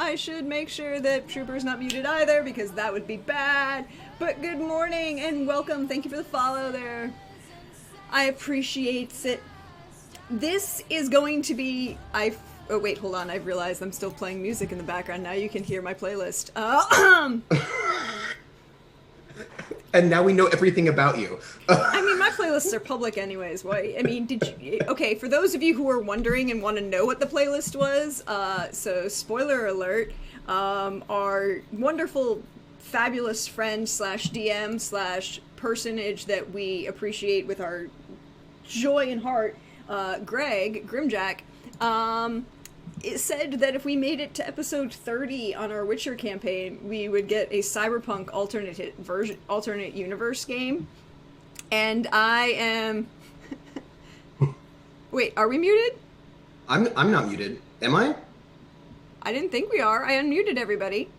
I should make sure that Trooper's not muted either, because that would be bad. But good morning and welcome. Thank you for the follow there. I appreciate it. This is going to be... Oh, wait, hold on. I've realized I'm still playing music in the background. Now you can hear my playlist. And now we know everything about you. I mean, my playlists are public anyways. Why? I mean, did you... Okay, for those of you who are wondering and want to know what the playlist was, so spoiler alert, our wonderful, fabulous friend slash DM slash personage that we appreciate with our joy and heart, Greg Grimjack, it said that if we made it to episode 30 on our Witcher campaign, we would get a cyberpunk alternate universe game. And I am... Wait, are we muted? I'm not muted. Am I? I didn't think we are. I unmuted everybody.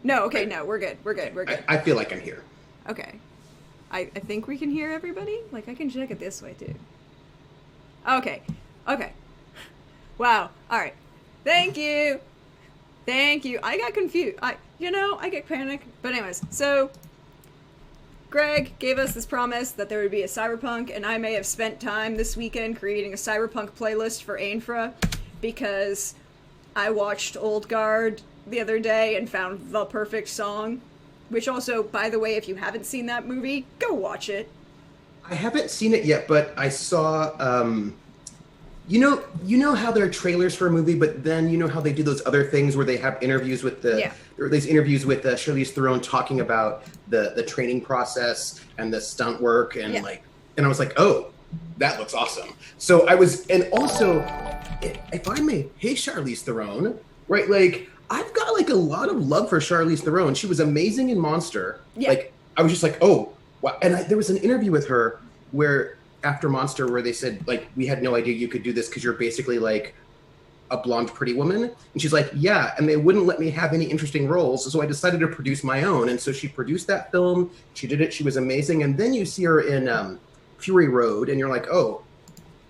No, okay, no, we're good. We're good. I feel like I'm here. Okay. I think we can hear everybody? Like, I can check it this way, too. Okay. Wow. All right. Thank you. I got confused. I get panicked. But anyways, so Greg gave us this promise that there would be a cyberpunk, and I may have spent time this weekend creating a cyberpunk playlist for Ainfra because I watched Old Guard the other day and found the perfect song. Which also, by the way, if you haven't seen that movie, go watch it. I haven't seen it yet, but I saw... You know how there are trailers for a movie, but then you know how they do those other things where they have interviews with or these interviews with Charlize Theron talking about the training process and the stunt work and and I was like, oh, that looks awesome. So I was, and also, if I may, hey Charlize Theron, right? Like I've got like a lot of love for Charlize Theron. She was amazing in Monster. Yeah. Like I was just like, oh wow. And there was an interview with her where. After Monster, where they said, like, we had no idea you could do this because you're basically, like, a blonde pretty woman. And she's like, yeah, and they wouldn't let me have any interesting roles, so I decided to produce my own. And so she produced that film. She did it. She was amazing. And then you see her in Fury Road, and you're like, oh,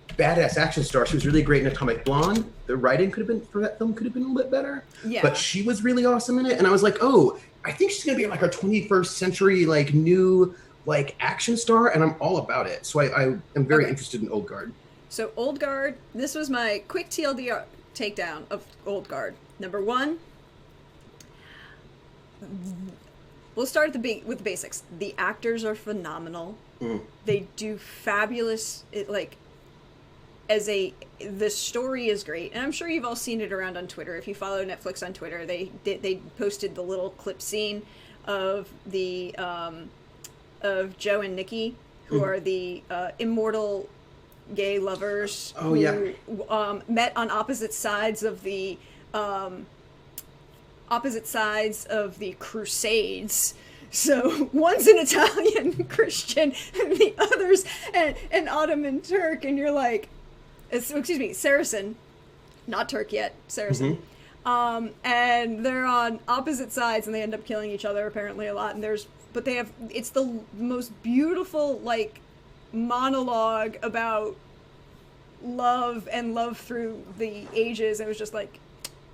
badass action star. She was really great in Atomic Blonde. The writing for that film could have been a little bit better. Yeah. But she was really awesome in it. And I was like, oh, I think she's going to be, like, our 21st century, like, new... like action star, and I'm all about it. So I am very interested in Old Guard. So Old Guard, this was my quick TLDR takedown of Old Guard. Number one, we'll start with the basics. The actors are phenomenal. They do fabulous. The story is great, and I'm sure you've all seen it around on Twitter. If you follow Netflix on Twitter, they posted the little clip scene of the of Joe and Nikki, who are the immortal gay lovers who met on opposite sides of the Crusades. So one's an Italian Christian, and the other's an Ottoman Turk, and you're like, Saracen, not Turk yet, Saracen. And they're on opposite sides, and they end up killing each other apparently a lot. And it's the most beautiful, like, monologue about love and love through the ages. It was just like,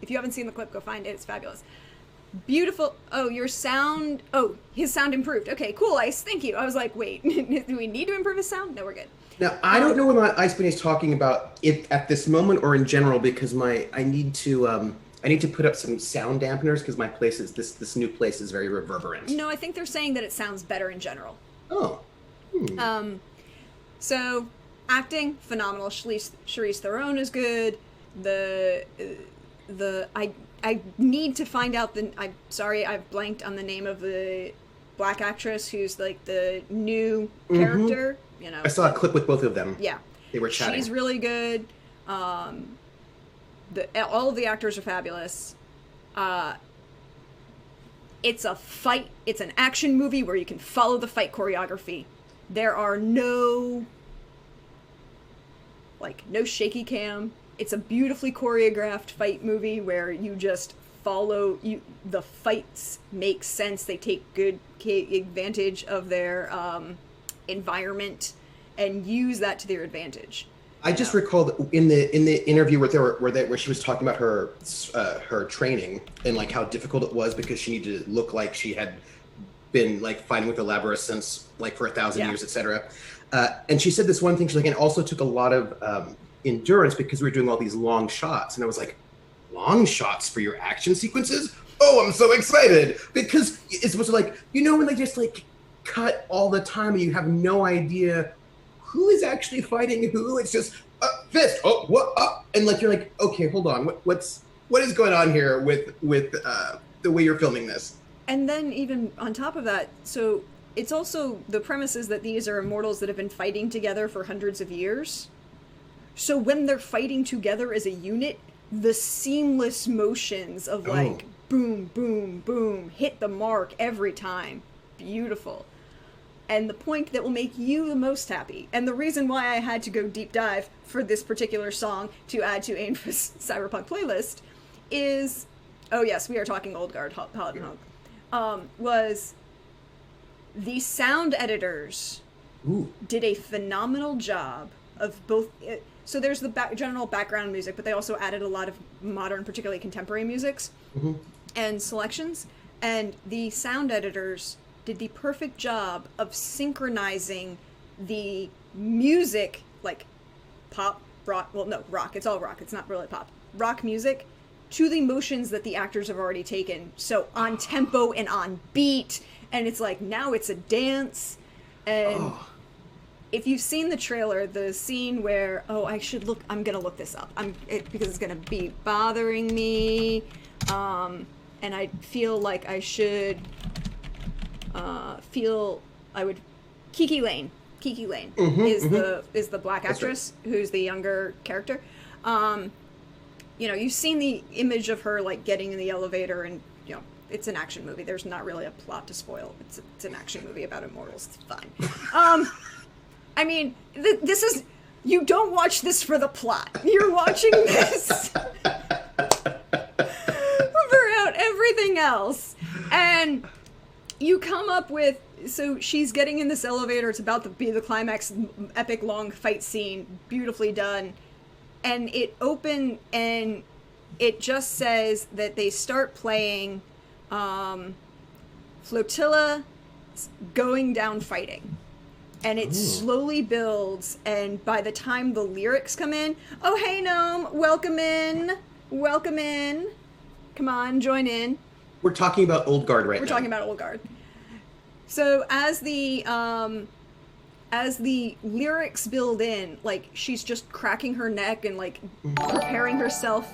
if you haven't seen the clip, go find it. It's fabulous. Beautiful. Oh, his sound improved. Okay, cool, Ice. Thank you. I was like, wait, do we need to improve his sound? No, we're good. Now, I don't know whether Iceman is talking about it at this moment or in general, because I need to put up some sound dampeners because my place is this new place is very reverberant. No, I think they're saying that it sounds better in general. Oh. So acting phenomenal. Charlize Theron is good. I need to find out I'm sorry, I've blanked on the name of the black actress who's like the new character. You know, I saw a clip with both of them. Yeah, they were chatting. She's really good. All of the actors are fabulous. It's an action movie where you can follow the fight choreography. There are no shaky cam. It's a beautifully choreographed fight movie where you just follow the fights make sense. They take good advantage of their environment and use that to their advantage. I just recalled in the interview where she was talking about her training and like how difficult it was because she needed to look like she had been like fighting with the Labyrinth since like for 1,000 years, etc. And she said this one thing. She's like, and it also took a lot of endurance because we were doing all these long shots. And I was like, long shots for your action sequences? Oh, I'm so excited because it's supposed to like, you know, when they just like cut all the time and you have no idea who is actually fighting who. It's just fist. Oh, what up? And like you're like, okay, hold on. What is going on here with the way you're filming this? And then even on top of that, so it's also the premise is that these are immortals that have been fighting together for hundreds of years. So when they're fighting together as a unit, the seamless motions of like boom, boom, boom, hit the mark every time. Beautiful. And the point that will make you the most happy. And the reason why I had to go deep dive for this particular song to add to Ainfra's Cyberpunk playlist is, oh yes, we are talking Old Guard, Paladin Hunk, was the sound editors did a phenomenal job of both. So there's the general background music, but they also added a lot of modern, particularly contemporary musics and selections. And the sound editors did the perfect job of synchronizing the music, like pop, rock, well, no, rock, it's all rock, it's not really pop, rock music, to the motions that the actors have already taken. So on tempo and on beat, and it's like, now it's a dance. And if you've seen the trailer, the scene where, I'm gonna look this up, because it's gonna be bothering me, and I feel like I should, Kiki Lane is the black actress who's the younger character. You know, you've seen the image of her like getting in the elevator, and you know it's an action movie. There's not really a plot to spoil. It's an action movie about immortals. It's fine. I mean, this is, you don't watch this for the plot. You're watching this throughout everything else, and you come up with, so she's getting in this elevator, it's about to be the climax, epic long fight scene, beautifully done, and it opened, and it just says that they start playing Flotilla going down fighting, and it slowly builds, and by the time the lyrics come in, oh hey gnome, welcome in, come on, join in. We're talking about Old Guard right now. We're talking about Old Guard. So as the lyrics build in, like she's just cracking her neck and like preparing herself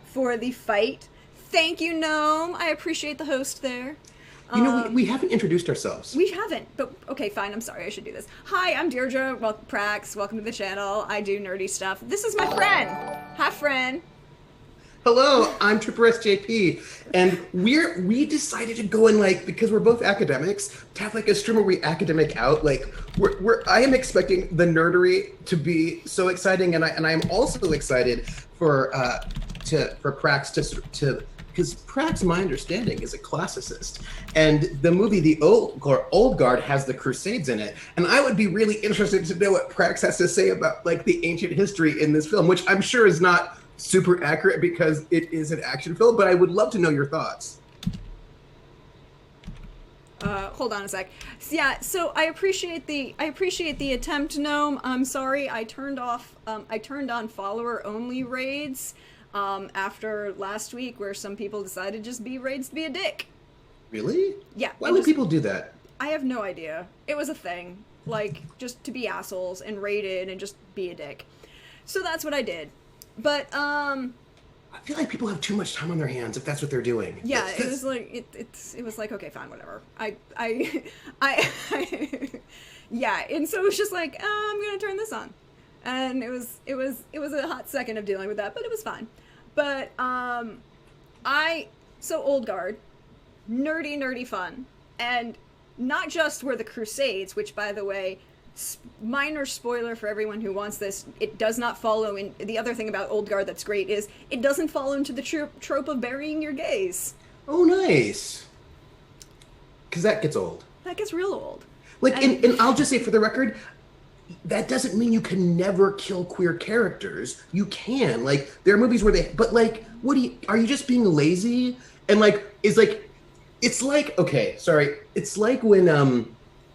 for the fight. Thank you, Gnome. I appreciate the host there. You know, we haven't introduced ourselves. We haven't, but okay, fine. I'm sorry. I should do this. Hi, I'm Deirdre. Prax. Welcome to the channel. I do nerdy stuff. This is my friend. Hi, friend. Hello, I'm Tripper SJP, and we decided to go and like, because we're both academics, to have like a stream where we academic out. Like I am expecting the nerdery to be so exciting, and I'm also excited for Prax to because Prax, my understanding, is a classicist, and the movie The Old Guard has the Crusades in it, and I would be really interested to know what Prax has to say about like the ancient history in this film, which I'm sure is not super accurate because it is an action film, but I would love to know your thoughts. Hold on a sec. Yeah, so I appreciate the attempt, Gnome. I'm sorry, I turned on follower only raids after last week, where some people decided just be raids to be a dick. Really? Yeah. Why would people do that? I have no idea. It was a thing, like just to be assholes and raided and just be a dick. So that's what I did. But I feel like people have too much time on their hands if that's what they're doing. Yeah, it was like it was like, okay, fine, whatever. I yeah, and so it was just like, I'm gonna turn this on, and it was a hot second of dealing with that, but it was fine. But so Old Guard, nerdy fun, and not just were the Crusades, which by the way, minor spoiler for everyone who wants this, it does not follow in. The other thing about Old Guard that's great is it doesn't fall into the trope of burying your gays. Oh, nice. Because that gets old. That gets real old. Like, and I'll just say for the record, that doesn't mean you can never kill queer characters. You can. Like, there are movies where they, but like, are you just being lazy? And like, it's like, okay, sorry. It's like when,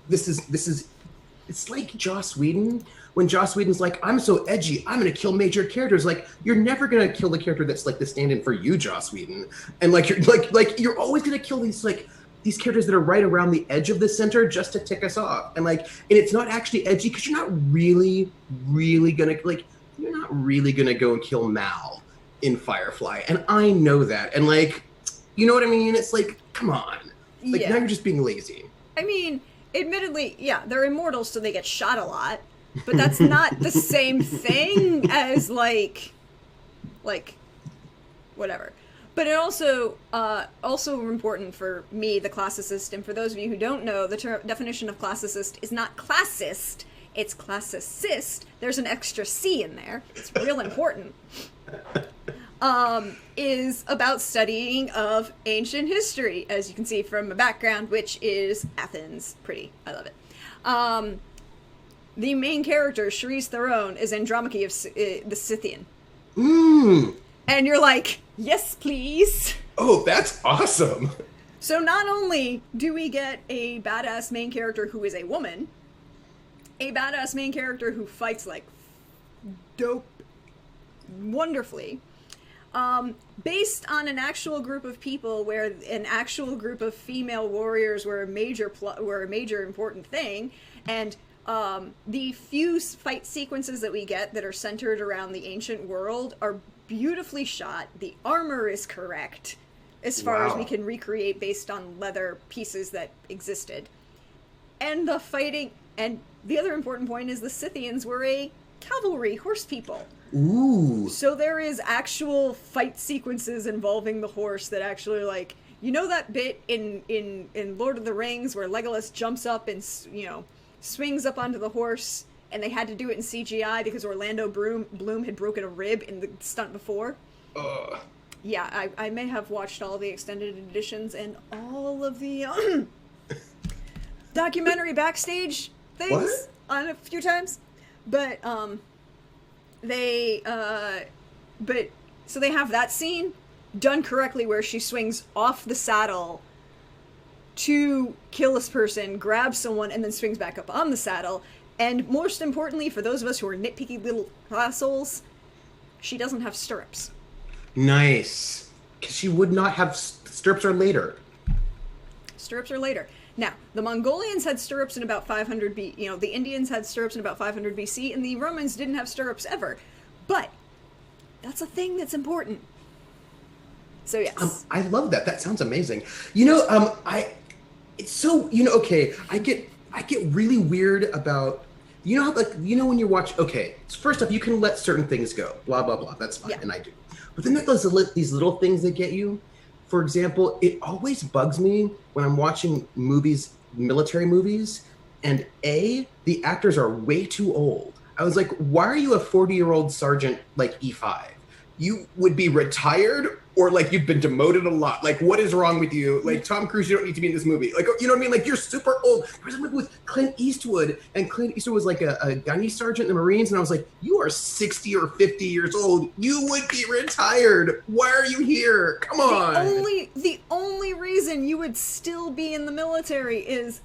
it's like Joss Whedon. When Joss Whedon's like, I'm so edgy, I'm gonna kill major characters. Like, you're never gonna kill the character that's like the stand-in for you, Joss Whedon. And like, you're always gonna kill these characters that are right around the edge of the center just to tick us off. And like, and it's not actually edgy because you're not really gonna go and kill Mal in Firefly. And I know that. And like, you know what I mean? It's like, come on. Like, now you're just being lazy. I mean, admittedly, yeah, they're immortals, so they get shot a lot. But that's not the same thing as like whatever. But it also important for me, the classicist, and for those of you who don't know, the definition of classicist is not classist, it's classicist. There's an extra C in there. It's real important. Is about studying of ancient history, as you can see from my background, which is Athens. Pretty. I love it. The main character, Charisse Theron, is Andromache of the Scythian. And you're like, yes, please. Oh, that's awesome. So not only do we get a badass main character who is a woman, a badass main character who fights like dope wonderfully, based on an actual group of people where an actual group of female warriors were a major important thing, and the few fight sequences that we get that are centered around the ancient world are beautifully shot. The armor is correct as far as we can recreate based on leather pieces that existed. And the fighting, and the other important point is the Scythians were a cavalry horse people. Ooh. So there is actual fight sequences involving the horse that actually, like, you know that bit in Lord of the Rings where Legolas jumps up and, you know, swings up onto the horse, and they had to do it in CGI because Orlando Bloom had broken a rib in the stunt before? Yeah, I may have watched all the extended editions and all of the documentary backstage things on a few times. But, so they have that scene done correctly where she swings off the saddle to kill this person, grabs someone, and then swings back up on the saddle. And most importantly, for those of us who are nitpicky little assholes, she doesn't have stirrups. Nice. Because she would not have stirrups are later. Stirrups are later. Now, the Mongolians had stirrups in about 500 B. You know, the Indians had stirrups in about 500 BC, and the Romans didn't have stirrups ever. But that's a thing that's important. So yes, I love that. That sounds amazing. You know, it's so, you know, okay, I get really weird about, you know, how, like, you know, when you watch, okay, so first off, you can let certain things go, blah, blah, blah, that's fine, and I do. But then there's these little things that get you. For example, it always bugs me when I'm watching movies, military movies, and the actors are way too old. I was like, why are you a 40-year-old sergeant like E5? You would be retired, or like you've been demoted a lot. Like, what is wrong with you? Like, Tom Cruise, you don't need to be in this movie. Like, you know what I mean? Like, you're super old. There was a movie with Clint Eastwood, and Clint Eastwood was like a gunny sergeant in the Marines, and I was like, you are 60 or 50 years old. You would be retired. Why are you here? Come on. The only reason you would still be in the military is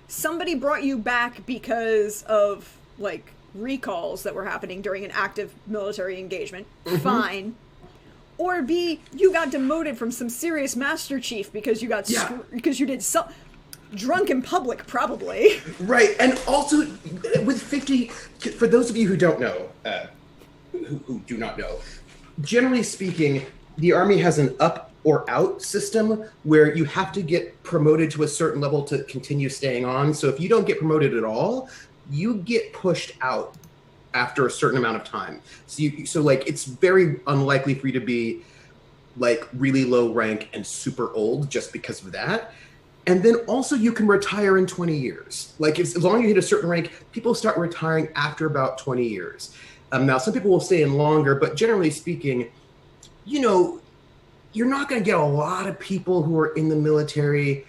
somebody brought you back because of, like, recalls that were happening during an active military engagement. Fine. Or B, you got demoted from some serious Master Chief because you got because you did some drunk in public, probably. Right, and also with 50, for those of you who don't know, who do not know, generally speaking, the Army has an up or out system where you have to get promoted to a certain level to continue staying on. So if you don't get promoted at all, you get pushed out after a certain amount of time. So like, it's very unlikely for you to be like really low rank and super old just because of that. And then also you can retire in 20 years. Like, as long as you hit a certain rank, people start retiring after about 20 years. Now, some people will stay in longer, but generally speaking, you know, you're not going to get a lot of people who are in the military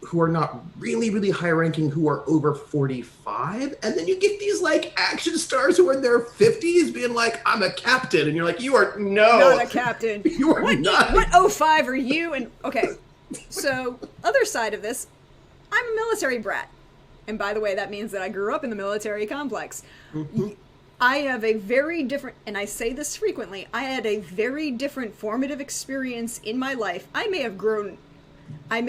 who are not really, really high ranking who are over 45. And then you get these like action stars who are in their 50s being like, I'm a captain. And you're like, you are not a captain. You are not. What 05 are you? And okay. So other side of this, I'm a military brat. And by the way, that means that I grew up in the military complex. Mm-hmm. I have a very different, and I say this frequently, I had a very different formative experience in my life. I may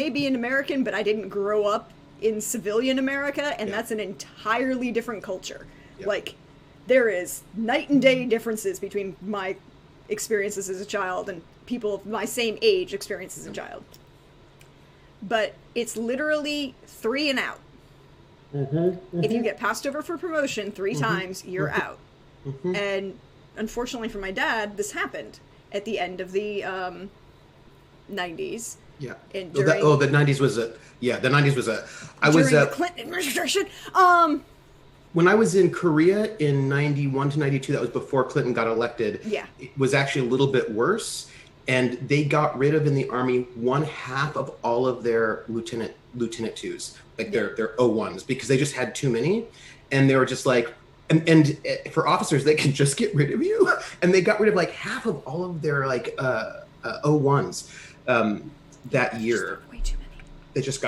be an American, but I didn't grow up in civilian America, and that's an entirely different culture. Yeah. Like, there is night and day differences between my experiences as a child and people of my same age experiences as a child. But it's literally 3 and out. Mm-hmm, mm-hmm. If you get passed over for promotion 3 times, you're out. Mm-hmm. And unfortunately for my dad, this happened at the end of the 90s. Yeah. And during, the 90s was the 90s was during the Clinton administration. When I was in Korea in 91 to 92, that was before Clinton got elected. Yeah. It was actually a little bit worse. And they got rid of in the Army 1/2 of all of their lieutenant 2s, like their O1s, because they just had too many. And they were just like, and for officers, they can just get rid of you. And they got rid of like half of all of their like O1s that year. Way too many. They just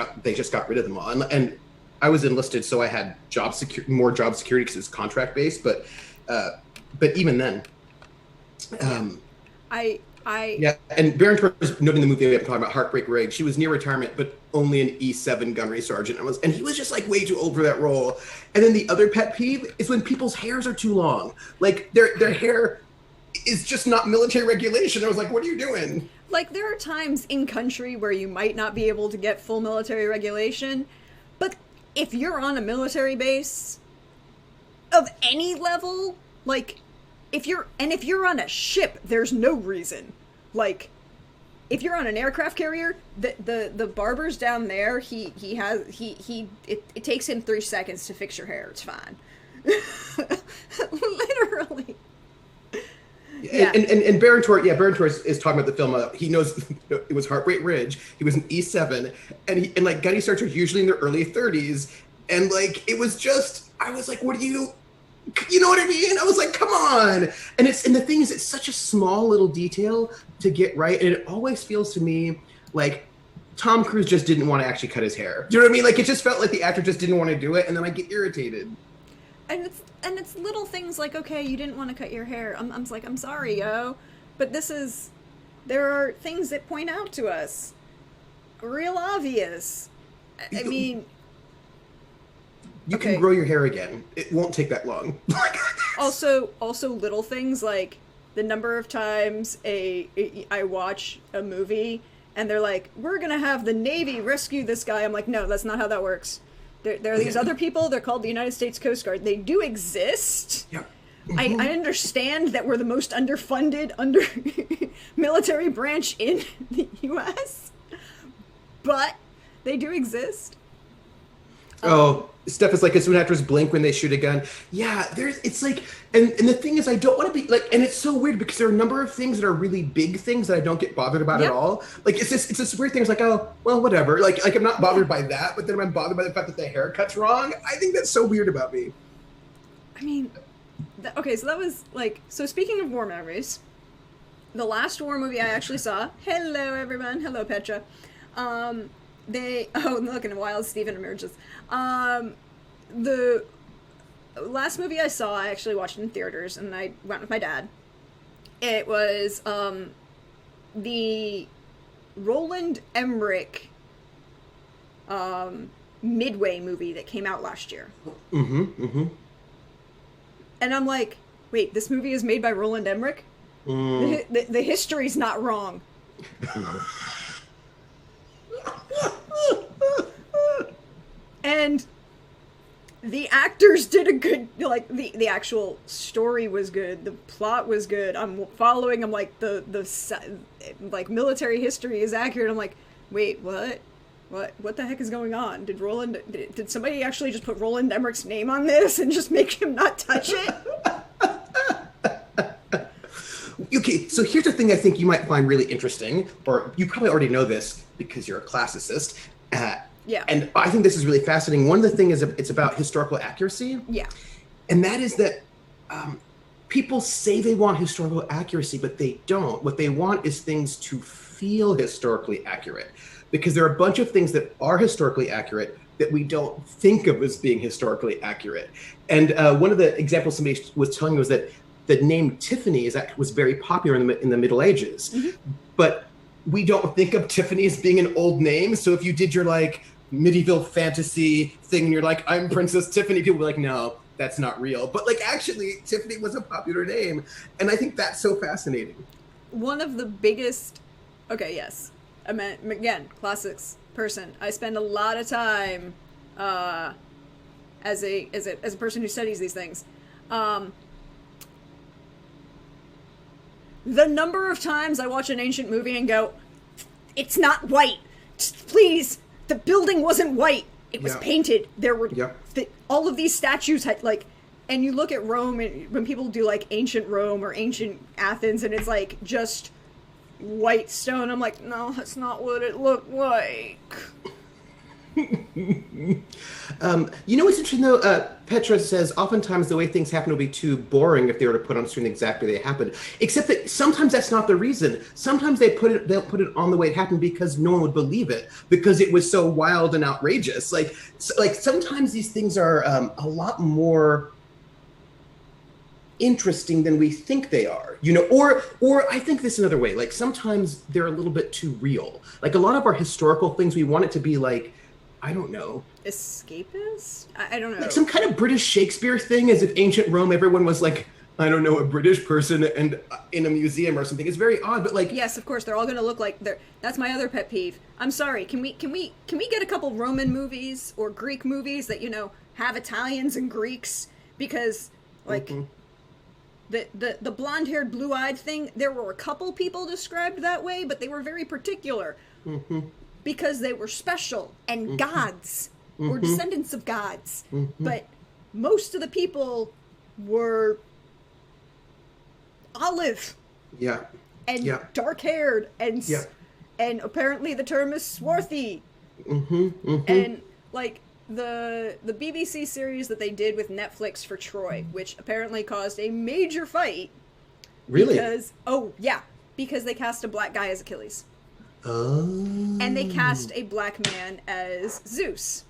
got rid of them all. And I was enlisted, so I had more job security because it's contract based. But even then, yeah, and Baron was noting the movie I'm talking about, Heartbreak Rig. She was near retirement, but only an E7 gunnery sergeant. And he was just like way too old for that role. And then the other pet peeve is when people's hairs are too long. Like their hair is just not military regulation. I was like, what are you doing? Like, there are times in country where you might not be able to get full military regulation, but if you're on a military base of any level, like, if you're on a ship, there's no reason. Like, if you're on an aircraft carrier, the barber's down there, it takes him 3 seconds to fix your hair. It's fine. Literally. Yeah. And Baron Tor is talking about the film. He knows it was Heartbreak Ridge. He was an E7, and like gunny sergeants are usually in their early 30s, and like it was just, I was like, what do you know what I mean? I was like, come on. And the thing is, it's such a small little detail to get right, and it always feels to me like Tom Cruise just didn't want to actually cut his hair. Do you know what I mean? Like, it just felt like the actor just didn't want to do it, and then I get irritated. And it's little things like, okay, you didn't want to cut your hair. I'm like, I'm sorry, yo. But there are things that point out to us. Real obvious. I mean... You can grow your hair again. It won't take that long. Also little things like the number of times I watch a movie and they're like, we're going to have the Navy rescue this guy. I'm like, no, that's not how that works. There are these other people. They're called the United States Coast Guard. They do exist. Yeah. I understand that we're the most underfunded military branch in the U.S., but they do exist. Stuff is like, it's when actors blink when they shoot a gun. Yeah, it's like, and the thing is, I don't want to be like, and it's so weird because there are a number of things that are really big things that I don't get bothered about at all. Like, it's this weird thing. It's like, oh, well, whatever. Like I'm not bothered by that, but then I'm bothered by the fact that the haircut's wrong. I think that's so weird about me. I mean, okay, so that was like, so speaking of war memories, the last war movie I actually saw, hello everyone, hello Petra, look, in a while Steven emerges. The last movie I saw, I actually watched in theaters, and I went with my dad. It was the Roland Emmerich Midway movie that came out last year. Mm-hmm, mm-hmm. And I'm like, wait, this movie is made by Roland Emmerich? The history's not wrong. And the actors did a good, like, the actual story was good, the plot was good, I'm following, I'm like, the military history is accurate. I'm like, wait, what the heck is going on? Did somebody actually just put Roland Emmerich's name on this and just make him not touch it? Okay, so here's the thing I think you might find really interesting, or you probably already know this because you're a classicist. Yeah. And I think this is really fascinating. One of the things is it's about historical accuracy. Yeah. And that is that people say they want historical accuracy, but they don't. What they want is things to feel historically accurate, because there are a bunch of things that are historically accurate that we don't think of as being historically accurate. And one of the examples somebody was telling me was that the name Tiffany was very popular in the Middle Ages, but we don't think of Tiffany as being an old name. So if you did your like medieval fantasy thing and you're like, I'm Princess Tiffany, people will be like, no, that's not real. But like, actually, Tiffany was a popular name. And I think that's so fascinating. One of the biggest, okay, yes. I mean, again, classics person. I spend a lot of time as a person who studies these things. The number of times I watch an ancient movie and go, it's not white. Just please, the building wasn't white. It was painted. There were all of these statues had like, and you look at Rome and when people do like ancient Rome or ancient Athens and it's like just white stone. I'm like, no, that's not what it looked like. You know what's interesting though? Petra says oftentimes the way things happen will be too boring if they were to put on screen exactly the way they happened. Except that sometimes that's not the reason. Sometimes they'll put it on the way it happened because no one would believe it because it was so wild and outrageous. Like sometimes these things are a lot more interesting than we think they are, you know, or I think this another way, like sometimes they're a little bit too real. Like a lot of our historical things, we want it to be like, I don't know, escapist? I don't know. Like some kind of British Shakespeare thing, as if ancient Rome, everyone was like, I don't know, a British person and in a museum or something. It's very odd, but like, yes, of course, they're all going to look like they're. That's my other pet peeve. I'm sorry. Can we get a couple Roman movies or Greek movies that, you know, have Italians and Greeks? Because like the blonde-haired, blue-eyed thing, there were a couple people described that way, but they were very particular. Because they were special and gods or descendants of gods. But most of the people were olive. And dark-haired and apparently the term is swarthy. And like the BBC series that they did with Netflix for Troy, which apparently caused a major fight. Really? Because they cast a black guy as Achilles. Oh. And they cast a black man as Zeus.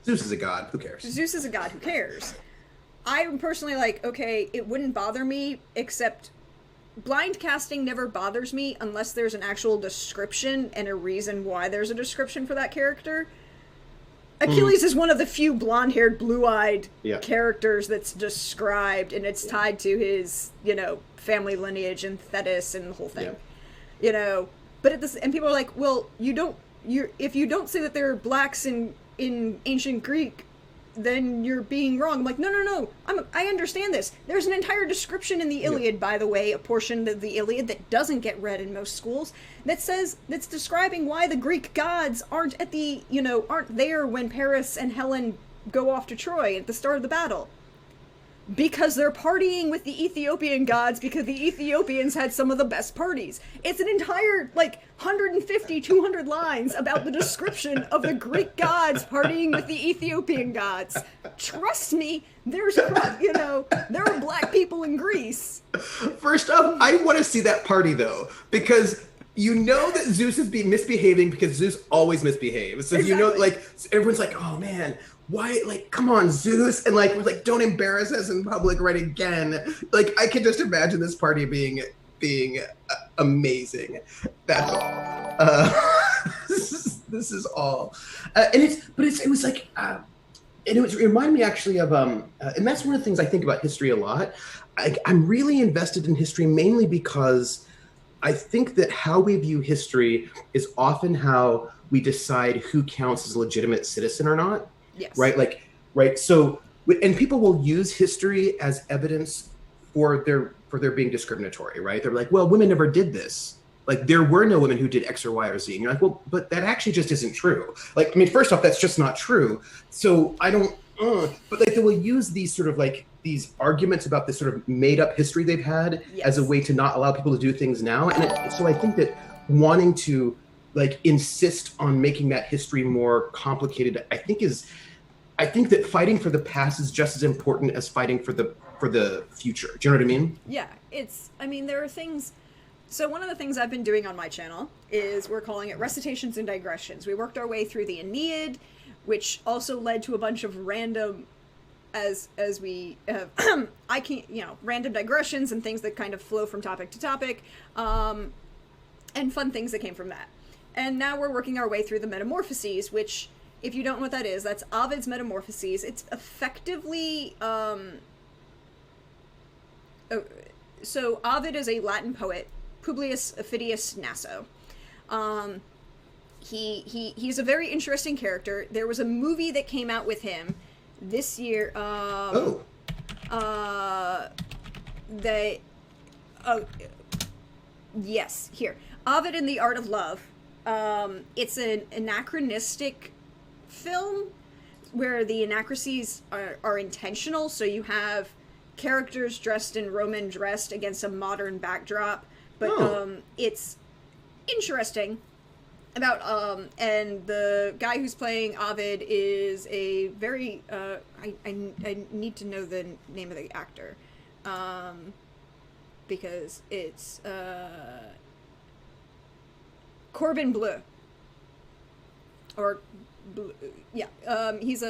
Zeus is a god. Who cares? Zeus is a god. Who cares? I'm personally like, okay, it wouldn't bother me, except blind casting never bothers me unless there's an actual description and a reason why there's a description for that character. Achilles is one of the few blonde-haired, blue-eyed characters that's described, and it's tied to his, you know, family lineage and Thetis and the whole thing. You know, but and people are like, well, if you don't say that there are blacks in ancient Greek, then you're being wrong. I'm like, no, I understand this. There's an entire description in the Iliad, by the way, a portion of the Iliad that doesn't get read in most schools, that's describing why the Greek gods aren't there when Paris and Helen go off to Troy at the start of the battle. Because they're partying with the Ethiopian gods because the Ethiopians had some of the best parties. It's an entire, 150, 200 lines about the description of the Greek gods partying with the Ethiopian gods. Trust me, there are black people in Greece. First off, I want to see that party, though, because you know that Zeus is misbehaving because Zeus always misbehaves. So you know, everyone's like, oh, man, why, come on, Zeus, and we're like, don't embarrass us in public right again. I can just imagine this party being amazing. That's all. This is all, and it reminded me actually of and that's one of the things I think about history a lot. I'm really invested in history mainly because I think that how we view history is often how we decide who counts as a legitimate citizen or not. Yes. Right. So, and people will use history as evidence for their being discriminatory, right? They're like, well, women never did this. There were no women who did X or Y or Z. And you're like, well, but that actually just isn't true. First off, that's just not true. So I don't, but they will use these sort of these arguments about this sort of made up history they've had as a way to not allow people to do things now. And so I think that wanting to like insist on making that history more complicated, I think that fighting for the past is just as important as fighting for the future. Do you know what I mean? Yeah, there are things. So one of the things I've been doing on my channel is we're calling it recitations and digressions. We worked our way through the Aeneid, which also led to a bunch of random, as we have, random digressions and things that kind of flow from topic to topic, and fun things that came from that. And now we're working our way through the Metamorphoses, which, if you don't know what that is, that's Ovid's Metamorphoses. It's effectively, so Ovid is a Latin poet, Publius Ophidius Naso. He's a very interesting character. There was a movie that came out with him this year. Yes, here. Ovid and the Art of Love. It's an anachronistic film where the anachronisms are intentional, so you have characters dressed in Roman dress against a modern backdrop, but it's interesting about and the guy who's playing Ovid is a very I need to know the name of the actor because it's Corbin Bleu or he's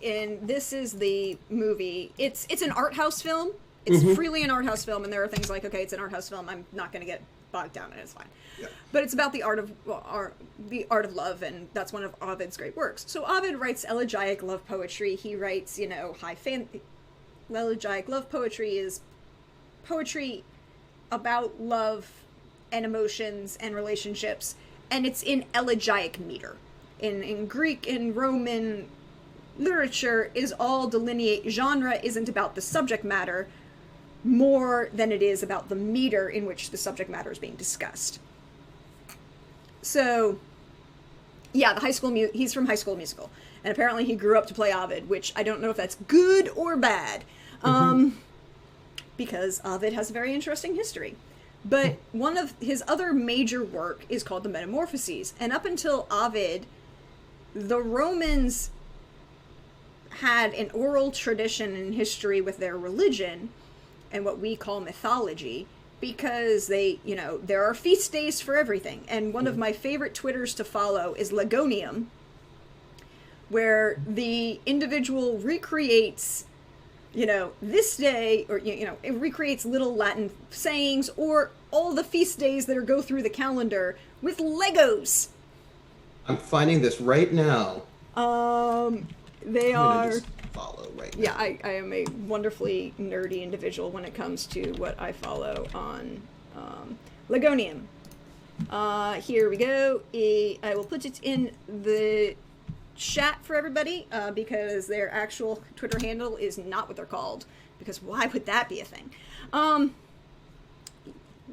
and this is the movie. It's an art house film. It's freely an art house film, and there are things like, okay, it's an art house film, I'm not going to get bogged down in it, it's fine. Yeah. But it's about the art of love, and that's one of Ovid's great works. So Ovid writes elegiac love poetry. He writes, elegiac love poetry is poetry about love and emotions and relationships, and it's in elegiac meter. In Greek and Roman literature is all delineate. Genre isn't about the subject matter more than it is about the meter in which the subject matter is being discussed. So, yeah, he's from High School Musical, and apparently he grew up to play Ovid, which I don't know if that's good or bad, because Ovid has a very interesting history. But one of his other major work is called the Metamorphoses, and up until Ovid, the Romans had an oral tradition in history with their religion and what we call mythology, because there are feast days for everything. And one of my favorite Twitters to follow is Legonium, where the individual recreates, this day, or, it recreates little Latin sayings or all the feast days that go through the calendar with Legos. I'm finding this right now. They are just follow right now. Yeah, I am a wonderfully nerdy individual when it comes to what I follow on Legonium. Here we go. I will put it in the chat for everybody because their actual Twitter handle is not what they're called, because why would that be a thing?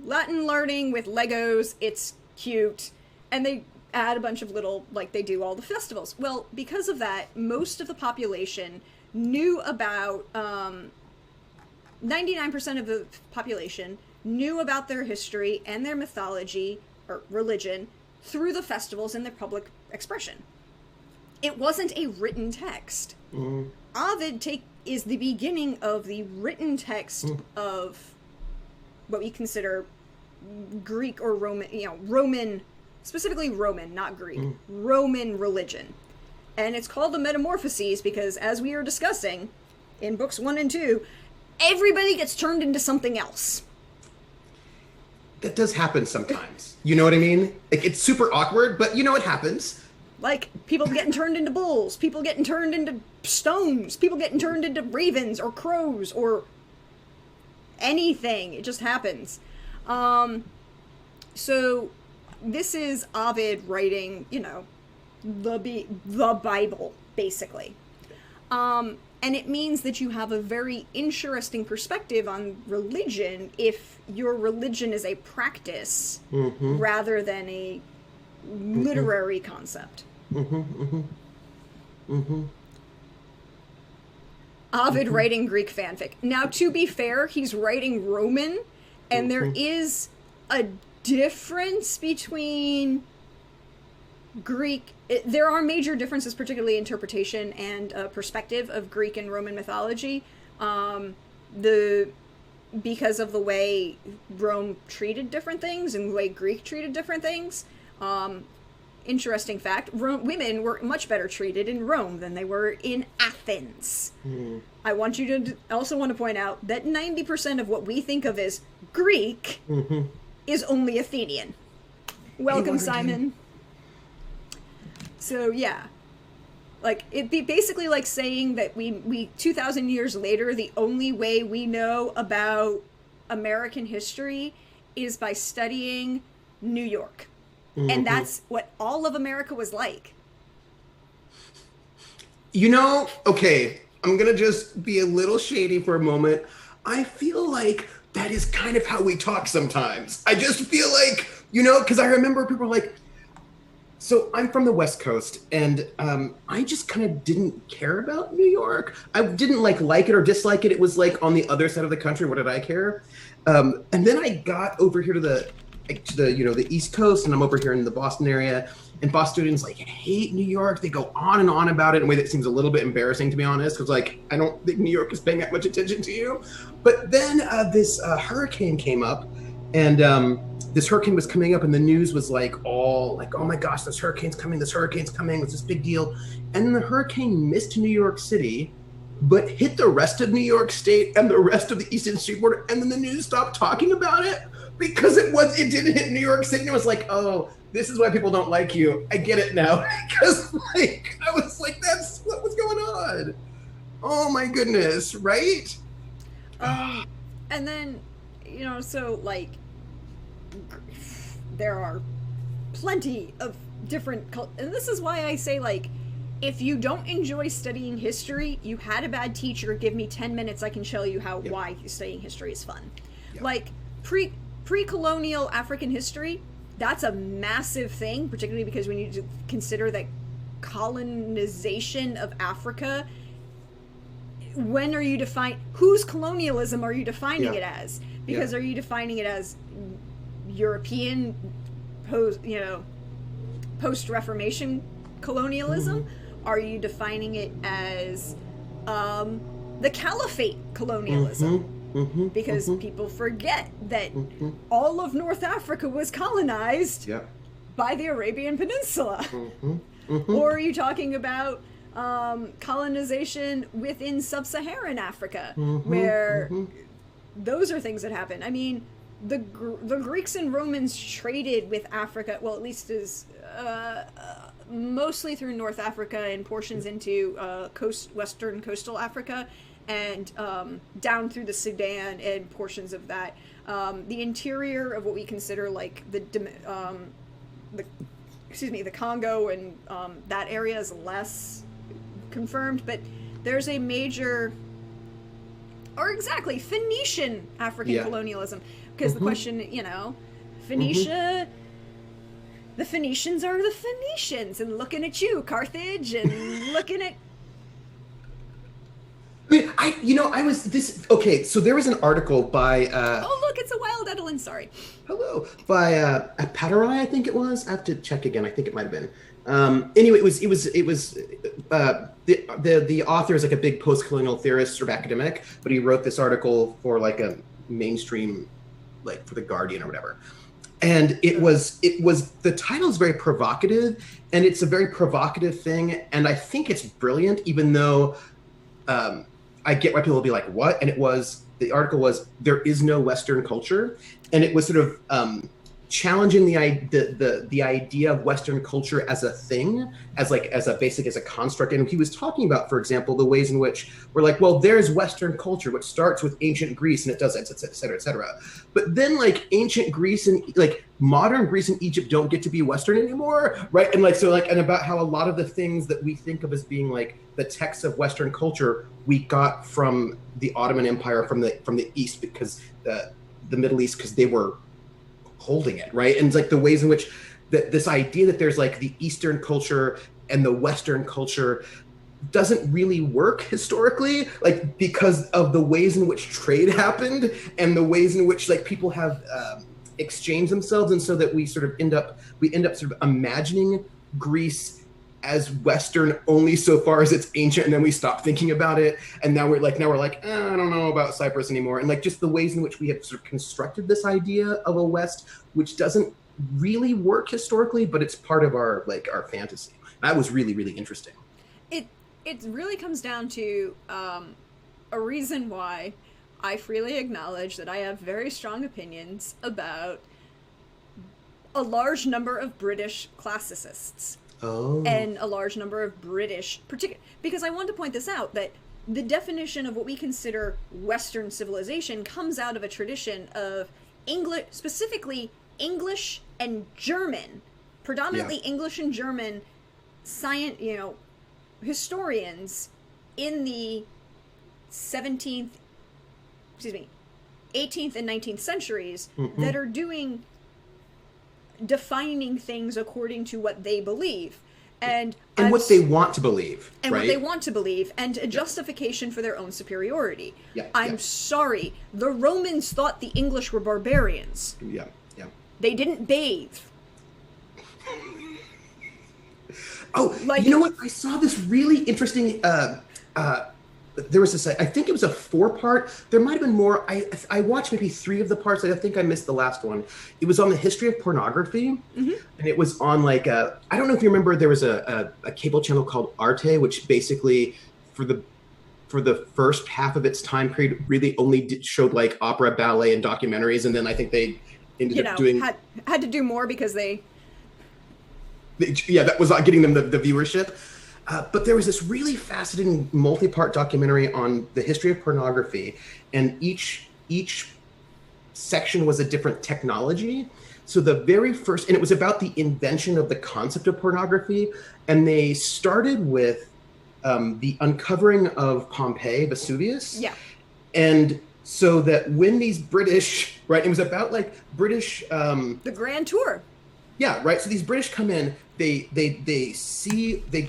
Latin learning with Legos, it's cute, and they add a bunch of little, they do all the festivals. Well, because of that, most of the population knew about, 99% of the population knew about their history and their mythology, or religion, through the festivals and their public expression. It wasn't a written text. Ovid is the beginning of the written text of what we consider Greek or Roman, Roman, specifically Roman, not Greek, Roman religion. And it's called the Metamorphoses because, as we are discussing in books 1 and 2, everybody gets turned into something else. That does happen sometimes. You know what I mean? It's super awkward, but it happens. Like, people getting turned into bulls, people getting turned into stones, people getting turned into ravens or crows or anything. It just happens. So this is Ovid writing, the Bible, basically. And it means that you have a very interesting perspective on religion if your religion is a practice rather than a literary concept. Ovid writing Greek fanfic. Now, to be fair, he's writing Roman, and there is a difference between Greek, there are major differences, particularly interpretation and perspective of Greek and Roman mythology. Because of the way Rome treated different things and the way Greek treated different things. Interesting fact, women were much better treated in Rome than they were in Athens. I want you to also want to point out that 90% of what we think of as Greek is only Athenian. Welcome, Simon. So yeah, like it'd be basically like saying that we 2,000 years later, the only way we know about American history is by studying New York. And that's what all of America was like. You know, okay, I'm going to just be a little shady for a moment. I feel like that is kind of how we talk sometimes. I just feel like, you know, because I remember people like, so I'm from the West Coast, and I just kind of didn't care about New York. I didn't like it or dislike it. It was like on the other side of the country. What did I care? And then I got over here to the East Coast, and I'm over here in the Boston area, and Bostonians like hate New York. They go on and on about it in a way that seems a little bit embarrassing, to be honest, because like I don't think New York is paying that much attention to you. But then this hurricane came up, and this hurricane was coming up, and the news was like all like, oh my gosh, this hurricane's coming, it's this big deal. And then the hurricane missed New York City, but hit the rest of New York State and the rest of the Eastern Seaboard, and then the news stopped talking about it. Because it didn't hit New York City. And it was like, oh, this is why people don't like you. I get it now. Because like I was like, that's what was going on. Oh my goodness, right? And then, you know, so like there are plenty of different and this is why I say, like, if you don't enjoy studying history, you had a bad teacher. Give me 10 minutes, I can show you why studying history is fun. Like pre-colonial African history, that's a massive thing, particularly because when you consider that colonization of Africa, when are you whose colonialism are you defining it as? Because are you defining it as European post-Reformation colonialism? Are you defining it as the Caliphate colonialism? Because people forget that all of North Africa was colonized by the Arabian Peninsula. Or are you talking about colonization within sub-Saharan Africa, where those are things that happen? I mean, the Greeks and Romans traded with Africa, well, at least as mostly through North Africa and portions into Western coastal Africa, and down through the Sudan and portions of that. The interior of what we consider like the Congo and that area is less confirmed, but there's a major, or exactly, Phoenician African colonialism. Because the question, you know, Phoenicia, the Phoenicians are the Phoenicians, and looking at you, Carthage, and looking at... I mean, so there was an article by... oh, look, it's a wild Edelin, sorry. Hello. By Paterai, I think it was. I have to check again. I think it might have been. Anyway, the author is like a big post-colonial theorist sort of academic, but he wrote this article for like a mainstream, like for The Guardian or whatever. And it was the title is very provocative, and it's a very provocative thing, and I think it's brilliant, even though I get why people will be like, what? And the article was, there is no Western culture. And it was sort of challenging the idea of Western culture as a thing, as a construct. And he was talking about, for example, the ways in which we're like, well, there's Western culture, which starts with ancient Greece, and it does et cetera, et cetera. But then like ancient Greece and like modern Greece and Egypt don't get to be Western anymore, right? And like, so like, and about how a lot of the things that we think of as being like the texts of Western culture, we got from the Ottoman Empire, from the East, because the Middle East, because they were holding it, right? And it's like the ways in which this idea that there's like the Eastern culture and the Western culture doesn't really work historically, like because of the ways in which trade happened and the ways in which like people have exchanged themselves, and so that we end up sort of imagining Greece as Western only so far as it's ancient, and then we stopped thinking about it, and now we're like I don't know about Cyprus anymore, and like just the ways in which we have sort of constructed this idea of a West, which doesn't really work historically, but it's part of our fantasy. That was really, really interesting. It really comes down to a reason why I freely acknowledge that I have very strong opinions about a large number of British classicists. Oh. And a large number of British, because I want to point this out, that the definition of what we consider Western civilization comes out of a tradition of English, specifically English and German, predominantly English and German science, historians in the 18th and 19th centuries that are defining things according to what they believe. And what they want to believe. And right? what they want to believe, and a justification for their own superiority. I'm sorry, the Romans thought the English were barbarians. Yeah. They didn't bathe. Oh, you know what? I saw this really interesting. There was this. I think it was a 4-part. There might have been more. I watched maybe 3 of the parts. I think I missed the last one. It was on the history of pornography, and it was on I don't know if you remember. There was a cable channel called Arte, which basically for the first half of its time period really only showed opera, ballet, and documentaries, and then I think they ended up doing had to do more because that was not getting them the viewership. But there was this really fascinating multi-part documentary on the history of pornography, and each section was a different technology. So the very first, and it was about the invention of the concept of pornography, and they started with the uncovering of Pompeii, Vesuvius. Yeah. And so that when these British, right, it was about British... the Grand Tour. Yeah, right. So these British come in, they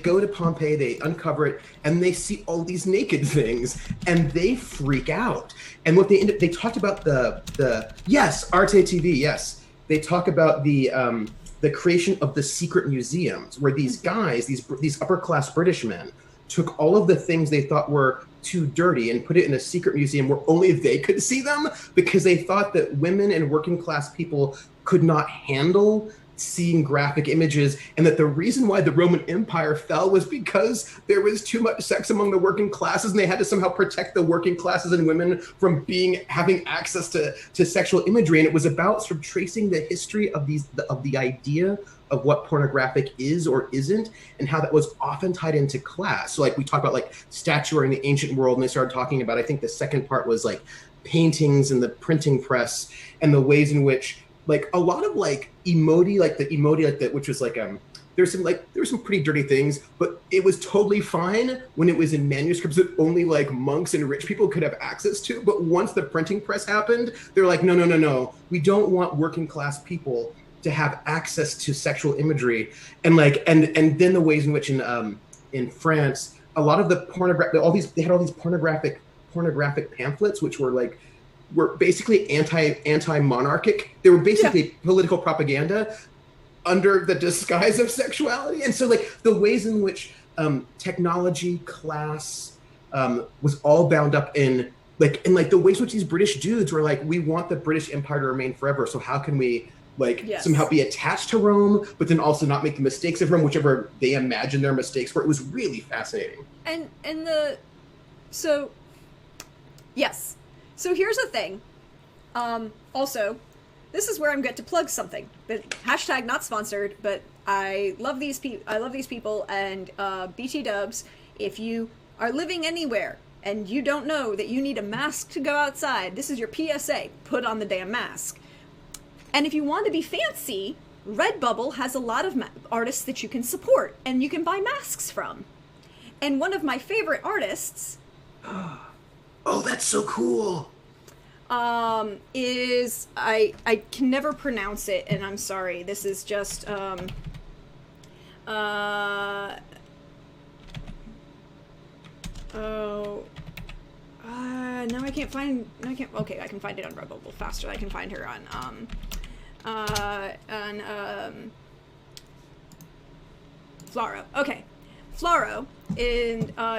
go to Pompeii, they uncover it, and they see all these naked things, and they freak out. And what they talked about yes, Arte TV, yes. They talk about the creation of the secret museums, where these guys, these upper class British men, took all of the things they thought were too dirty and put it in a secret museum where only they could see them, because they thought that women and working class people could not handle seeing graphic images, and that the reason why the Roman Empire fell was because there was too much sex among the working classes, and they had to somehow protect the working classes and women from having access to sexual imagery. And it was about sort of tracing the history of the idea of what pornographic is or isn't, and how that was often tied into class. So we talked about statuary in the ancient world, and they started talking about, I think the second part was paintings and the printing press, and the ways in which a lot of emoji, which was there's some pretty dirty things, but it was totally fine when it was in manuscripts that only monks and rich people could have access to. But once the printing press happened, they're like, no, we don't want working class people to have access to sexual imagery. And and then the ways in which in France, a lot of the they had all these pornographic pamphlets, which were basically anti-monarchic. They were basically political propaganda under the disguise of sexuality. And so the ways in which technology, class was all bound up in the ways in which these British dudes were we want the British Empire to remain forever. So how can we somehow be attached to Rome, but then also not make the mistakes of Rome, whichever they imagine their mistakes were. It was really fascinating. Yes. So here's the thing. Also, this is where I'm going to plug something. But hashtag not sponsored, but I love these people, and BT Dubs, if you are living anywhere and you don't know that you need a mask to go outside, this is your PSA. Put on the damn mask. And if you want to be fancy, Redbubble has a lot of artists that you can support and you can buy masks from. And one of my favorite artists... Oh, that's so cool. Is I can never pronounce it, and I'm sorry. This is just now I can't find. Okay, I can find it on Redbubble faster. I can find her on Flaro. Okay. Flaro,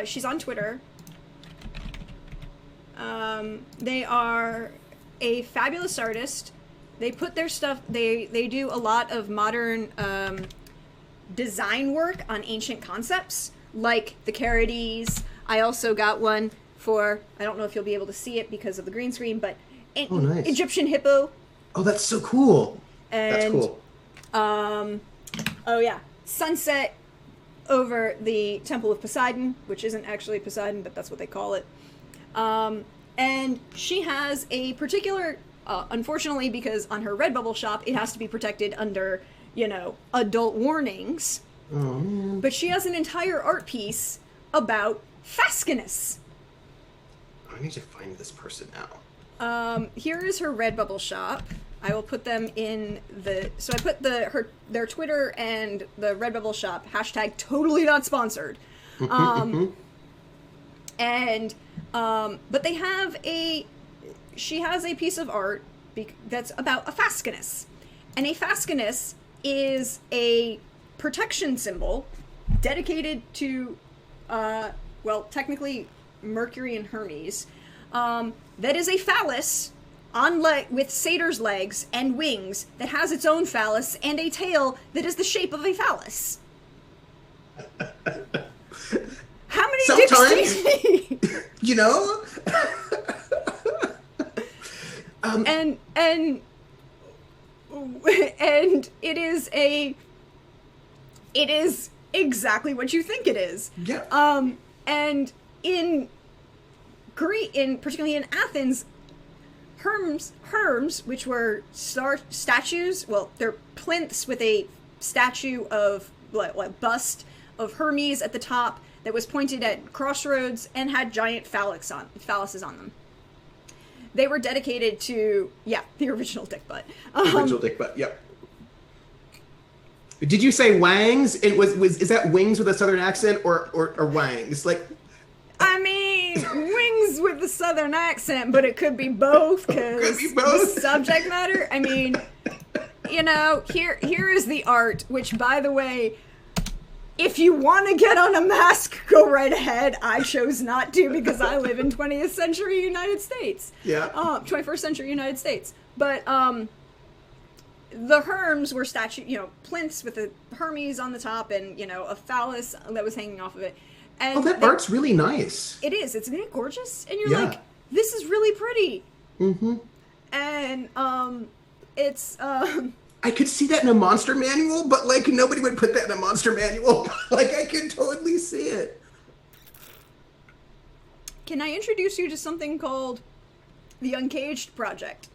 she's on Twitter. They are a fabulous artist. They put their stuff, they do a lot of modern design work on ancient concepts, like the Carides. I also got one for, I don't know if you'll be able to see it because of the green screen, but nice. Egyptian hippo. Oh, that's so cool. And, that's cool. Sunset over the Temple of Poseidon, which isn't actually Poseidon, but that's what they call it. And she has a particular, unfortunately, because on her Redbubble shop, it has to be protected under, adult warnings. Oh, man. But she has an entire art piece about Fascinus. I need to find this person now. Here is her Redbubble shop. I will put them in so I put their Twitter and the Redbubble shop, hashtag totally not sponsored. But she has a piece of art that's about a Fascinus. And a Fascinus is a protection symbol dedicated to, technically Mercury and Hermes, that is a phallus with satyr's legs and wings that has its own phallus and a tail that is the shape of a phallus. How many dicks do you need? And it is exactly what you think it is. Yeah. And particularly in Athens, Herms, which were statues, they're plinths with a statue of, bust of Hermes at the top that was pointed at crossroads and had giant phalluses on them. They were dedicated to, the original dick butt. Original dick butt, yep. Did you say wangs? Is that wings with a southern accent or wangs? I mean, wings with the southern accent, but it could be both because the subject matter. I mean, here is the art, which, by the way, if you want to get on a mask, go right ahead. I chose not to because I live in 20th century United States. Yeah. 21st century United States. But the Herms were plinths with a Hermes on the top and, a phallus that was hanging off of it. And that art's really nice. It is. Isn't it gorgeous? And you're like, this is really pretty. Mm-hmm. And it's... I could see that in a monster manual, but, nobody would put that in a monster manual. I could totally see it. Can I introduce you to something called the Uncaged Project?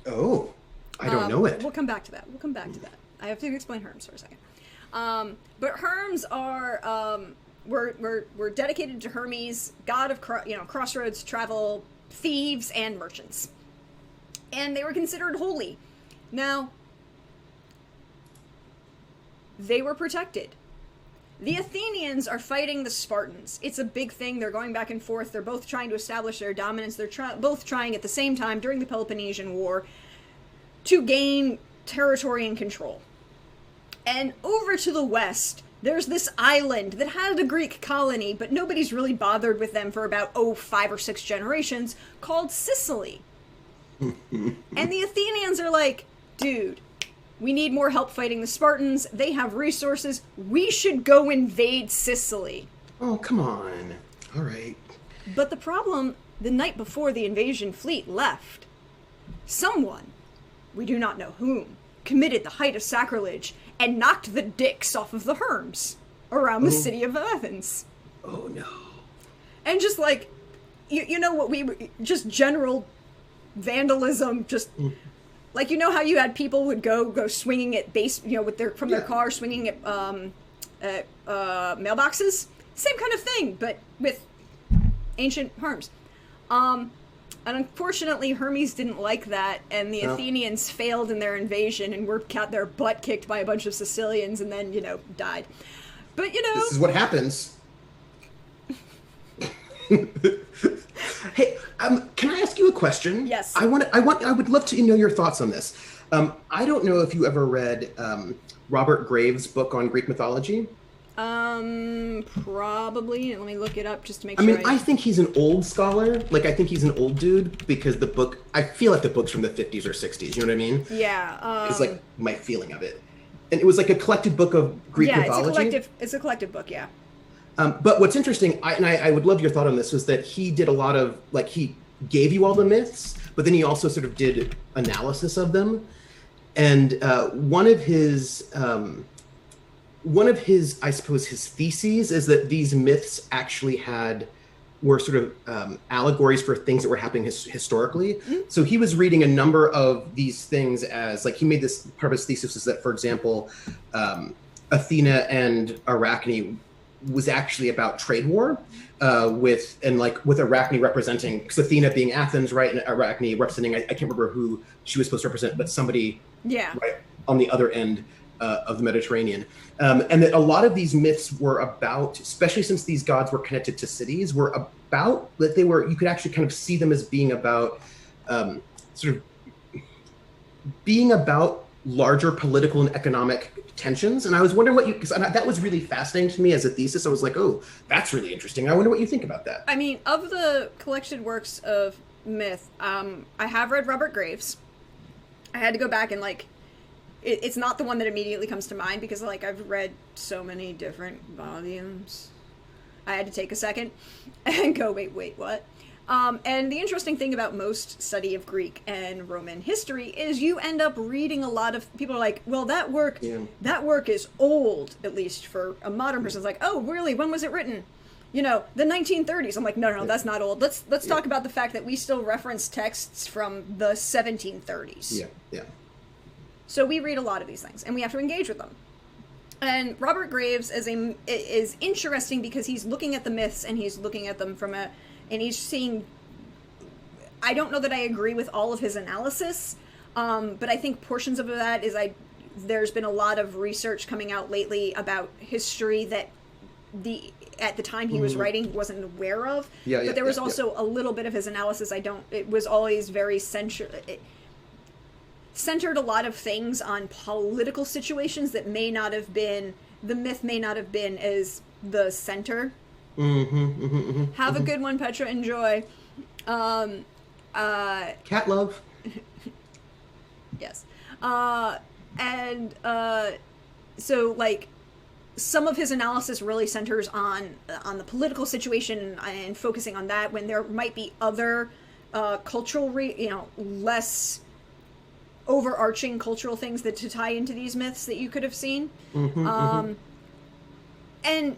Oh, I don't know it. We'll come back to that. I have to explain Herms for a second. But Herms are... were dedicated to Hermes, god of crossroads, travel, thieves, and merchants. And they were considered holy. Now, they were protected. The Athenians are fighting the Spartans. It's a big thing. They're going back and forth. They're both trying to establish their dominance. They're both trying at the same time during the Peloponnesian War to gain territory and control. And over to the west, there's this island that had a Greek colony, but nobody's really bothered with them for about, 5 or 6 generations, called Sicily. And the Athenians are like, dude, we need more help fighting the Spartans. They have resources. We should go invade Sicily. Oh, come on. All right. But the problem, the night before the invasion fleet left, someone, we do not know whom, committed the height of sacrilege and knocked the dicks off of the Herms around the city of Athens. Oh, no. And just you know what just general vandalism, just... Like, how you had people would go swinging at from their car, swinging at mailboxes? Same kind of thing, but with ancient Herms. And unfortunately, Hermes didn't like that, and the Athenians failed in their invasion and got their butt kicked by a bunch of Sicilians and then, died. But, This is what happens. Hey, can I ask you a question? Yes. I would love to know your thoughts on this. I don't know if you ever read Robert Graves' book on Greek mythology. Probably. Let me look it up just to make sure. I mean, I think he's an old scholar. Like, I think he's an old dude because the book, I feel like the book's from the 50s or 60s. You know what I mean? Yeah. It's like my feeling of it. And it was like a collected book of Greek mythology. It's a collective book, yeah. But what's interesting, I would love your thought on this, was that he did a lot of, like, he gave you all the myths, but then he also sort of did analysis of them. And one of his, I suppose, his theses is that these myths actually were sort of allegories for things that were happening historically. Mm-hmm. So he was reading a number of these things as, like, he made this, part of his thesis is that, for example, Athena and Arachne was actually about trade war with Arachne representing, because Athena being Athens, right, and Arachne representing, I can't remember who she was supposed to represent, but somebody right on the other end of the Mediterranean. And that a lot of these myths were about, especially since these gods were connected to cities, were about, that they were, you could actually kind of see them as being about, sort of being about larger political and economic tensions. And I was wondering because that was really fascinating to me as a thesis. I was like, oh, that's really interesting. I wonder what you think about that. I mean, of the collected works of myth, I have read Robert Graves. I had to go back and, like, it's not the one that immediately comes to mind because, like, I've read so many different volumes. I had to take a second and go, wait, what? And the interesting thing about most study of Greek and Roman history is you end up reading a lot of, people are like, well, that work is old, at least for a modern person. It's like, oh, really? When was it written? You know, the 1930s. I'm like, no, that's not old. Let's talk about the fact that we still reference texts from the 1730s. Yeah. So we read a lot of these things, and we have to engage with them. And Robert Graves is interesting because he's looking at the myths, and he's looking at them and he's seeing, I don't know that I agree with all of his analysis, but I think portions of that is there's been a lot of research coming out lately about history that at the time he was writing, he wasn't aware of. But there was also a little bit of his analysis it was always very centered a lot of things on political situations that the myth may not have been as the center. Have a good one, Petra. Enjoy. Cat love. Yes. So, like, some of his analysis really centers on the political situation and focusing on that, when there might be other cultural, less overarching cultural things to tie into these myths that you could have seen. And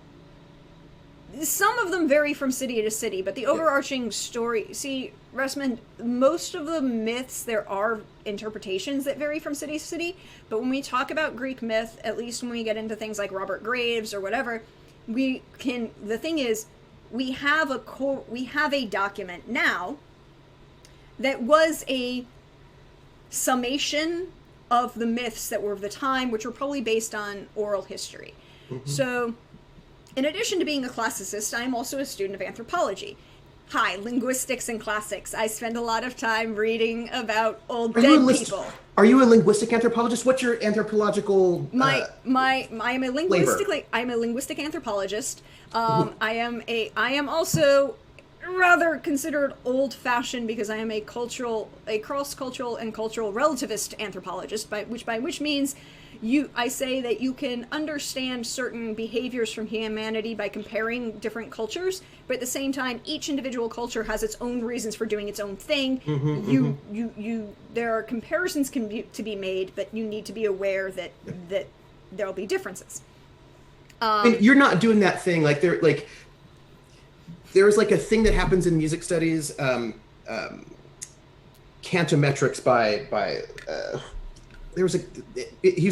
some of them vary from city to city, but the overarching story, see, Russman, most of the myths, there are interpretations that vary from city to city, but when we talk about Greek myth, at least when we get into things like Robert Graves or whatever, the thing is, we have a document now that was a summation of the myths that were of the time, which were probably based on oral history. So, in addition to being a classicist, I am also a student of anthropology. Hi, linguistics and classics. I spend a lot of time reading about dead people. Are you a linguistic anthropologist? What's your anthropological I'm a linguistic anthropologist. I am also rather considered old-fashioned because I am a cross-cultural and cultural relativist anthropologist, which means I say that you can understand certain behaviors from humanity by comparing different cultures, but at the same time, each individual culture has its own reasons for doing its own thing. There are comparisons to be made, but you need to be aware that there'll be differences. And you're not doing that thing there's like a thing that happens in music studies, cantometrics by he was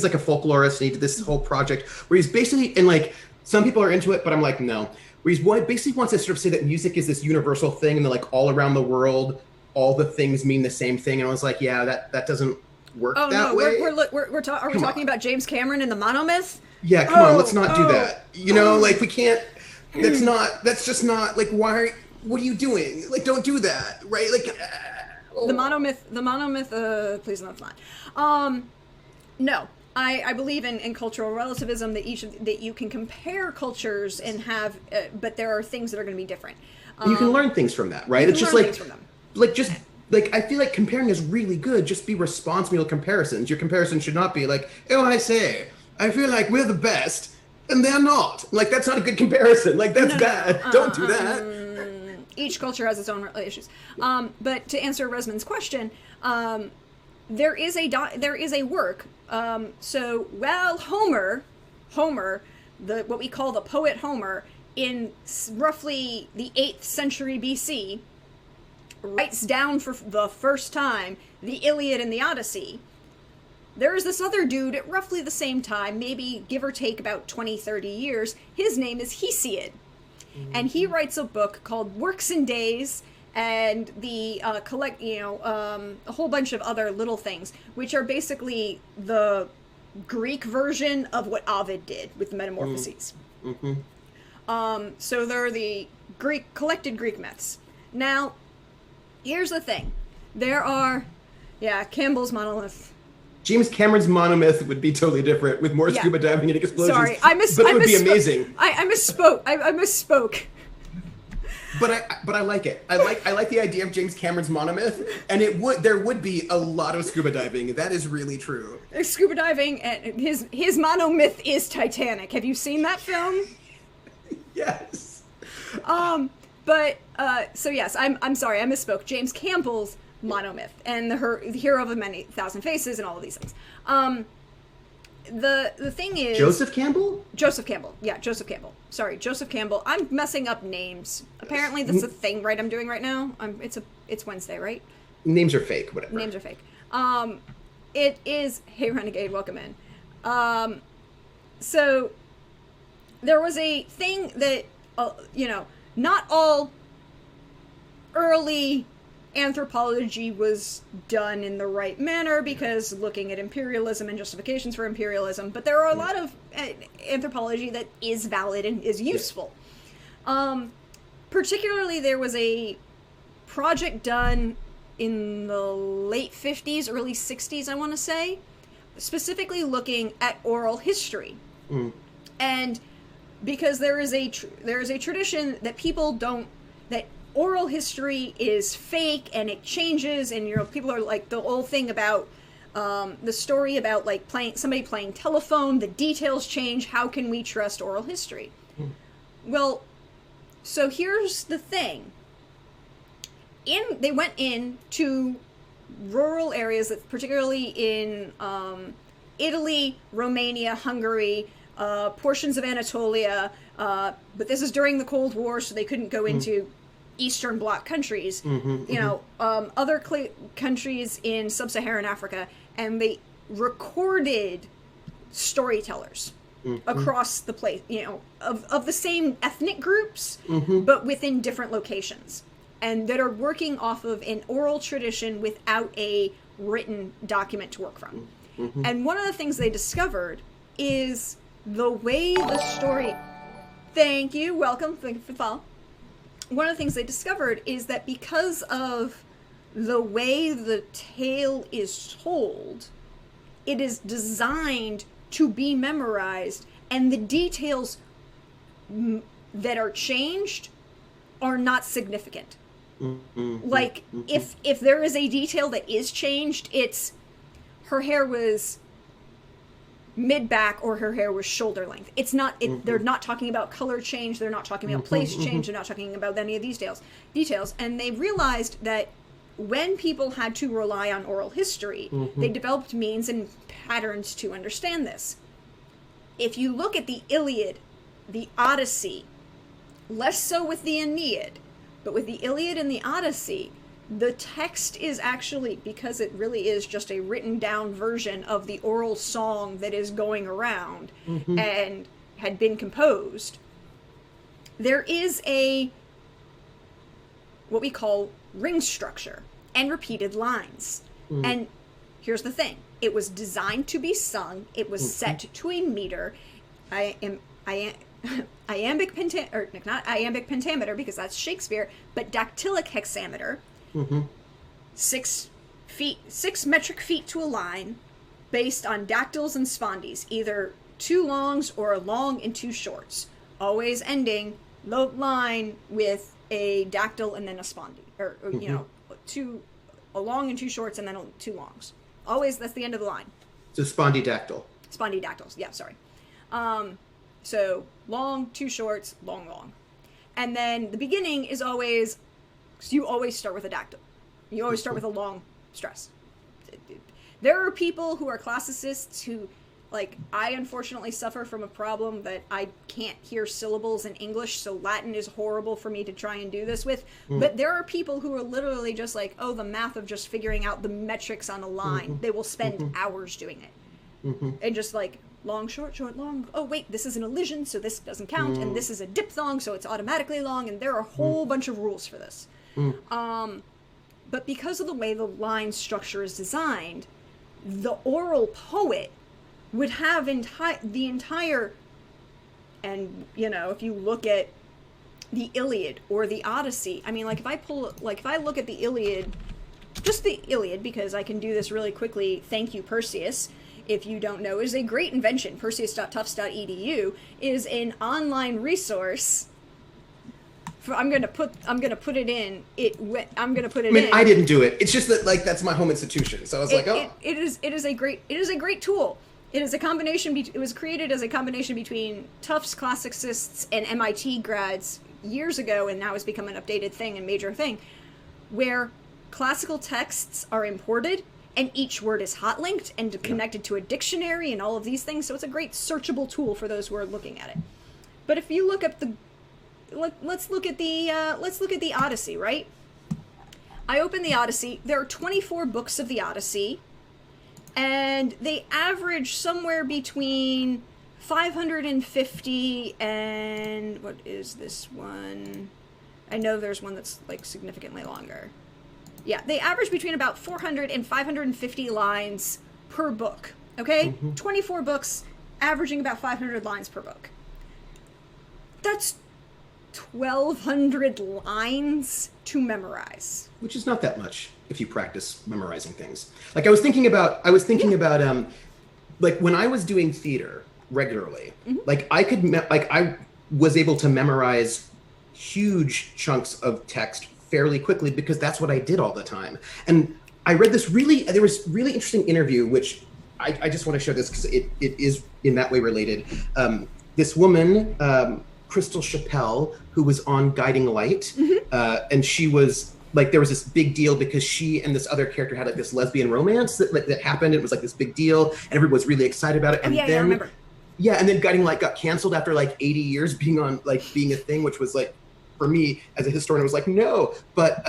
like a folklorist, and he did this whole project where he's basically, and like some people are into it, but I'm like, no, where he basically wants to sort of say that music is this universal thing, and then like all around the world, all the things mean the same thing. And I was like, yeah, that doesn't work that way. Are we talking about James Cameron and the monomyth? Yeah, come on, let's not do that. Like we can't. That's just not like, what are you doing? Like, don't do that, right? Like the monomyth, please, no, it's not. No, I believe in cultural relativism, that that you can compare cultures and have, but there are things that are going to be different. You can learn things from that, right? It's just like I feel like comparing is really good. Just be responsible comparisons. Your comparison should not be like, oh, I feel like we're the best and they're not. Like, that's not a good comparison. Like, that's bad. Don't do that. Each culture has its own issues. But to answer Resmond's question, there is a work. Homer, what we call the poet Homer, in roughly the 8th century BC, writes down for the first time the Iliad and the Odyssey. There is this other dude at roughly the same time, maybe give or take about 20, 30 years. His name is Hesiod. And he writes a book called Works and Days, and a whole bunch of other little things, which are basically the Greek version of what Ovid did with the Metamorphoses. So they're the collected Greek myths. Now, here's the thing. There are, Campbell's monolith. James Cameron's monomyth would be totally different with more scuba diving and explosions. Sorry, but it would be amazing. I misspoke. But I like it. I like the idea of James Cameron's monomyth, and there would be a lot of scuba diving. That is really true. Scuba diving, and his monomyth is Titanic. Have you seen that film? Yes. So yes, I'm sorry, I misspoke. James Campbell's monomyth, and the hero of many thousand faces, and all of these things. The thing is, Joseph Campbell. Yeah, Joseph Campbell. Sorry, Joseph Campbell. I'm messing up names. Apparently, that's a thing, right? I'm doing right now. It's Wednesday, right? Names are fake. Whatever. Names are fake. It is. Hey, Renegade, welcome in. So there was a thing that not all early anthropology was done in the right manner, because looking at imperialism and justifications for imperialism, but there are a lot of anthropology that is valid and is useful. Particularly, there was a project done in the late 50s, early 60s, I want to say, specifically looking at oral history. And because there is a tradition that that oral history is fake and it changes, and people are like, the whole thing about the story about like somebody playing telephone, the details change, how can we trust oral history? Well, so here's the thing. They went into rural areas, particularly in Italy, Romania, Hungary, portions of Anatolia, but this is during the Cold War, so they couldn't go into Eastern Bloc countries, other countries in sub-Saharan Africa, and they recorded storytellers across the place, of the same ethnic groups, but within different locations, and that are working off of an oral tradition without a written document to work from. And one of the things they discovered is the way the story... Thank you, welcome, thank you for the follow. One of the things they discovered is that because of the way the tale is told, it is designed to be memorized, and the details that are changed are not significant. Like, if there is a detail that is changed, it's her hair was mid-back or her hair was shoulder length. It's not, they're not talking about color change, they're not talking about place change, they're not talking about any of these details. And they realized that when people had to rely on oral history, they developed means and patterns to understand this. If you look at the Iliad, the Odyssey, less so with the Aeneid, but with the Iliad and the Odyssey, the text is actually, because it really is just a written down version of the oral song that is going around and had been composed, there is what we call ring structure and repeated lines. And here's the thing. It was designed to be sung. It was set to a meter. Iambic pentameter, because that's Shakespeare, but dactylic hexameter. 6 metric feet to a line, based on dactyls and spondies, either 2 longs or a long and 2 shorts, always ending the line with a dactyl and then a spondee, or you know, a long and 2 shorts and then 2 longs. Always, that's the end of the line. So spondydactyl. Spondydactyls, yeah, sorry. So long, 2 shorts, long, long. And then the beginning is always, so you always start with a dactyl. You always start with a long stress. There are people who are classicists who, like, I unfortunately suffer from a problem that I can't hear syllables in English, so Latin is horrible for me to try and do this with. But there are people who are literally just like, oh, the math of just figuring out the metrics on a line. They will spend hours doing it. And just like, long, short, short, long. Oh, wait, this is an elision, so this doesn't count. And this is a diphthong, so it's automatically long. And there are a whole bunch of rules for this. But because of the way the line structure is designed, the oral poet would have the entire, and you know, if you look at the Iliad or the Odyssey, I mean, like if I look at the Iliad, just the Iliad, because I can do this really quickly. Thank you, Perseus. If you don't know, is a great invention. Perseus.tufts.edu is an online resource. I'm gonna put it in. I'm gonna put it in. I mean, I didn't do it. It's just that, like, that's my home institution. So I was like, oh, it is a great tool. It is a combination. It was created as a combination between Tufts classicists and MIT grads years ago, and now has become an updated thing and major thing, where classical texts are imported and each word is hot linked and connected to a dictionary and all of these things. So it's a great searchable tool for those who are looking at it. But if you look up let's look at the Odyssey, right? I open the Odyssey. There are 24 books of the Odyssey, and they average somewhere between 550 and what is this one? I know there's one that's like significantly longer. Yeah, they average between about 400 and 550 lines per book. Okay? 24 books, averaging about 500 lines per book. That's 1,200 lines to memorize. which is not that much if you practice memorizing things. Like I was thinking about like when I was doing theater regularly, like I was able to memorize huge chunks of text fairly quickly because that's what I did all the time. And I read there was really interesting interview, which I just want to share this because it is in that way related. This woman, Crystal Chappelle, who was on Guiding Light, and she was like, there was this big deal because she and this other character had like this lesbian romance that happened. It was like this big deal, and everyone was really excited about it. And I remember. Yeah, and then Guiding Light got canceled after like 80 years being a thing, which was like, for me as a historian, I was like, no. But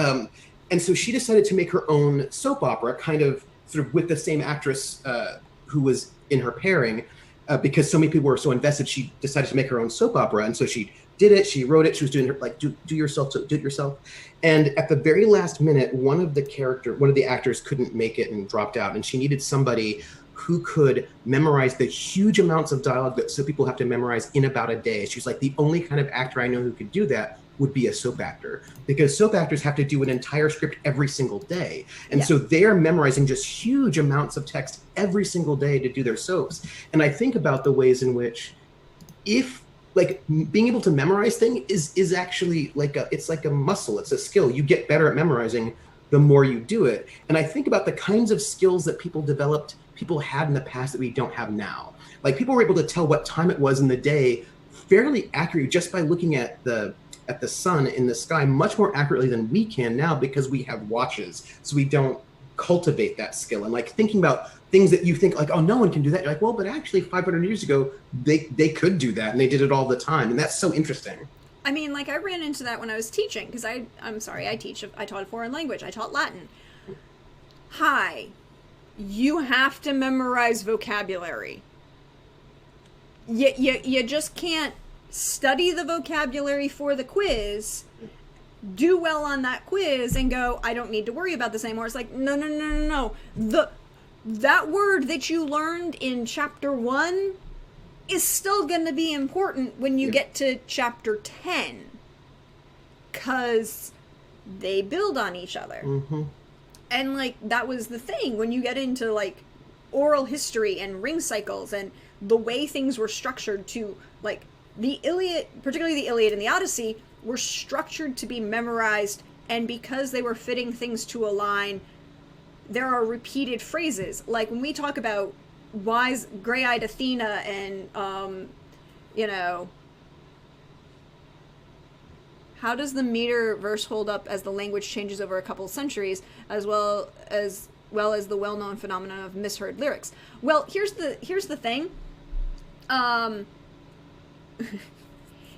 and so she decided to make her own soap opera, kind of sort of with the same actress who was in her pairing, because so many people were so invested. She decided to make her own soap opera, and so she did it. She wrote it. She was doing her like do it yourself. And at the very last minute, one of the actors couldn't make it and dropped out, and she needed somebody who could memorize the huge amounts of dialogue that so people have to memorize in about a day. She's like, the only kind of actor I know who could do that would be a soap actor, because soap actors have to do an entire script every single day. And so they're memorizing just huge amounts of text every single day to do their soaps. And I think about the ways in which like being able to memorize things is actually it's like a muscle, it's a skill. You get better at memorizing the more you do it. And I think about the kinds of skills that people had in the past that we don't have now. Like people were able to tell what time it was in the day fairly accurately just by looking at the sun in the sky much more accurately than we can now, because we have watches. So we don't cultivate that skill. And like thinking about things that you think like, oh, no one can do that. You're like, well, but actually 500 years ago, they could do that, and they did it all the time. And that's so interesting. I mean, like I ran into that when I was teaching, because I taught a foreign language. I taught Latin. Hi, you have to memorize vocabulary. You just can't study the vocabulary for the quiz, do well on that quiz, and go, I don't need to worry about this anymore. It's like, no. That word that you learned in chapter 1 is still going to be important when you get to chapter 10, because they build on each other. And like that was the thing when you get into like oral history and ring cycles and the way things were structured to, like, the Iliad, particularly the Iliad and the Odyssey, were structured to be memorized, and because they were fitting things to a line, there are repeated phrases. Like when we talk about wise, gray-eyed Athena and, you know, how does the meter verse hold up as the language changes over a couple of centuries, as well as the well-known phenomenon of misheard lyrics? Well, here's the thing.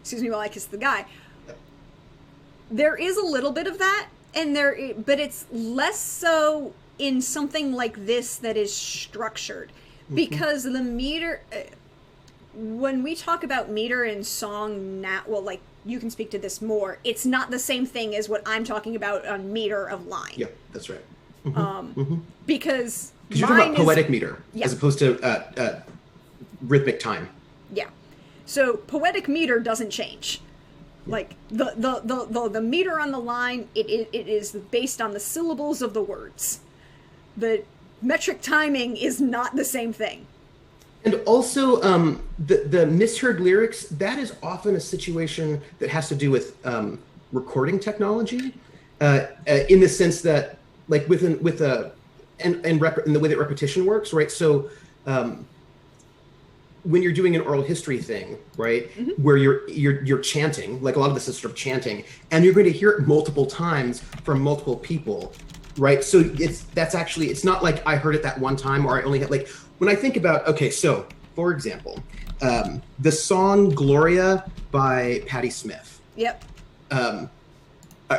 Excuse me while I kiss the guy. There is a little bit of that, but it's less so in something like this that is structured, because the meter. When we talk about meter in song now, well, like, you can speak to this more. It's not the same thing as what I'm talking about on meter of line. Yeah, that's right. Because you're talking about poetic meter as opposed to rhythmic time. Yeah. So poetic meter doesn't change. Like the meter on the line, it is based on the syllables of the words. The metric timing is not the same thing. And also, the misheard lyrics, that is often a situation that has to do with recording technology, in the sense that, like, in the way that repetition works, right? So when you're doing an oral history thing, right, where you're chanting, like a lot of this is sort of chanting, and you're going to hear it multiple times from multiple people, right? So it's not like I heard it that one time, or I only had, like, when I think about, okay, so for example, the song Gloria by Patti Smith. Yep.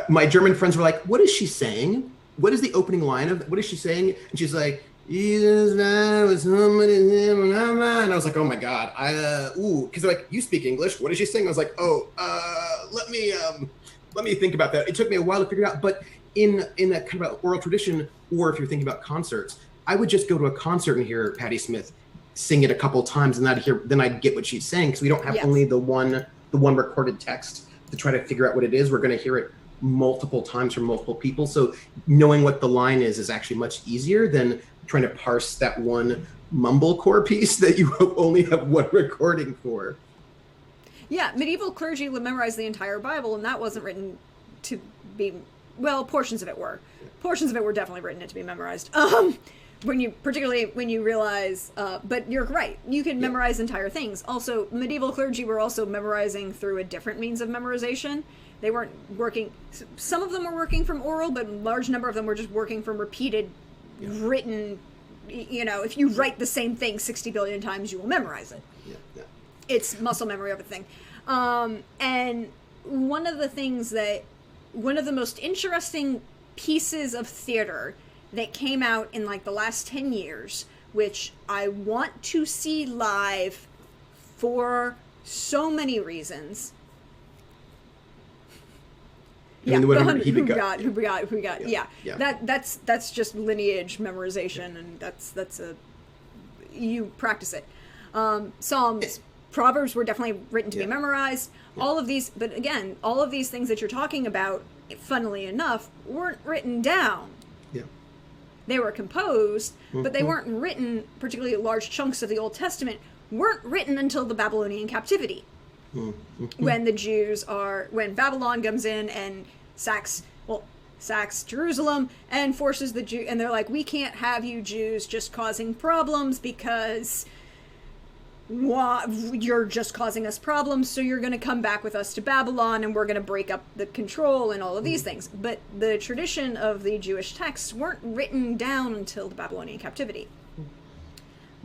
My German friends were like, what is she saying? What is the opening line of, what is she saying? And she's like, Jesus, I was somebody, and I was like, oh my God, because they're like, you speak English. What is she saying? I was like, let me think about that. It took me a while to figure it out, but in that kind of oral tradition, or if you're thinking about concerts, I would just go to a concert and hear Patti Smith sing it a couple times, and then I'd get what she's saying, because we don't have only the one recorded text to try to figure out what it is. We're going to hear it multiple times from multiple people. So knowing what the line is actually much easier than trying to parse that one mumblecore piece that you only have one recording for. Yeah, medieval clergy would memorize the entire Bible, and that wasn't written to be, well, portions of it were. Portions of it were definitely written to be memorized. Particularly when you realize, but you're right, you can memorize entire things. Also, medieval clergy were also memorizing through a different means of memorization. They weren't working, some of them were working from oral, but a large number of them were just working from repeated, written, if you write the same thing 60 billion times, you will memorize it. Yeah. It's muscle memory of a thing. And one of the most interesting pieces of theater that came out in like the last 10 years, which I want to see live for so many reasons. Who we got. Yeah. That's just lineage memorization, and that's you practice it. Psalms, Proverbs were definitely written to be memorized. All of these, but again, all of these things that you're talking about, funnily enough, weren't written down. Yeah. They were composed, but they weren't written, particularly large chunks of the Old Testament, weren't written until the Babylonian captivity. When Babylon comes in and sacks Jerusalem and forces the Jew, and they're like, we can't have you Jews just causing problems because you're just causing us problems, so you're going to come back with us to Babylon, and we're going to break up the control and all of these things. But the tradition of the Jewish texts weren't written down until the Babylonian captivity.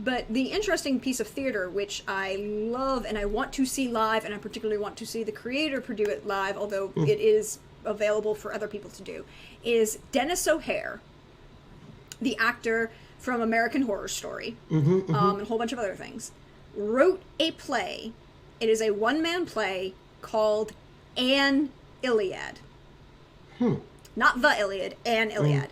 But the interesting piece of theater, which I love and I want to see live, and I particularly want to see the creator produce it live, although it is available for other people to do, is Dennis O'Hare, the actor from American Horror Story, and a whole bunch of other things, wrote a play. It is a one-man play called An Iliad. Not the Iliad, An Iliad.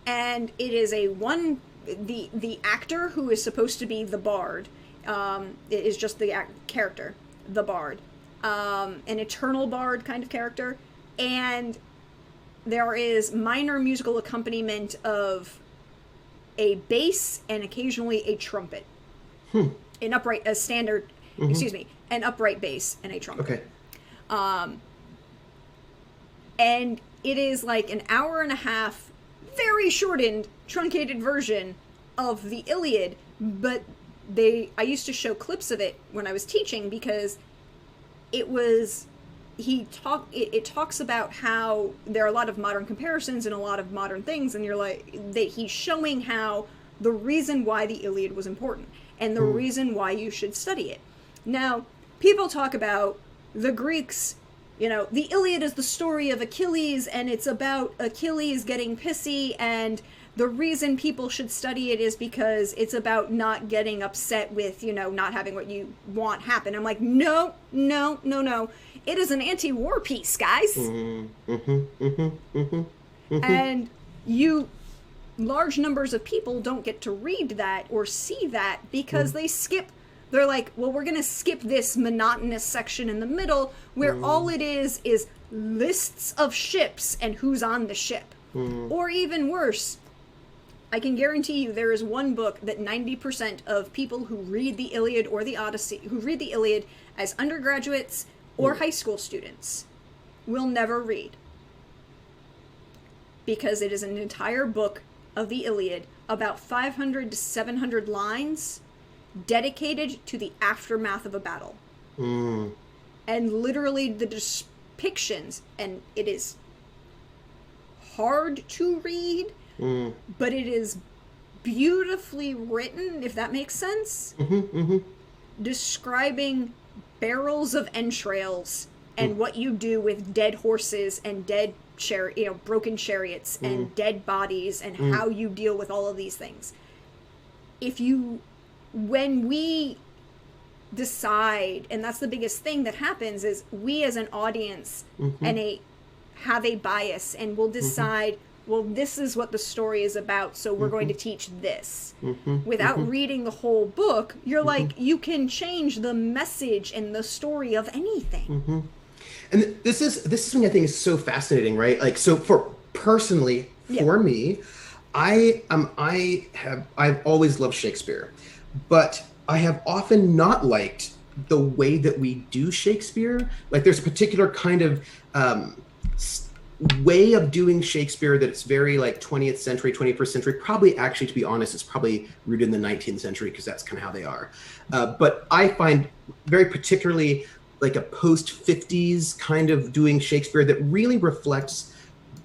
And it is the actor who is supposed to be the bard, it is just the character, the bard, an eternal bard kind of character, and there is minor musical accompaniment of a bass, and occasionally a trumpet. An upright bass and a trumpet. Okay. And it is like an hour and a half, very shortened, truncated version of the Iliad, but I used to show clips of it when I was teaching because it talks about how there are a lot of modern comparisons and a lot of modern things, and he's showing how the reason why the Iliad was important and the reason why you should study it. Now, people talk about the Greeks, the Iliad is the story of Achilles, and it's about Achilles getting pissy, and the reason people should study it is because it's about not getting upset with, not having what you want happen. I'm like, no. It is an anti-war piece, guys. And large numbers of people don't get to read that or see that because they're like, well, we're going to skip this monotonous section in the middle where all it is lists of ships and who's on the ship. Or even worse, I can guarantee you there is one book that 90% of people who read the Iliad or the Odyssey, who read the Iliad as undergraduates or high school students, will never read. Because it is an entire book of the Iliad, about 500 to 700 lines, dedicated to the aftermath of a battle. And literally the depictions, and it is hard to read, but it is beautifully written, if that makes sense. Describing barrels of entrails and what you do with dead horses and dead broken chariots and dead bodies and how you deal with all of these things. When we decide, and that's the biggest thing that happens, is we as an audience have a bias, and we'll decide, well, this is what the story is about, so we're going to teach this. Without reading the whole book, you're like, you can change the message and the story of anything. And this is something I think is so fascinating, right? Like, so for me, I've always loved Shakespeare, but I have often not liked the way that we do Shakespeare. Like, there's a particular kind of way of doing Shakespeare that it's very like 20th century, 21st century. Probably, actually, to be honest, it's probably rooted in the 19th century because that's kind of how they are. But I find very particularly like a post-50s kind of doing Shakespeare that really reflects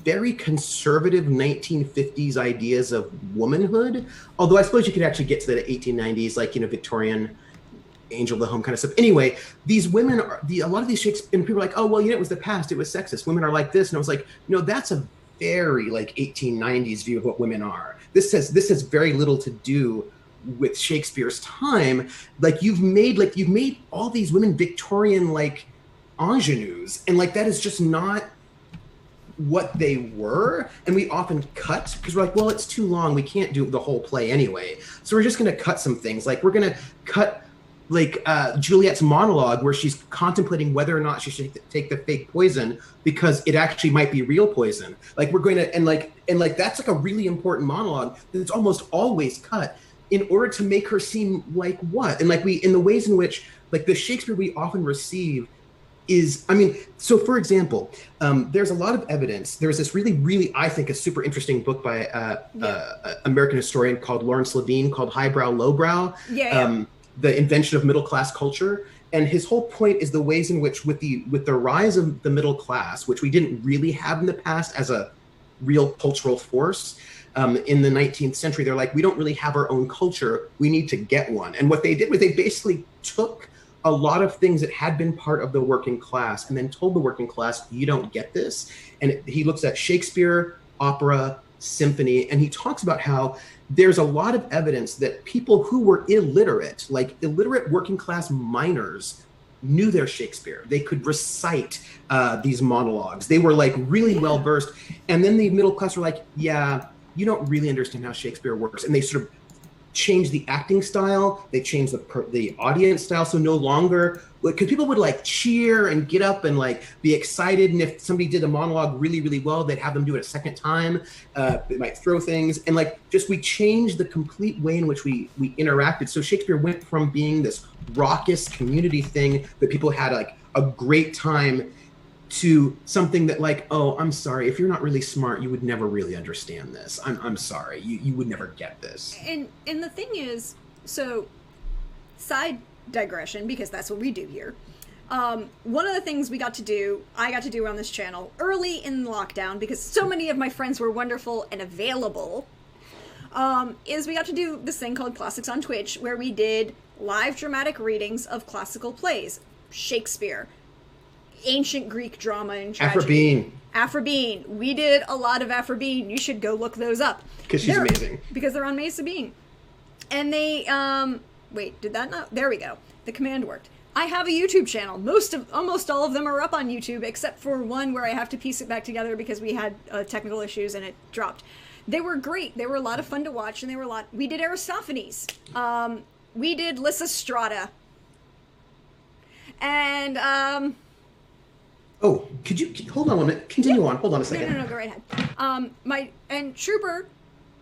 very conservative 1950s ideas of womanhood. Although I suppose you could actually get to the 1890s, like, Victorian Angel of the Home kind of stuff. Anyway, these women a lot of these Shakespeare, and people are like, oh, well, it was the past, it was sexist. Women are like this. And I was like, no, that's a very like 1890s view of what women are. This has very little to do with Shakespeare's time. Like, you've made all these women Victorian like ingenues, and like that is just not what they were. And we often cut because we're like, well, it's too long, we can't do the whole play anyway, so we're just going to cut some things. Like, we're going to cut like Juliet's monologue where she's contemplating whether or not she should take the fake poison because it actually might be real poison. Like, we're going to and that's like a really important monologue that's almost always cut in order to make her seem like what? And like in the ways in which like the Shakespeare we often receive is, so for example, there's a lot of evidence. There's this really, really, I think, a super interesting book by American historian called Lawrence Levine called Highbrow, Lowbrow, The Invention of Middle Class Culture. And his whole point is the ways in which with the rise of the middle class, which we didn't really have in the past as a real cultural force, in the 19th century, they're like, we don't really have our own culture. We need to get one. And what they did was they basically took a lot of things that had been part of the working class and then told the working class, you don't get this. And he looks at Shakespeare, opera, symphony, and he talks about how there's a lot of evidence that people who were illiterate, like illiterate working class miners, knew their Shakespeare. They could recite these monologues. They were like really well versed. And then the middle class were like, yeah, you don't really understand how Shakespeare works. And they sort of changed the acting style. They changed the audience style. So no longer, because people would like cheer and get up and like be excited. And if somebody did a monologue really, really well, they'd have them do it a second time. They might throw things. And like, just, we changed the complete way in which we interacted. So Shakespeare went from being this raucous community thing that people had like a great time, to something that like, oh, I'm sorry, if you're not really smart, you would never really understand this. I'm sorry, you would never get this. And the thing is, so side digression, because that's what we do here. One of the things I got to do on this channel early in lockdown, because so many of my friends were wonderful and available, is we got to do this thing called Classics on Twitch, where we did live dramatic readings of classical plays, Shakespeare, ancient Greek drama and tragedy. Afrabeen. We did a lot of Afrabeen. You should go look those up. Because she's amazing. Because they're on Mesa Bean. And they, wait, did that not? There we go. The command worked. I have a YouTube channel. Almost all of them are up on YouTube, except for one where I have to piece it back together because we had technical issues and it dropped. They were great. They were a lot of fun to watch, and we did Aristophanes. We did Lysistrata. And, oh, could you hold on a minute? Continue on. Hold on a second. No, go right ahead. Trooper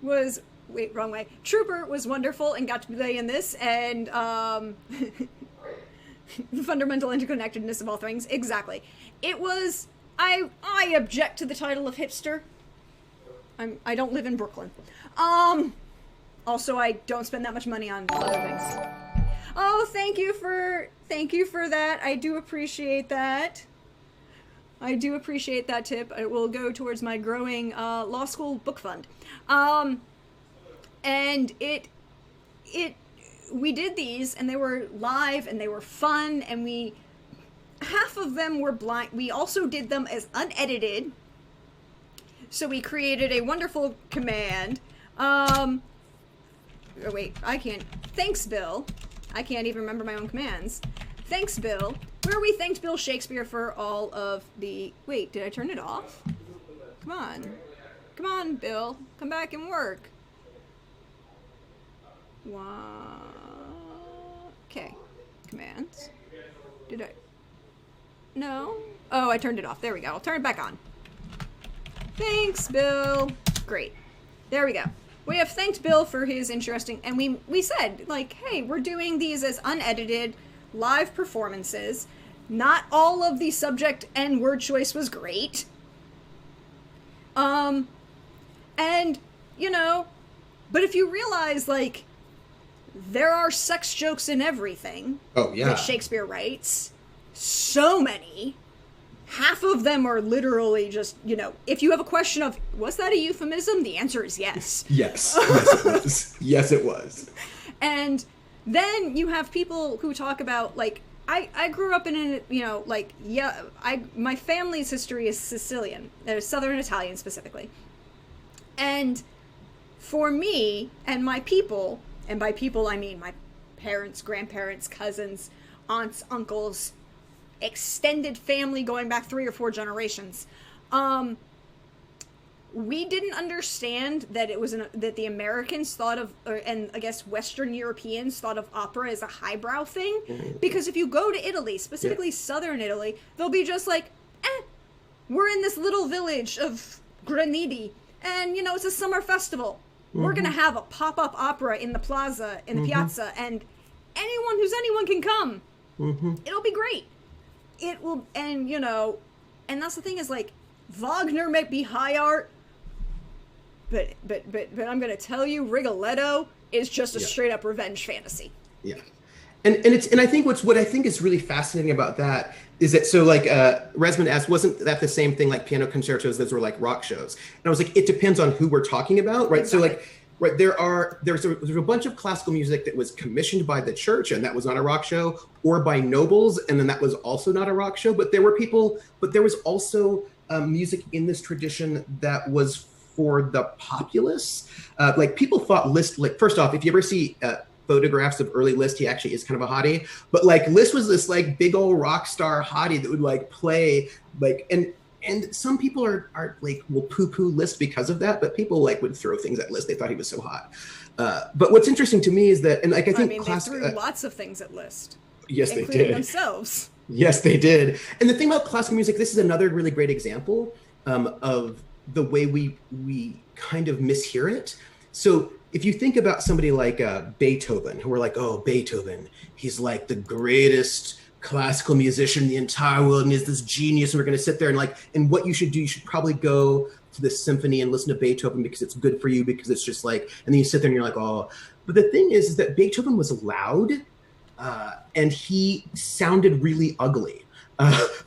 was, wait, wrong way. Trooper was wonderful and got to play in this, and the fundamental interconnectedness of all things. Exactly. It was, I object to the title of hipster. I don't live in Brooklyn. Also, I don't spend that much money on other things. Oh, thank you for that. I do appreciate that. I do appreciate that tip. It will go towards my growing law school book fund. And we did these, and they were live, and they were fun, and half of them were blind. We also did them as unedited. So we created a wonderful command. Oh wait, I can't. Thanks, Bill. I can't even remember my own commands. Thanks, Bill. Where we thanked Bill Shakespeare for all of the... Wait, did I turn it off? Come on. Come on, Bill. Come back and work. Okay. Commands. Did I... No? Oh, I turned it off. There we go. I'll turn it back on. Thanks, Bill. Great. There we go. We have thanked Bill for his interesting... And we said, like, hey, we're doing these as unedited live performances. Not all of the subject and word choice was great. And, you know, but if you realize, like, there are sex jokes in everything. Oh, yeah. That Shakespeare writes. So many. Half of them are literally just, you know, if you have a question of, was that a euphemism? The answer is yes. Yes. Yes, it was. Yes, it was. And then you have people who talk about, like, I grew up in a, you know, like, yeah, my family's history is Sicilian, Southern Italian specifically. And for me and my people, and by people I mean my parents, grandparents, cousins, aunts, uncles, extended family going back 3 or 4 generations, we didn't understand that it was that the Americans thought of, and I guess Western Europeans thought of opera as a highbrow thing. Because if you go to Italy, specifically Southern Italy, they'll be just like, we're in this little village of Granidi, and, you know, it's a summer festival. We're going to have a pop-up opera in the plaza, in the piazza, and anyone can come. It'll be great. It will, and, you know, and that's the thing is, like, Wagner might be high art, but I'm going to tell you, Rigoletto is just a straight-up revenge fantasy. Yeah. And I think what I think is really fascinating about that is that, so like Resmond asked, wasn't that the same thing like piano concertos? Those were like rock shows. And I was like, it depends on who we're talking about, right? Exactly. So like, right, there's a bunch of classical music that was commissioned by the church, and that was not a rock show, or by nobles, and then that was also not a rock show. But there was also music in this tradition that was for the populace. Like people thought Liszt, like, first off, if you ever see photographs of early Liszt, he actually is kind of a hottie, but like Liszt was this like big old rock star hottie that would like play like, and and some people are like will poo-poo Liszt because of that, but people like would throw things at Liszt. They thought he was so hot. But what's interesting to me is that, and like I think they threw lots of things at Liszt. Yes, they including did. themselves. Yes, they did. And the thing about classical music, this is another really great example of the way we kind of mishear it. So if you think about somebody like Beethoven, who are like, oh, Beethoven, he's like the greatest classical musician in the entire world, and he's this genius, and we're going to sit there and like, and what you should do, you should probably go to the symphony and listen to Beethoven because it's good for you, because it's just like, and then you sit there and you're like, oh. But the thing is that Beethoven was loud, and he sounded really ugly.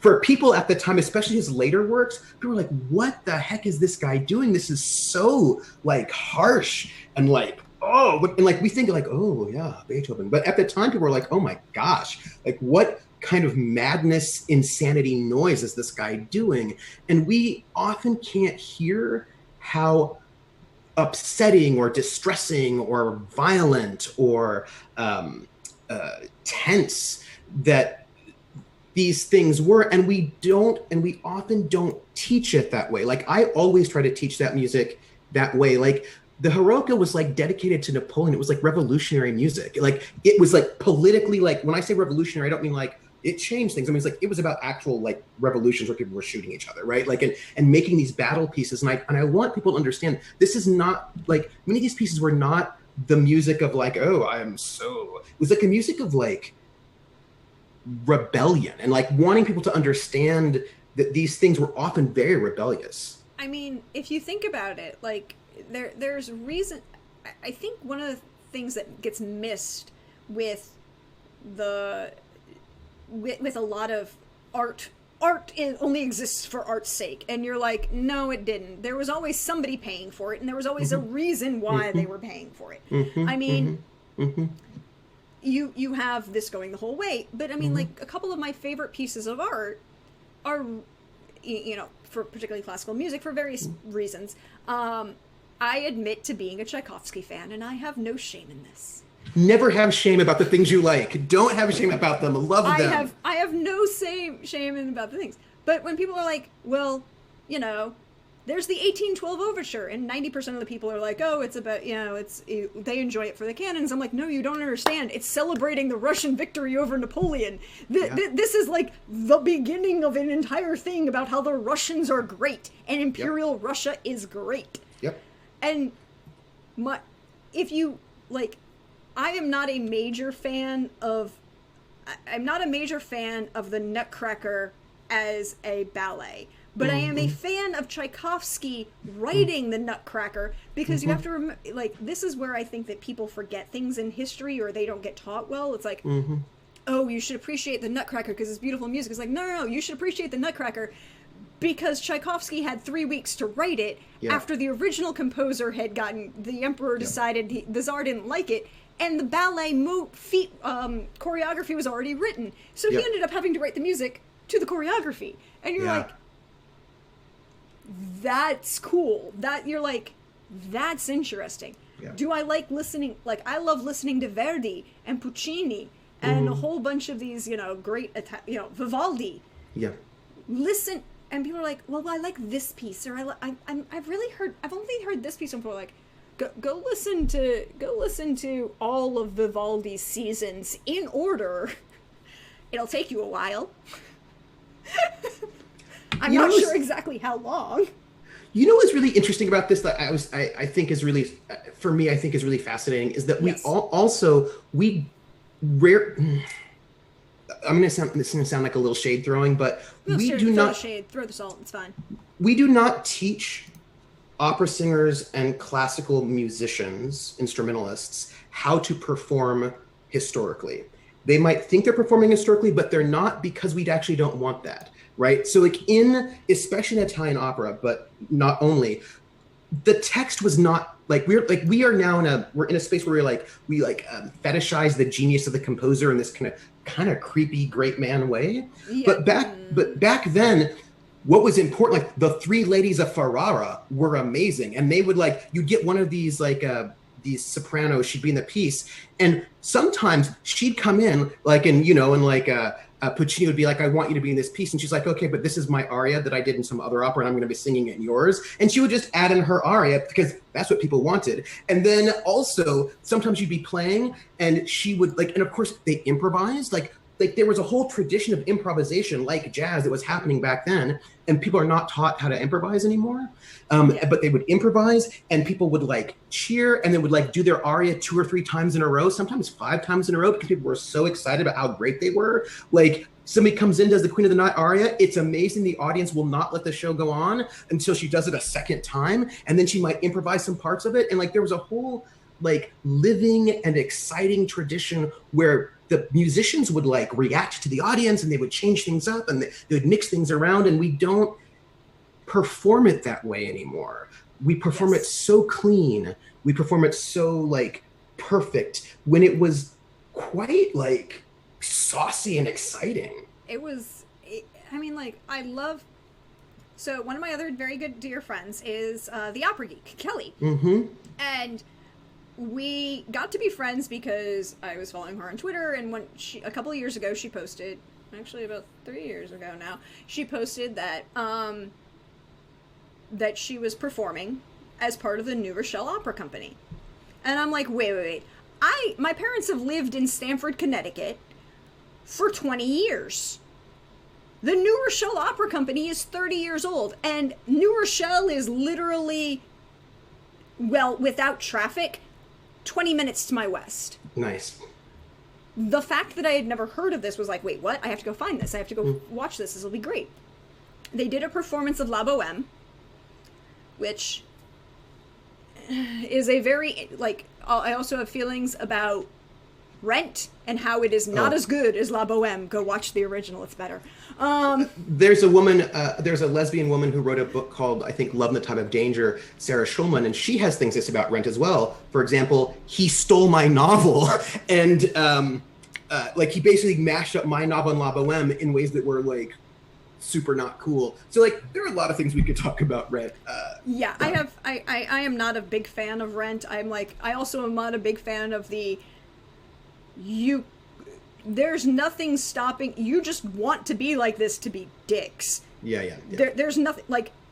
For people at the time, especially his later works, people were like, what the heck is this guy doing? This is so like harsh and like, oh, and like we think like, oh yeah, Beethoven. But at the time, people were like, oh my gosh, like what kind of madness, insanity noise is this guy doing? And we often can't hear how upsetting or distressing or violent or tense that these things were, and we often don't teach it that way. Like I always try to teach that music that way. Like the Haroka was like dedicated to Napoleon. It was like revolutionary music. Like it was like politically, like when I say revolutionary, I don't mean like it changed things. I mean, it's like it was about actual like revolutions where people were shooting each other, right? Like and making these battle pieces. And I want people to understand this is not like many of these pieces were not the music of like, oh, I am so. It was like a music of like rebellion and like wanting people to understand that these things were often very rebellious. I mean, if you think about it, like there's reason. I think one of the things that gets missed with with a lot of art only exists for art's sake, and you're like, no, it didn't. There was always somebody paying for it, and there was always a reason why they were paying for it. I mean, you have this going the whole way, but I mean, like a couple of my favorite pieces of art are, you know, for particularly classical music for various reasons. I admit to being a Tchaikovsky fan, and I have no shame in this. Never have shame about the things you like. Don't have shame about them. Love them. I have no shame about the things. But when people are like, well, you know, there's the 1812 overture, and 90% of the people are like, oh, it's about, you know, they enjoy it for the cannons. I'm like, no, you don't understand. It's celebrating the Russian victory over Napoleon. This is like the beginning of an entire thing about how the Russians are great, and Imperial Russia is great. Yep. And if you like, I am not a major fan of the Nutcracker as a ballet, but I am a fan of Tchaikovsky writing the Nutcracker, because you have to remember, like, this is where I think that people forget things in history, or they don't get taught well. It's like, oh, you should appreciate the Nutcracker because it's beautiful music. It's like, no, you should appreciate the Nutcracker because Tchaikovsky had 3 weeks to write it after the original composer had the emperor decided the Tsar didn't like it, and the ballet choreography was already written. So he ended up having to write the music to the choreography. And you're like, that's cool. You're like, that's interesting. Yeah. Do I like listening? Like, I love listening to Verdi and Puccini and a whole bunch of these, you know, great, Vivaldi. Yeah. Listen. And people are like, well, I like this piece, or I've only heard this piece, and people are like, go listen to all of Vivaldi's seasons in order. It'll take you a while. I'm not sure exactly how long. You know what's really interesting about this that I think is really, for me, I think is really fascinating is that this is going to sound like a little shade throwing, but throw the salt, it's fine. We do not teach opera singers and classical musicians, instrumentalists, how to perform historically. They might think they're performing historically, but they're not, because we actually don't want that, right? So like especially in Italian opera, but not only, the text was not like, we're in a space where we fetishize the genius of the composer in this kind of creepy great man way. Yeah. But back then, what was important, like the Three Ladies of Ferrara were amazing, and they would you'd get one of these these sopranos. She'd be in the piece, and sometimes she'd come in like Puccini would be like, I want you to be in this piece. And she's like, okay, but this is my aria that I did in some other opera and I'm going to be singing it in yours. And she would just add in her aria because that's what people wanted. And then also sometimes you'd be playing and she would and of course they improvised. Like there was a whole tradition of improvisation like jazz that was happening back then. And people are not taught how to improvise anymore. But they would improvise and people would cheer and they would do their aria 2 or 3 times in a row, sometimes 5 times in a row because people were so excited about how great they were. Somebody comes in, does the Queen of the Night aria. It's amazing. The audience will not let the show go on until she does it a second time. And then she might improvise some parts of it. And there was a whole living and exciting tradition where the musicians would react to the audience and they would change things up and they would mix things around. And we don't perform it that way anymore. We perform it so clean. We perform it so perfect when it was quite saucy and exciting. I love. So one of my other very good dear friends is the opera geek, Kelly. Mm-hmm. And we got to be friends because I was following her on Twitter, and a couple of years ago she posted, actually about 3 years ago now, she posted that that she was performing as part of the New Rochelle Opera Company. And I'm like, wait. My parents have lived in Stamford, Connecticut for 20 years. The New Rochelle Opera Company is 30 years old, and New Rochelle is literally, without traffic, 20 minutes to my west. Nice. The fact that I had never heard of this was wait, what? I have to go find this. I have to go watch this. This will be great. They did a performance of La Boheme, which is a very, I also have feelings about Rent and how it is not as good as La Boheme. Go watch the original. It's better. There's a woman, there's a lesbian woman who wrote a book called, I think, Love in the Time of Danger, Sarah Schulman, and she has things to say about Rent as well. For example, he stole my novel and he basically mashed up my novel and La Boheme in ways that were super not cool. So there are a lot of things we could talk about Rent. I am not a big fan of Rent. I also am not a big fan of there's nothing stopping you. Just want to be like this to be dicks. Yeah. There's nothing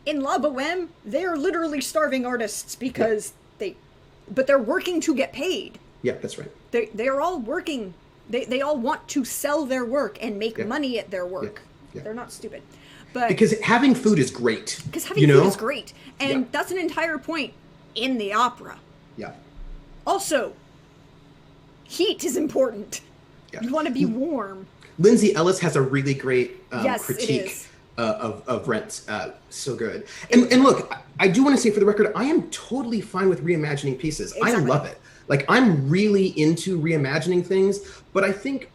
in La Boheme. They're literally starving artists because but they're working to get paid. Yeah, that's right. They're all working. They all want to sell their work and make money at their work. Yeah. They're not stupid. But because having food is great. Because having food is great. And that's an entire point in the opera. Yeah. Also, heat is important. Yeah. You want to be warm. Lindsay Ellis has a really great critique it is. Of Rent. So good. And look, I do want to say for the record, I am totally fine with reimagining pieces. Exactly. I love it. I'm really into reimagining things, but I think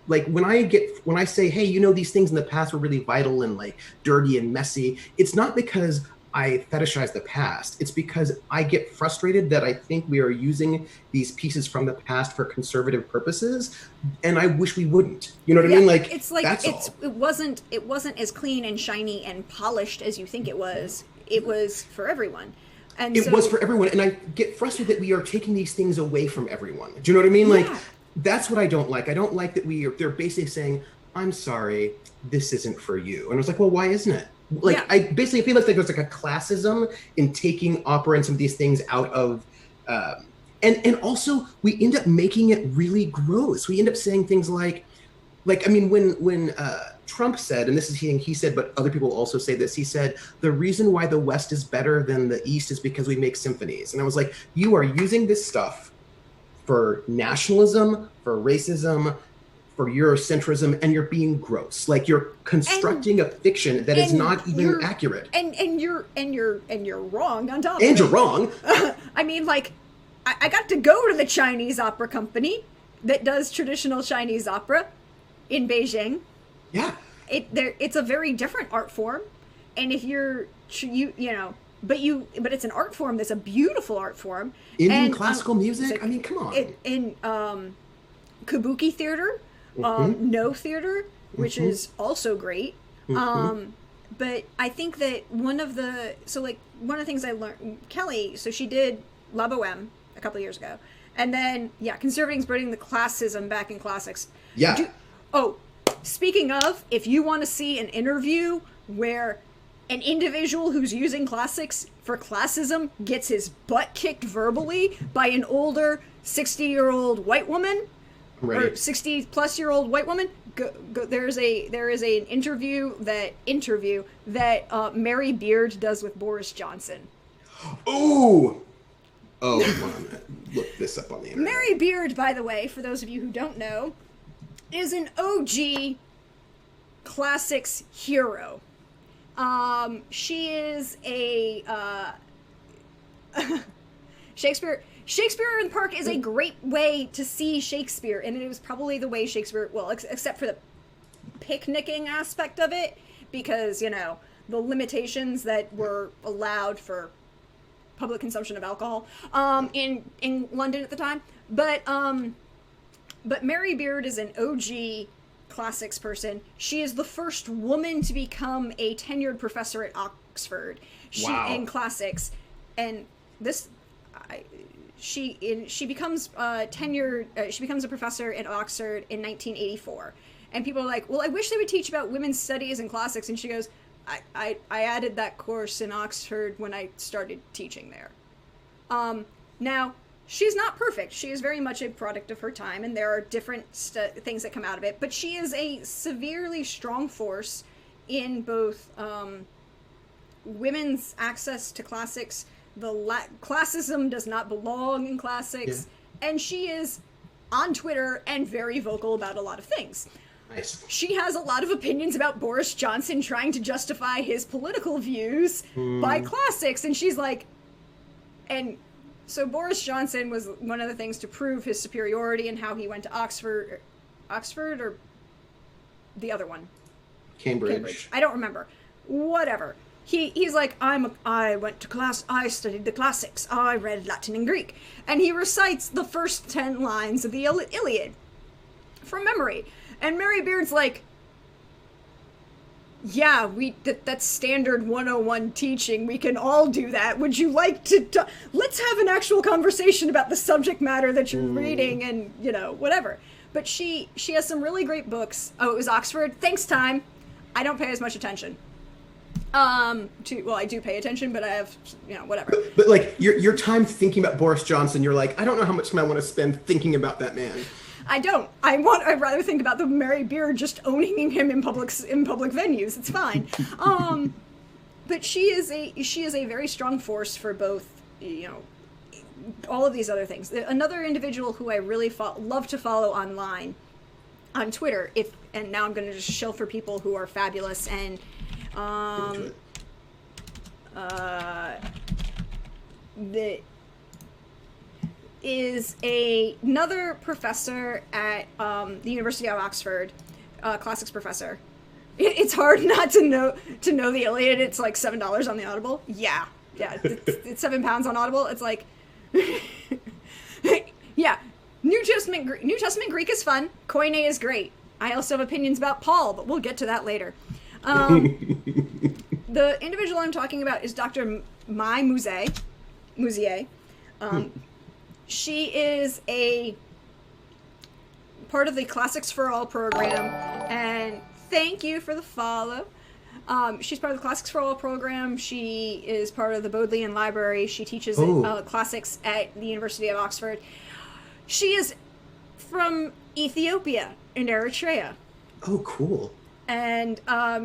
when I say, hey, these things in the past were really vital and dirty and messy, it's not because I fetishize the past. It's because I get frustrated that I think we are using these pieces from the past for conservative purposes, and I wish we wouldn't. You know what I mean? It wasn't as clean and shiny and polished as you think it was. It was for everyone. And it was for everyone, and I get frustrated that we are taking these things away from everyone. Do you know what I mean? That's what I don't like. I don't like that they're basically saying, I'm sorry, this isn't for you. And I was well, why isn't it? I basically feel like there's a classism in taking opera and some of these things out of, and also we end up making it really gross. We end up saying things when Trump said, and this is he said, but other people also say this, he said, the reason why the West is better than the East is because we make symphonies. And I was you are using this stuff for nationalism, for racism, for Eurocentrism, and you're being gross. You're constructing a fiction that is not even accurate. And you're wrong on top of it. And you're wrong. I got to go to the Chinese opera company that does traditional Chinese opera in Beijing. Yeah. It's a very different art form. And if but it's an art form that's a beautiful art form. Indian classical music? Come on. In Kabuki theater, No theater, which is also great. But I think that one of the things I learned, Kelly, so she did La Boheme, a couple of years ago. And then, conservatives bringing the classism back in classics. Yeah. Speaking of, if you want to see an interview where an individual who's using classics for classism gets his butt kicked verbally by an older 60-year-old white woman, or 60-plus-year-old white woman, there is an interview that Mary Beard does with Boris Johnson. Oh, hold on. Look this up on the internet. Mary Beard, by the way, for those of you who don't know, is an OG classics hero. She is a Shakespeare in the Park is a great way to see Shakespeare, and it was probably the way Shakespeare, well, except for the picnicking aspect of it, because, you know, the limitations that were allowed for public consumption of alcohol in London at the time. But Mary Beard is an OG classics person. She is the first woman to become a tenured professor at Oxford in classics, and she becomes tenured. She becomes a professor at Oxford in 1984, and people are like, "Well, I wish they would teach about women's studies in classics." And she goes, I added that course in Oxford when I started teaching there. Now, she's not perfect. She is very much a product of her time, and there are different things that come out of it. But she is a severely strong force in both women's access to classics. Classism does not belong in classics. Yeah. And she is on Twitter and very vocal about a lot of things. Nice. She has a lot of opinions about Boris Johnson trying to justify his political views by classics. And she's like, and so Boris Johnson was one of the things to prove his superiority and how he went to Oxford or the other one? Cambridge. I don't remember. Whatever. He's like, I went to class, I studied the classics, I read Latin and Greek. And he recites the first 10 lines of the Iliad from memory. And Mary Beard's like, yeah, that's standard 101 teaching. We can all do that. Would you like to let's have an actual conversation about the subject matter that you're reading and, you know, whatever. But she has some really great books. Oh, it was Oxford. Thanks, time. I don't pay as much attention. I do pay attention, but I have, you know, whatever. But like your time thinking about Boris Johnson, you're like, I don't know how much time I want to spend thinking about that man. I don't. I'd rather think about the Mary Beard just owning him in public venues. It's fine. But she is a very strong force for both, you know, all of these other things. Another individual who I really love to follow online, on Twitter, and now I'm going to just shill for people who are fabulous and that is another professor at the University of Oxford, classics professor. It's hard not to know the Iliad. It's like $7 on the Audible. Yeah, it's £7 on Audible. It's like, yeah. New Testament Greek is fun. Koine is great. I also have opinions about Paul, but we'll get to that later. The individual I'm talking about is Dr. Mai Mouzier. She is a part of the Classics for All program, and thank you for the follow. She's part of the Classics for All program. She is part of the Bodleian Library. She teaches classics at the University of Oxford. She is from Ethiopia and Eritrea. Oh, cool. And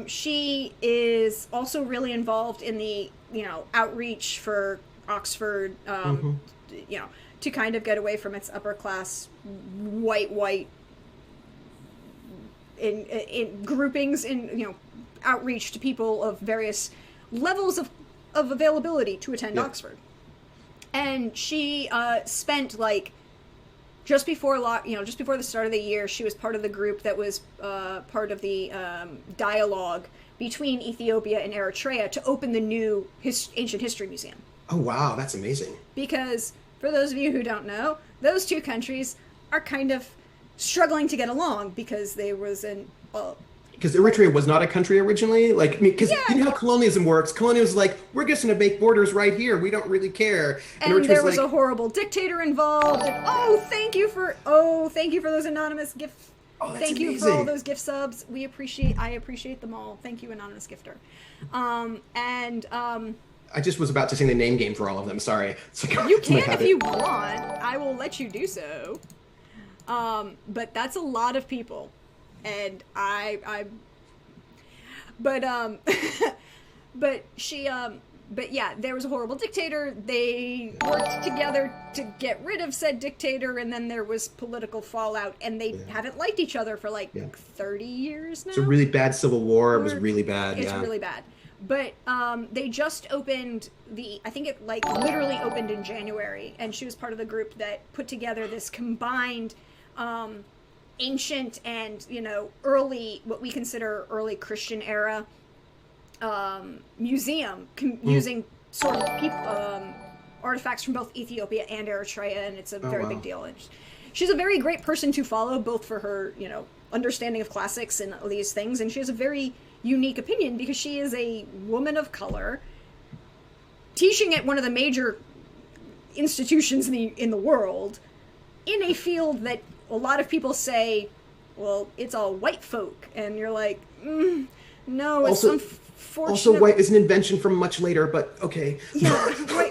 she is also really involved in the, you know, outreach for Oxford, you know, to kind of get away from its upper class white in groupings, in, you know, outreach to people of various levels of availability to attend Oxford. And she spent like just before the start of the year, she was part of the group that was part of the dialogue between Ethiopia and Eritrea to open the new Ancient History Museum. Oh, wow, that's amazing. Because, for those of you who don't know, those two countries are kind of struggling to get along because there was because Eritrea was not a country originally. Like, I mean, because you know how colonialism works. Colonialism is like, we're just going to make borders right here. We don't really care. And there was a horrible dictator involved. And, thank you for those anonymous gifts. Oh, that's thank amazing. you for all those gift subs. I appreciate them all. Thank you, anonymous gifter. I just was about to sing the name game for all of them. Sorry. Like, you can if you want. I will let you do so. But that's a lot of people. And but yeah, there was a horrible dictator. They worked together to get rid of said dictator, and then there was political fallout, and they haven't liked each other for 30 years now. It's a really bad civil war. It was really bad. It's really bad. But they just opened I think it literally opened in January, and she was part of the group that put together this combined ancient and, early, what we consider early Christian era museum using sort of artifacts from both Ethiopia and Eritrea, and it's a very big deal. And she's a very great person to follow, both for her, understanding of classics and all these things, and she has a very unique opinion because she is a woman of color teaching at one of the major institutions in the world in a field that a lot of people say, well, it's all white folk, and you're like, no, it's unfortunate. Also, white is an invention from much later, but okay. Yeah,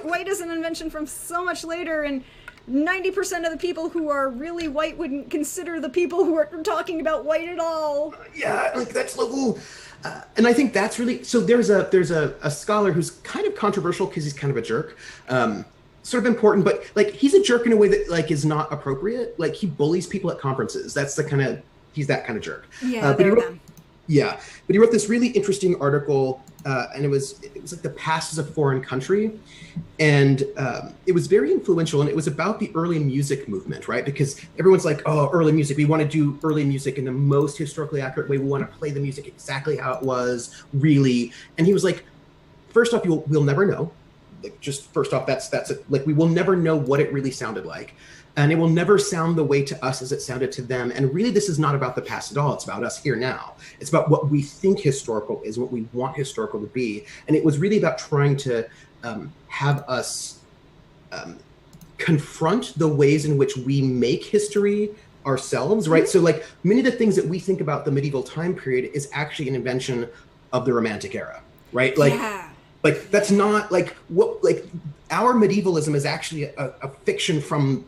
white is an invention from so much later, and 90% of the people who are really white wouldn't consider the people who are talking about white at all. Yeah, that's and I think that's really, so there's a scholar who's kind of controversial because he's kind of a jerk. Sort of important, but he's a jerk in a way that is not appropriate. He bullies people at conferences. He's that kind of jerk. Yeah, but he wrote this really interesting article, and it was the past as a foreign country, and it was very influential, and it was about the early music movement, right? Because everyone's like, oh, early music, we want to do early music in the most historically accurate way. We want to play the music exactly how it was, really. And he was like, first off, we'll never know. First off, that's it. We will never know what it really sounded like, and it will never sound the way to us as it sounded to them. And really, this is not about the past at all. It's about us here now. It's about what we think historical is, what we want historical to be. And it was really about trying to have us confront the ways in which we make history ourselves, right? So many of the things that we think about the medieval time period is actually an invention of the Romantic era, right? That's not our medievalism is actually a fiction from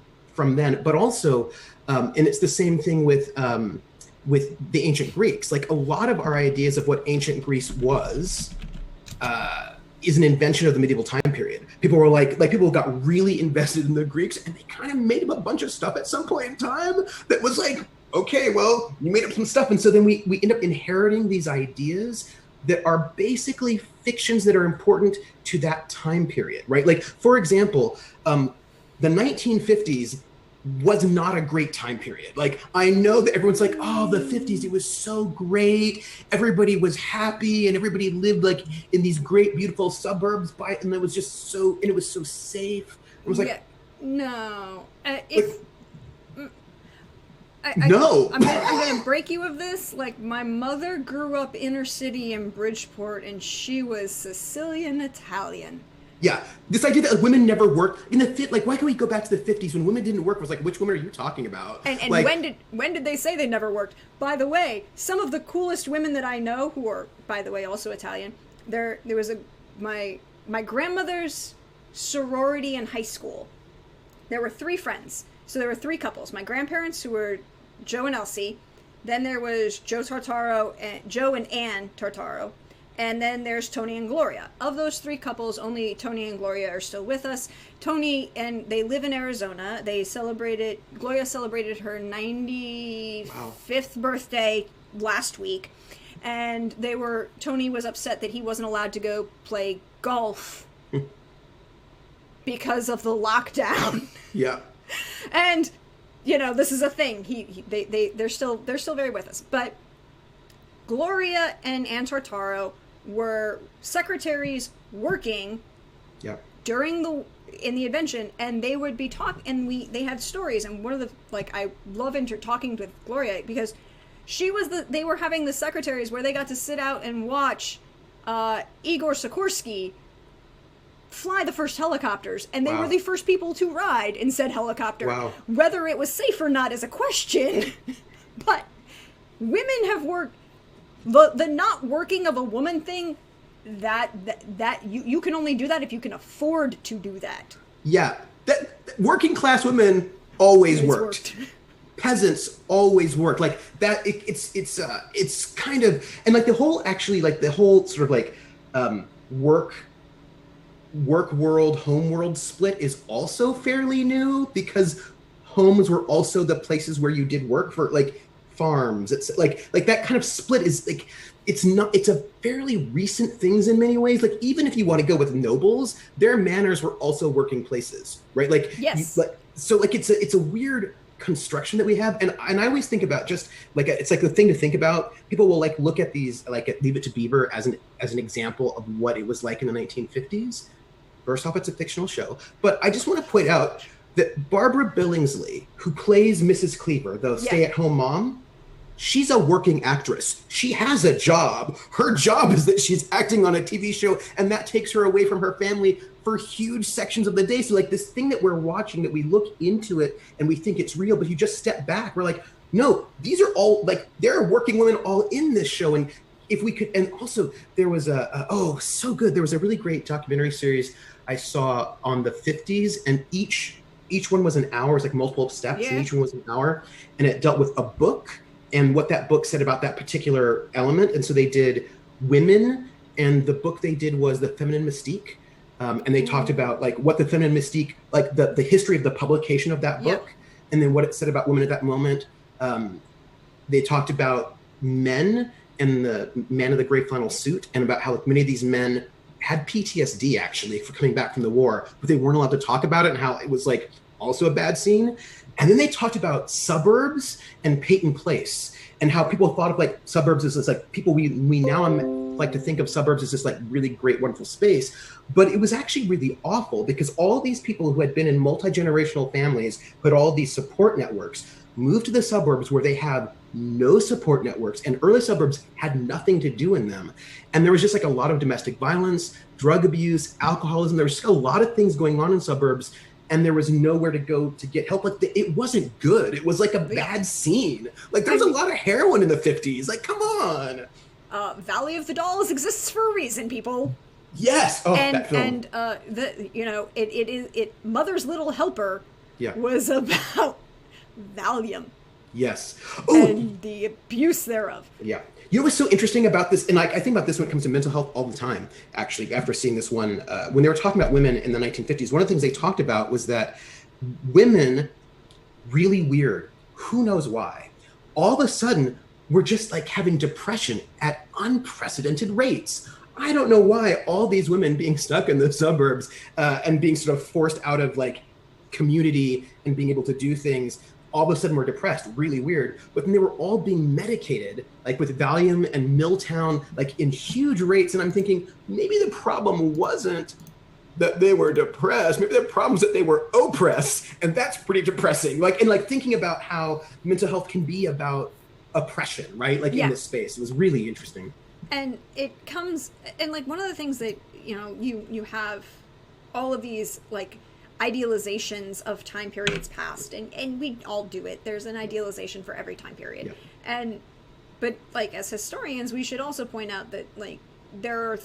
then, but also, and it's the same thing with the ancient Greeks. A lot of our ideas of what ancient Greece was is an invention of the medieval time period. People were people got really invested in the Greeks, and they kind of made up a bunch of stuff at some point in time that was okay, well, you made up some stuff, and so then we end up inheriting these ideas that are basically fictions that are important to that time period, right? For example, the 1950s was not a great time period. I know that everyone's like, oh, the 50s, it was so great. Everybody was happy and everybody lived in these great, beautiful suburbs and it was just so safe. I was no. No. I'm gonna break you of this. My mother grew up inner city in Bridgeport, and she was Sicilian Italian. Yeah, this idea that women never worked in the why can we go back to the 50s when women didn't work? It was which women are you talking about? And when did they say they never worked? By the way, some of the coolest women that I know, who are, by the way, also Italian. There was my grandmother's sorority in high school. There were 3 friends. So there were 3 couples. My grandparents, who were Joe and Elsie. Then there was Joe and Ann Tartaro. And then there's Tony and Gloria. Of those 3 couples, only Tony and Gloria are still with us. Tony, and they live in Arizona. Gloria celebrated her 95th birthday last week. And Tony was upset that he wasn't allowed to go play golf because of the lockdown. Yeah. And, this is a thing. They're still very with us. But Gloria and Ann Tartaro were secretaries working in the invention, and they would be talking, and they had stories. And one of the I love talking with Gloria because they were having the secretaries where they got to sit out and watch Igor Sikorsky fly the first helicopters, and they were the first people to ride in said helicopter. Wow. Whether it was safe or not is a question, but women have worked. The not working of a woman thing, that you can only do that if you can afford to do that. Yeah, that working class women always worked. Peasants always worked like that. It's kind of, and like the whole sort of like work world, home world split is also fairly new, because homes were also the places where you did work for, like, farms. It's like that kind of split is like, it's a fairly recent things in many ways. Like, even if you want to go with nobles, their manors were also working places, right? Like, yes. So like it's a weird construction that we have, and I always think about just like it's like the thing to think about. People will like look at these, like at Leave It to Beaver as an example of what it was like in the 1950s. First off, it's a fictional show, but I just want to point out that Barbara Billingsley, who plays Mrs. Cleaver, the stay-at-home mom, she's a working actress. She has a job. Her job is that she's acting on a TV show, and that takes her away from her family for huge sections of the day. So like this thing that we're watching, that we look into it and we think it's real, but you just step back, we're like, no, these are all, like, there are working women all in this show. And if we could, and also there was so good. There was a really great documentary series I saw on the 50s, and each one was an hour. It's like multiple steps, and each one was an hour, and it dealt with a book and what that book said about that particular element. And so they did women, and the book they did was The Feminine Mystique. And they talked about like what the feminine mystique, like the history of the publication of that book, and then what it said about women at that moment. They talked about men and the Man of the Gray Flannel Suit, and about how like, many of these men had PTSD actually for coming back from the war, but they weren't allowed to talk about it, and how it was like also a bad scene. And then they talked about suburbs and Peyton Place, and how people thought of like suburbs as this like people we now like to think of suburbs as this like really great, wonderful space. But it was actually really awful, because all these people who had been in multi-generational families, who had all these support networks, moved to the suburbs where they have no support networks, and early suburbs had nothing to do in them. And there was just like a lot of domestic violence, drug abuse, alcoholism. There was just a lot of things going on in suburbs, and there was nowhere to go to get help. Like it wasn't good. It was like a bad scene. Like there was a lot of heroin in the 50s. Like, come on. Valley of the Dolls exists for a reason, people. Yes. Oh, that film. And Mother's Little Helper was about Valium. Yes. Oh, and the abuse thereof. Yeah. You know what's so interesting about this, and I think about this when it comes to mental health all the time, actually, after seeing this one, when they were talking about women in the 1950s, one of the things they talked about was that women, really weird, who knows why, all of a sudden were just like having depression at unprecedented rates. I don't know why all these women being stuck in the suburbs and being sort of forced out of like community and being able to do things, all of a sudden were depressed, really weird. But then they were all being medicated, like with Valium and Milltown, like in huge rates. And I'm thinking, maybe the problem wasn't that they were depressed. Maybe the problem was that they were oppressed. And that's pretty depressing. Like, and like thinking about how mental health can be about oppression, right? Like in this space. It was really interesting. And it comes, and like one of the things that, you have all of these like idealizations of time periods past, and we all do it. There's an idealization for every time period. Yeah. But like as historians, we should also point out that like there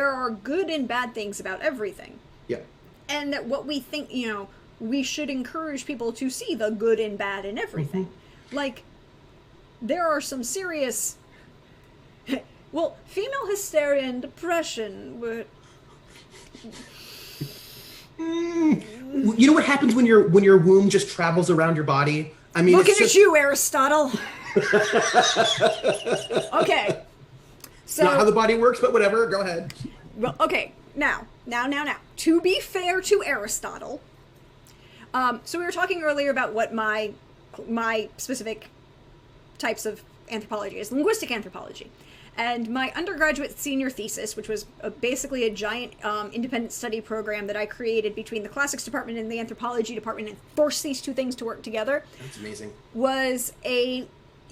are good and bad things about everything. Yeah. And that what we think, we should encourage people to see the good and bad in everything. Mm-hmm. Like there are some serious female hysteria and depression were You know what happens when your womb just travels around your body? I mean, looking at you, Aristotle. Okay, so not how the body works, but whatever. Go ahead. Well, okay, now. To be fair to Aristotle, so we were talking earlier about what my specific types of anthropology is, linguistic anthropology. And my undergraduate senior thesis, which was basically a giant independent study program that I created between the classics department and the anthropology department and forced these two things to work together. That's amazing. Was a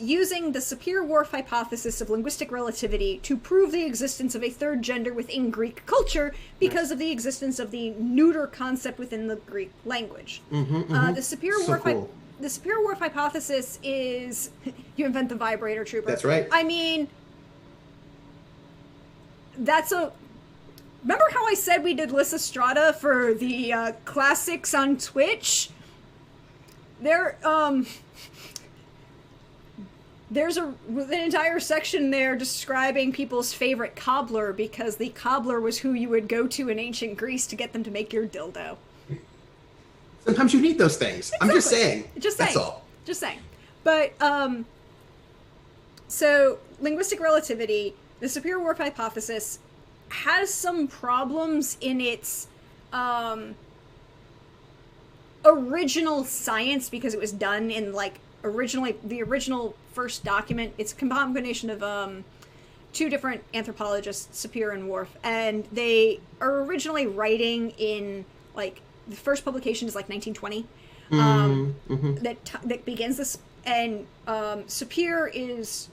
using the Sapir-Whorf hypothesis of linguistic relativity to prove the existence of a third gender within Greek culture because of the existence of the neuter concept within the Greek language. The Sapir-Whorf hypothesis is you invent the vibrator, Trooper. That's right. I mean, remember how I said we did Lysistrata for the classics on Twitch? There's an entire section there describing people's favorite cobbler because the cobbler was who you would go to in ancient Greece to get them to make your dildo. Sometimes you need those things. Exactly. I'm just saying. That's all. Just saying. But, so, linguistic relativity, the Sapir-Whorf hypothesis, has some problems in its, original science because it was done in, like, the original first document. It's a combination of, two different anthropologists, Sapir and Whorf, and they are originally writing in, like, the first publication is like 1920. That begins this, and Sapir is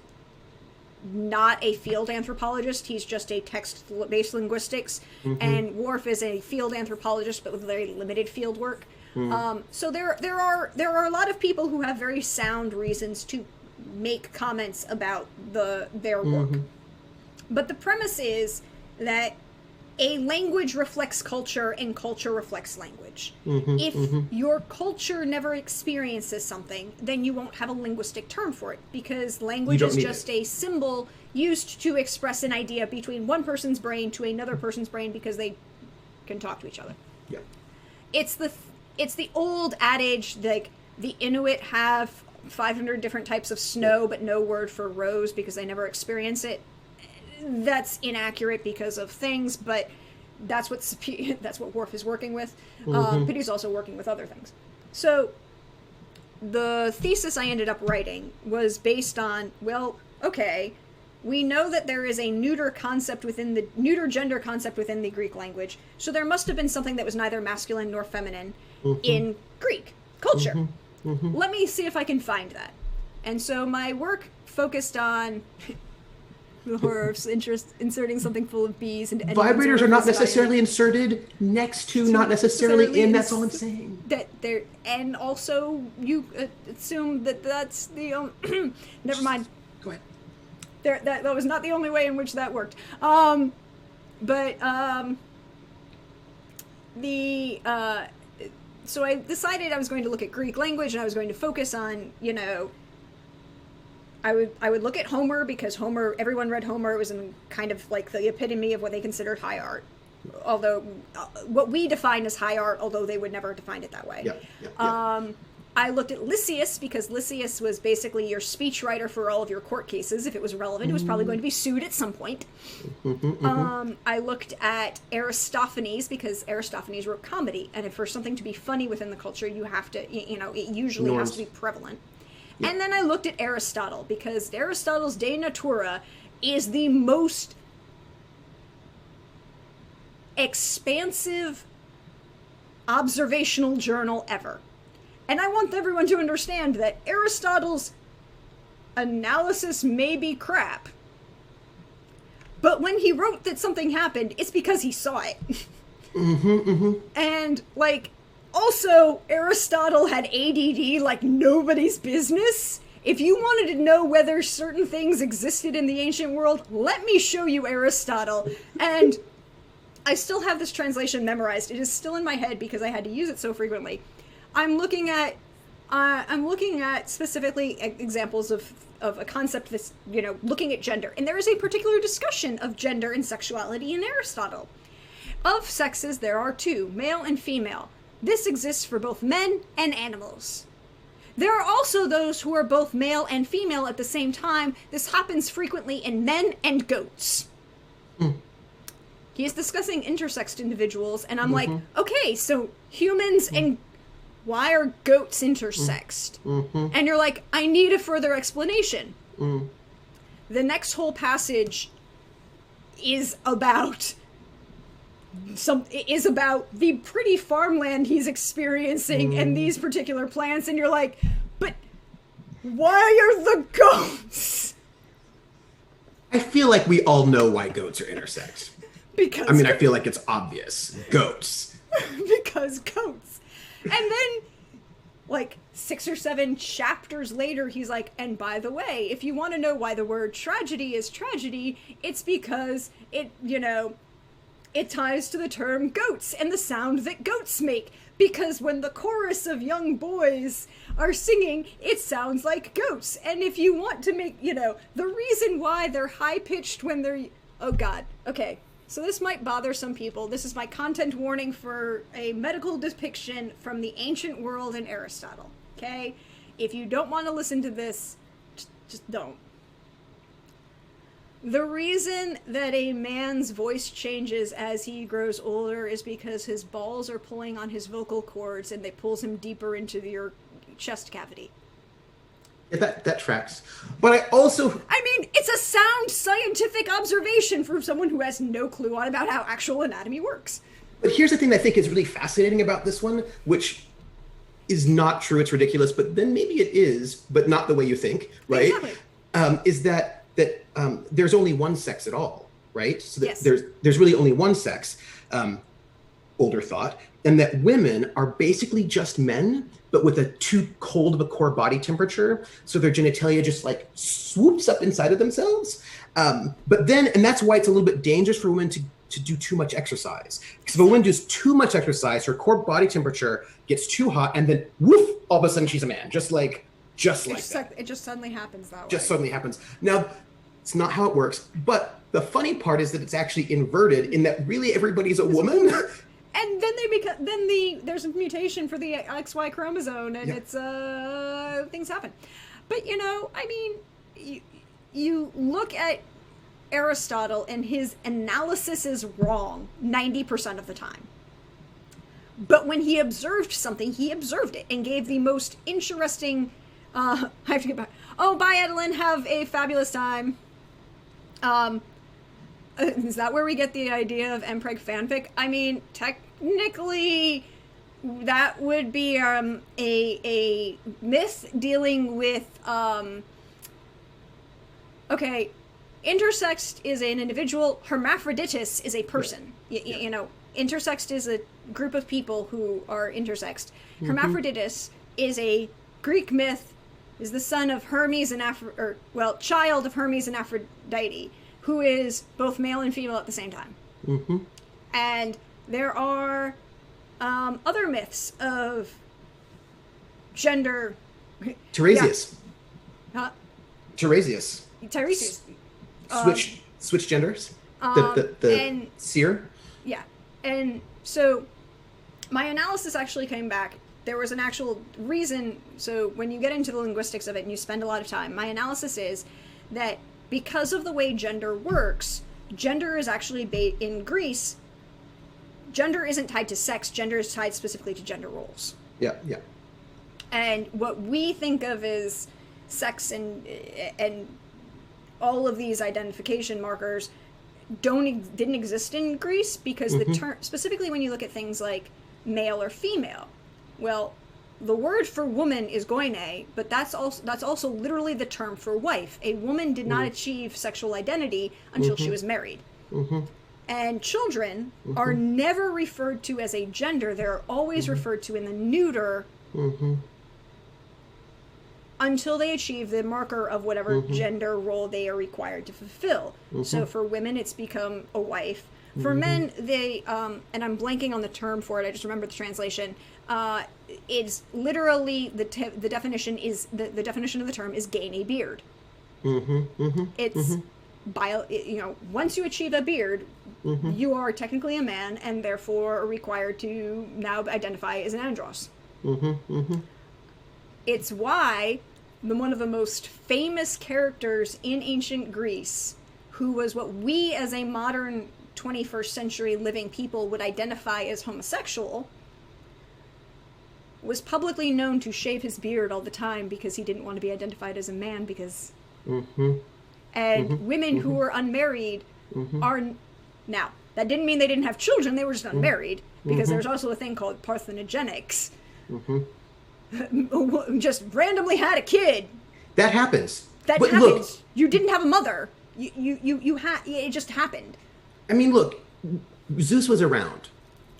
not a field anthropologist. He's just a text-based linguistics, and Whorf is a field anthropologist, but with very limited field work. So there are a lot of people who have very sound reasons to make comments about their work, but the premise is that a language reflects culture and culture reflects language. If your culture never experiences something, then you won't have a linguistic term for it, because language is just a symbol used to express an idea between one person's brain to another person's brain because they can talk to each other. Yeah. It's the old adage, like, the Inuit have 500 different types of snow but no word for rose because they never experience it. That's inaccurate because of things, but that's what Whorf is working with. But he's also working with other things. So the thesis I ended up writing was based on, well, okay, we know that there is a neuter gender concept within the Greek language, so there must have been something that was neither masculine nor feminine in Greek culture. Let me see if I can find that. And so my work focused on the horror of inserting something full of bees into vibrators are not necessarily inserted next to, not necessarily in. That's all I'm saying. And also you assume that that's the never mind. Go ahead. That was not the only way in which that worked. So I decided I was going to look at Greek language, and I was going to focus on, I would look at Homer, because everyone read Homer. It was kind of like the epitome of what they considered high art. Although, what we define as high art, although they would never define it that way. I looked at Lysias, because Lysias was basically your speechwriter for all of your court cases. If it was relevant, it was probably going to be sued at some point. I looked at Aristophanes, because Aristophanes wrote comedy, and for something to be funny within the culture, you have to, it usually has to be prevalent. And then I looked at Aristotle, because Aristotle's De Natura is the most expansive observational journal ever. And I want everyone to understand that Aristotle's analysis may be crap, but when he wrote that something happened, it's because he saw it. And, like, also, Aristotle had ADD like nobody's business. If you wanted to know whether certain things existed in the ancient world, let me show you Aristotle. And I still have this translation memorized. It is still in my head because I had to use it so frequently. I'm looking at specifically examples of a concept that's, looking at gender. And there is a particular discussion of gender and sexuality in Aristotle. Of sexes, there are two, male and female. This exists for both men and animals. There are also those who are both male and female at the same time. This happens frequently in men and goats. He is discussing intersexed individuals, and I'm like, okay, so humans and why are goats intersexed? And you're like, I need a further explanation. The next whole passage is about the pretty farmland he's experiencing and these particular plants, and you're like, but Why are the goats? I feel like we all know why goats are intersex. Because I mean, I feel like it's obvious. Goats. Because goats. And then, like, 6 or 7 chapters later, he's like, and by the way, if you want to know why the word tragedy is tragedy, it's because it, it ties to the term goats and the sound that goats make. Because when the chorus of young boys are singing, it sounds like goats. And if you want to make, the reason why they're high-pitched when they're... Oh, God. Okay. So this might bother some people. This is my content warning for a medical depiction from the ancient world in Aristotle. Okay? If you don't want to listen to this, just don't. The reason that a man's voice changes as he grows older is because his balls are pulling on his vocal cords and they pulls him deeper into your chest cavity. Yeah, that tracks. But I also... I mean, it's a sound scientific observation from someone who has no clue about how actual anatomy works. But here's the thing that I think is really fascinating about this one, which is not true, it's ridiculous, but then maybe it is, but not the way you think, right? Exactly. Is that there's only one sex at all, right? So that yes. there's really only one sex, older thought, and that women are basically just men, but with a too cold of a core body temperature, so their genitalia just like swoops up inside of themselves. But then, and that's why it's a little bit dangerous for women to do too much exercise. Because if a woman does too much exercise, her core body temperature gets too hot, and then woof, all of a sudden she's a man, just like that. It just suddenly happens that way. Just suddenly happens. Now, it's not how it works, but the funny part is that it's actually inverted in that really everybody's a woman. And then there's a mutation for the XY chromosome, and it's things happen. But I mean, you look at Aristotle, and his analysis is wrong 90% of the time. But when he observed something, he observed it and gave the most interesting. I have to get back. Oh, bye, Edelyn. Have a fabulous time. Is that where we get the idea of Mpreg fanfic? I mean, technically, that would be a myth dealing with okay, intersexed is an individual. Hermaphroditus is a person. Intersexed is a group of people who are intersexed. Mm-hmm. Hermaphroditus is a Greek myth. Is the son of Hermes and child of Hermes and Aphrodite, who is both male and female at the same time. Mm-hmm. And there are other myths of gender. Tiresias. Yeah. Huh? Tiresias. Switch genders. The seer. Yeah, and so my analysis actually came back. There was an actual reason. So when you get into the linguistics of it and you spend a lot of time, my analysis is that because of the way gender works, gender is actually in Greece. Gender isn't tied to sex. Gender is tied specifically to gender roles. Yeah. And what we think of as sex and all of these identification markers didn't exist in Greece because the term, specifically when you look at things like male or female, well, the word for woman is goine, but that's also literally the term for wife. A woman did not achieve sexual identity until she was married. Mm-hmm. And children are never referred to as a gender. They're always referred to in the neuter until they achieve the marker of whatever gender role they are required to fulfill. So for women, it's become a wife. For men, they, and I'm blanking on the term for it, I just remember the translation, it's literally, the definition is, the definition of the term is gain a beard. It's, once you achieve a beard, you are technically a man and therefore are required to now identify as an andros. It's why one of the most famous characters in ancient Greece, who was what we as a modern 21st century living people would identify as homosexual, was publicly known to shave his beard all the time because he didn't want to be identified as a man because... And women who were unmarried are... Now, that didn't mean they didn't have children, they were just unmarried, because there's also a thing called parthenogenics. Just randomly had a kid That happens. That but happens. Look, you didn't have a mother. You had, it just happened. I mean, look, Zeus was around.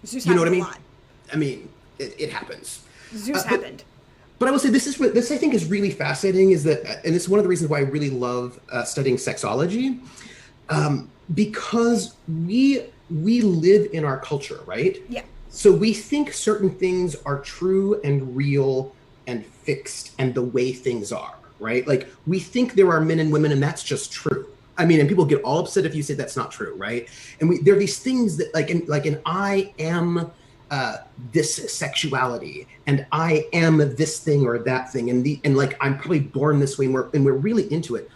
Zeus you know what I happened mean? a lot. I mean, it happens. Zeus happened. But I will say this I think is really fascinating, is that, and it's one of the reasons why I really love studying sexology, because we live in our culture, right? Yeah. So we think certain things are true and real and fixed and the way things are, right? Like we think there are men and women and that's just true. I mean, and people get all upset if you say that's not true, right? And there are these things that like an I am this sexuality and I am this thing or that thing, and like I'm probably born this way, and we're really into it.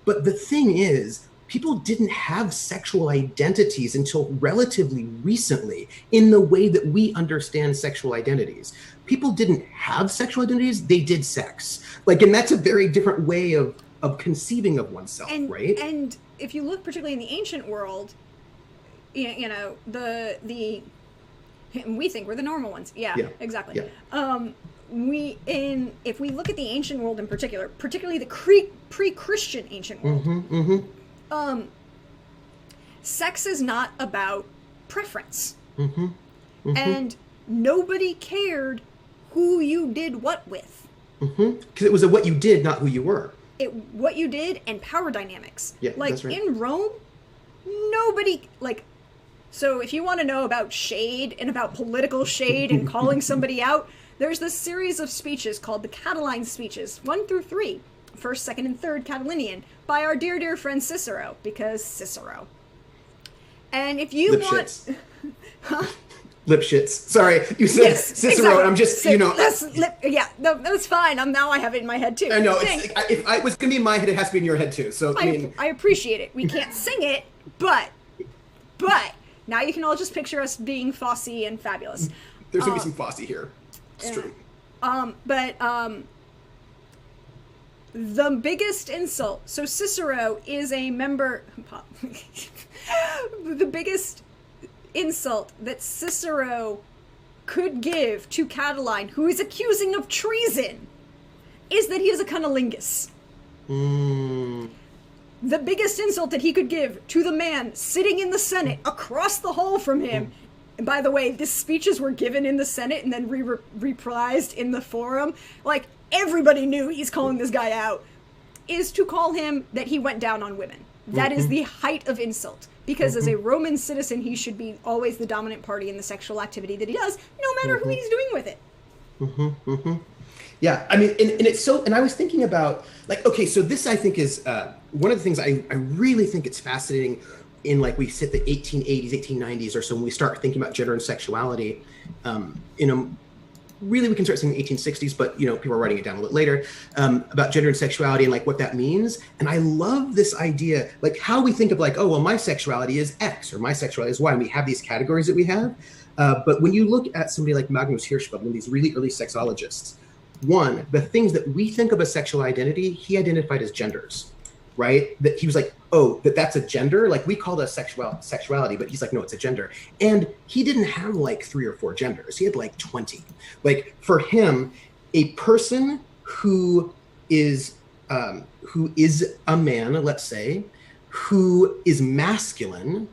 But the thing is, people didn't have sexual identities until relatively recently in the way that we understand sexual identities. People didn't have sexual identities, they did sex. Like, and that's a very different way of conceiving of oneself, right? And if you look particularly in the ancient world, you know, we think we're the normal ones. Yeah. Exactly. Yeah. If we look at the ancient world in particular, particularly the pre-Christian ancient world, sex is not about preference. And nobody cared who you did what with. Because it was what you did, not who you were. What you did and power dynamics. Yeah, like that's right. In Rome, nobody so if you want to know about shade and about political shade and calling somebody out, there's this series of speeches called the Catiline speeches, 1 through 3, first, second, and third Catilinian, by our dear friend Cicero, because Cicero. And if you want... Lipschitz. Sorry, you said Cicero, exactly. And I'm just, you know... That's fine. Now I have it in my head, too. I know. If it was going to be in my head, it has to be in your head, too. So, I appreciate it. We can't sing it, but... Now you can all just picture us being Fosse and fabulous. There's going to be some Fosse here. It's true. The biggest insult... So Cicero is a member... The biggest insult that Cicero could give to Catiline, who is accusing of treason, is that he is a cunnilingus. The biggest insult that he could give to the man sitting in the Senate across the hall from him, and by the way, these speeches were given in the Senate and then reprised in the forum, like everybody knew he's calling this guy out, is to call him that he went down on women. That is the height of insult. Because as a Roman citizen, he should be always the dominant party in the sexual activity that he does, no matter who he's doing with it. Yeah, I mean, and it's so, and I was thinking about, like, okay, so this I think is one of the things I really think it's fascinating in, like, we sit the 1880s, 1890s or so, when we start thinking about gender and sexuality, really we can start seeing the 1860s, but, you know, people are writing it down a little later, about gender and sexuality and, like, what that means. And I love this idea, like, how we think of, like, oh, well, my sexuality is X or my sexuality is Y, and we have these categories that we have. But when you look at somebody like Magnus Hirschfeld, one of these really early sexologists, one, the things that we think of as sexual identity, he identified as genders, right? That he was like, oh, that's a gender? Like, we call that sexuality, but he's like, no, it's a gender. And he didn't have like 3 or 4 genders. He had like 20. Like, for him, a person who is a man, let's say, who is masculine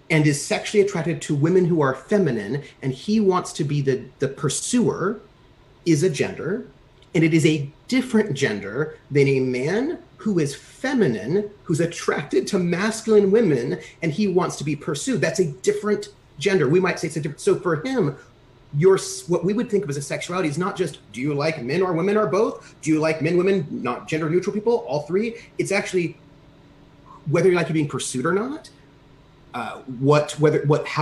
and is sexually attracted to women who are feminine, and he wants to be the pursuer, is a gender, and it is a different gender than a man who is feminine, who's attracted to masculine women, and he wants to be pursued. That's a different gender. We might say it's a different. So for him, what we would think of as a sexuality is not just, do you like men or women or both? Do you like men, women, not gender neutral people, all three? It's actually whether you like being pursued or not. How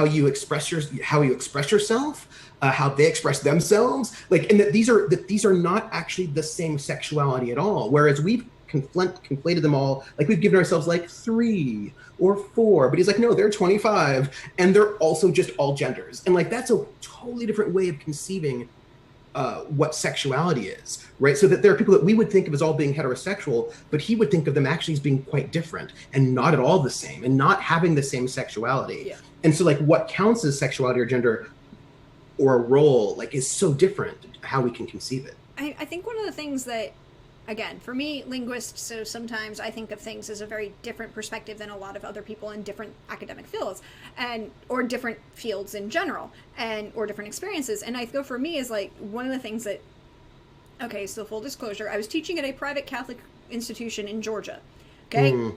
you express yourself, how they express themselves, like, and that these are not actually the same sexuality at all. Whereas we've conflated them all, like we've given ourselves like 3 or 4, but he's like, no, they're 25, and they're also just all genders, and like that's a totally different way of conceiving what sexuality is, right? So that there are people that we would think of as all being heterosexual, but he would think of them actually as being quite different and not at all the same and not having the same sexuality. Yeah. And so like what counts as sexuality or gender or a role, like, is so different how we can conceive it. I think one of the things that again, for me, linguist, so sometimes I think of things as a very different perspective than a lot of other people in different academic fields, or different fields in general, or different experiences. And I go, for me, is like one of the things that, okay, so full disclosure, I was teaching at a private Catholic institution in Georgia. Okay.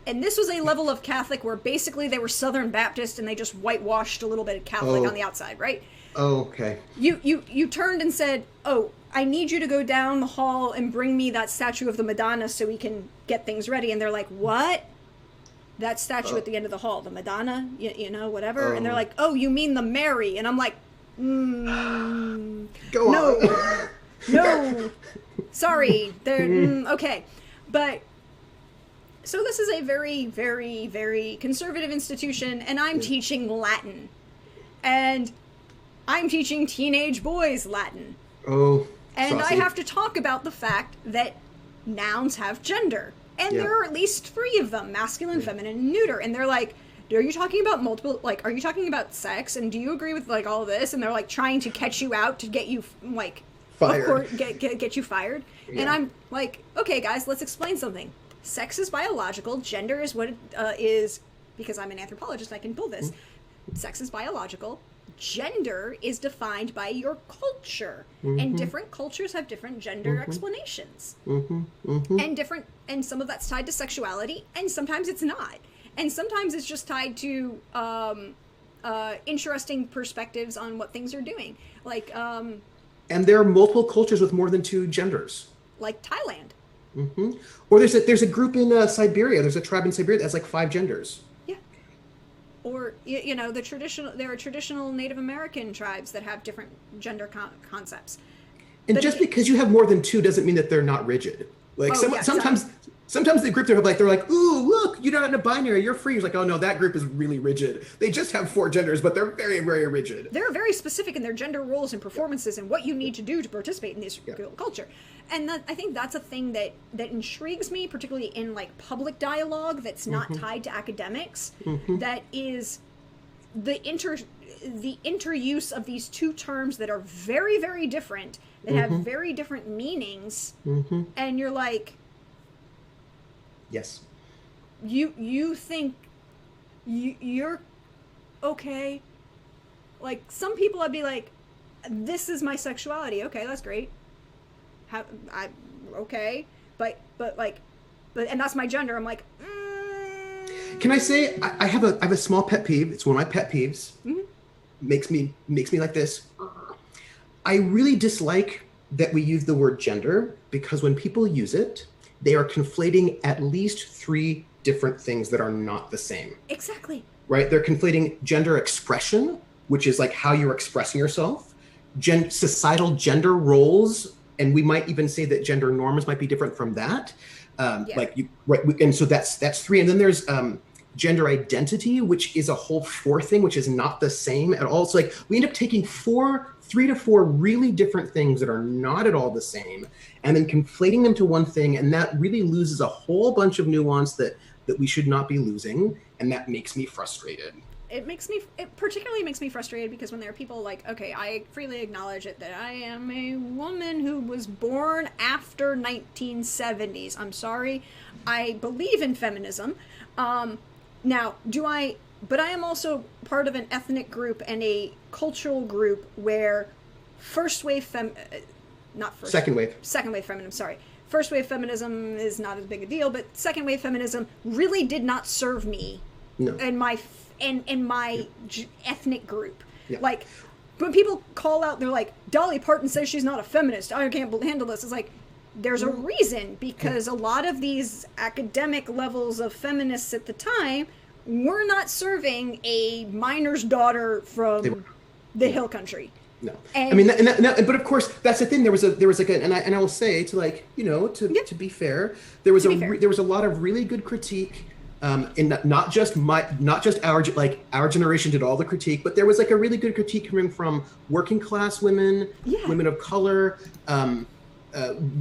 And this was a level of Catholic where basically they were Southern Baptist and they just whitewashed a little bit of Catholic on the outside, right? Oh, okay. You turned and said, "Oh, I need you to go down the hall and bring me that statue of the Madonna so we can get things ready." And they're like, "What? That statue at the end of the hall, the Madonna, you know, whatever." And they're like, "Oh, you mean the Mary?" And I'm like, Go on. No, sorry. Okay. But so this is a very, very, very conservative institution, and I'm teaching Latin. And I'm teaching teenage boys Latin. Oh, and saucy. I have to talk about the fact that nouns have gender. And there are at least 3 of them, masculine, feminine, and neuter. And they're like, are you talking about multiple, like, are you talking about sex? And do you agree with, like, all of this? And they're, like, trying to catch you out to get you, like, fired. Of course, get you fired. Yeah. And I'm like, okay, guys, let's explain something. Sex is biological. Gender is what it is, because I'm an anthropologist, I can pull this. Sex is biological. Gender is defined by your culture, and different cultures have different gender explanations, and some of that's tied to sexuality, and sometimes it's not, and sometimes it's just tied to interesting perspectives on what things are doing, like and there are multiple cultures with more than 2 genders, like Thailand. Or there's a group in Siberia. There's a tribe in Siberia that has like 5 genders. Or, you know, there are traditional Native American tribes that have different gender concepts. And but just because you have more than 2 doesn't mean that they're not rigid. Like sometimes the group they're like, ooh, look, you're not in a binary, you're free. It's like, oh no, that group is really rigid. They just have 4 genders, but they're very, very rigid. They're very specific in their gender roles and performances and what you need to do to participate in this culture. And I think that's a thing that intrigues me, particularly in like public dialogue that's not tied to academics. That is the interuse of these 2 terms that are very, very different, that have very different meanings. And you're like, yes, you think you're okay. Like, some people I'd be like, this is my sexuality. Okay, that's great. Okay, but and that's my gender. I'm like, Can I say I have a small pet peeve? It's one of my pet peeves. Makes me like this. I really dislike that we use the word gender, because when people use it, they are conflating at least 3 different things that are not the same. Exactly. Right? They're conflating gender expression, which is like how you're expressing yourself, societal gender roles, and we might even say that gender norms might be different from that. And so that's 3. And then there's gender identity, which is a whole 4th thing, which is not the same at all. It's like we end up taking 3 to 4 really different things that are not at all the same, and then conflating them to one thing, and that really loses a whole bunch of nuance that we should not be losing, and that makes me frustrated. It particularly makes me frustrated because when there are people like, okay, I freely acknowledge it, that I am a woman who was born after 1970s. I'm sorry. I believe in feminism. Now, but I am also part of an ethnic group and a cultural group where second wave feminism, sorry. First wave feminism is not as big a deal, but second wave feminism really did not serve me in my ethnic group. Like, when people call out, they're like, Dolly Parton says she's not a feminist, I can't handle this. It's like, there's a reason, because a lot of these academic levels of feminists at the time were not serving a miner's daughter from the hill country. No, I mean, but of course, that's the thing. There was like and I will say, to like, you know, to be fair, there was a lot of really good critique. In not just our generation did all the critique, but there was like a really good critique coming from working class women, women of color,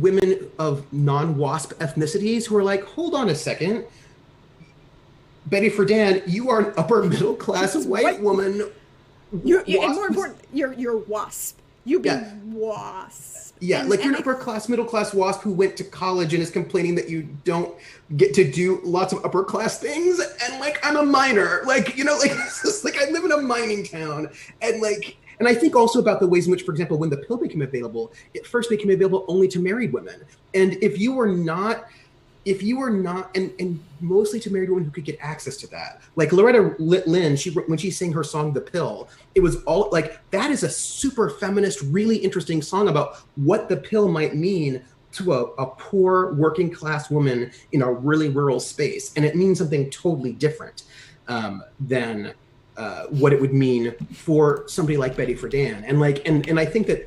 women of non-WASP ethnicities who are like, hold on a second, Betty Friedan, you are an upper middle class white woman. And more important, you're WASP. You be wasp. Yeah, like you're an upper class, middle class wasp who went to college and is complaining that you don't get to do lots of upper class things. And like, I'm a miner, like, you know, like, it's just, like I live in a mining town. And like, and I think also about the ways in which, for example, when the pill became available, it first became available only to married women. And if you were not, and mostly to married women who could get access to that. Like Loretta Lynn, when she sang her song "The Pill," it was all like, that is a super feminist, really interesting song about what the pill might mean to a poor working class woman in a really rural space, and it means something totally different than what it would mean for somebody like Betty Friedan. And like, and I think that.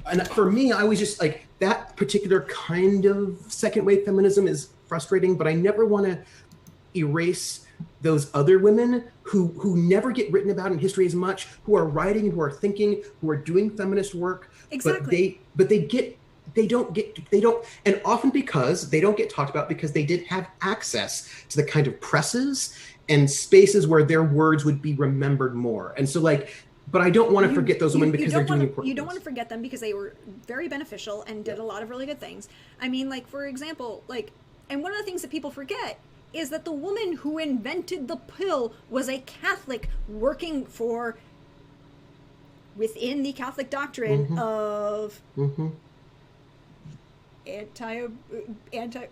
And for me, I was just like, that particular kind of second wave feminism is frustrating, but I never want to erase those other women who never get written about in history as much, who are writing, who are thinking, who are doing feminist work. Exactly. But they don't, and often because they don't get talked about because they did have access to the kind of presses and spaces where their words would be remembered more. And so like, but I don't want to forget those women because they're doing important things. You don't want to forget them because they were very beneficial and did a lot of really good things. I mean, like, for example, like, and one of the things that people forget is that the woman who invented the pill was a Catholic working for, within the Catholic doctrine of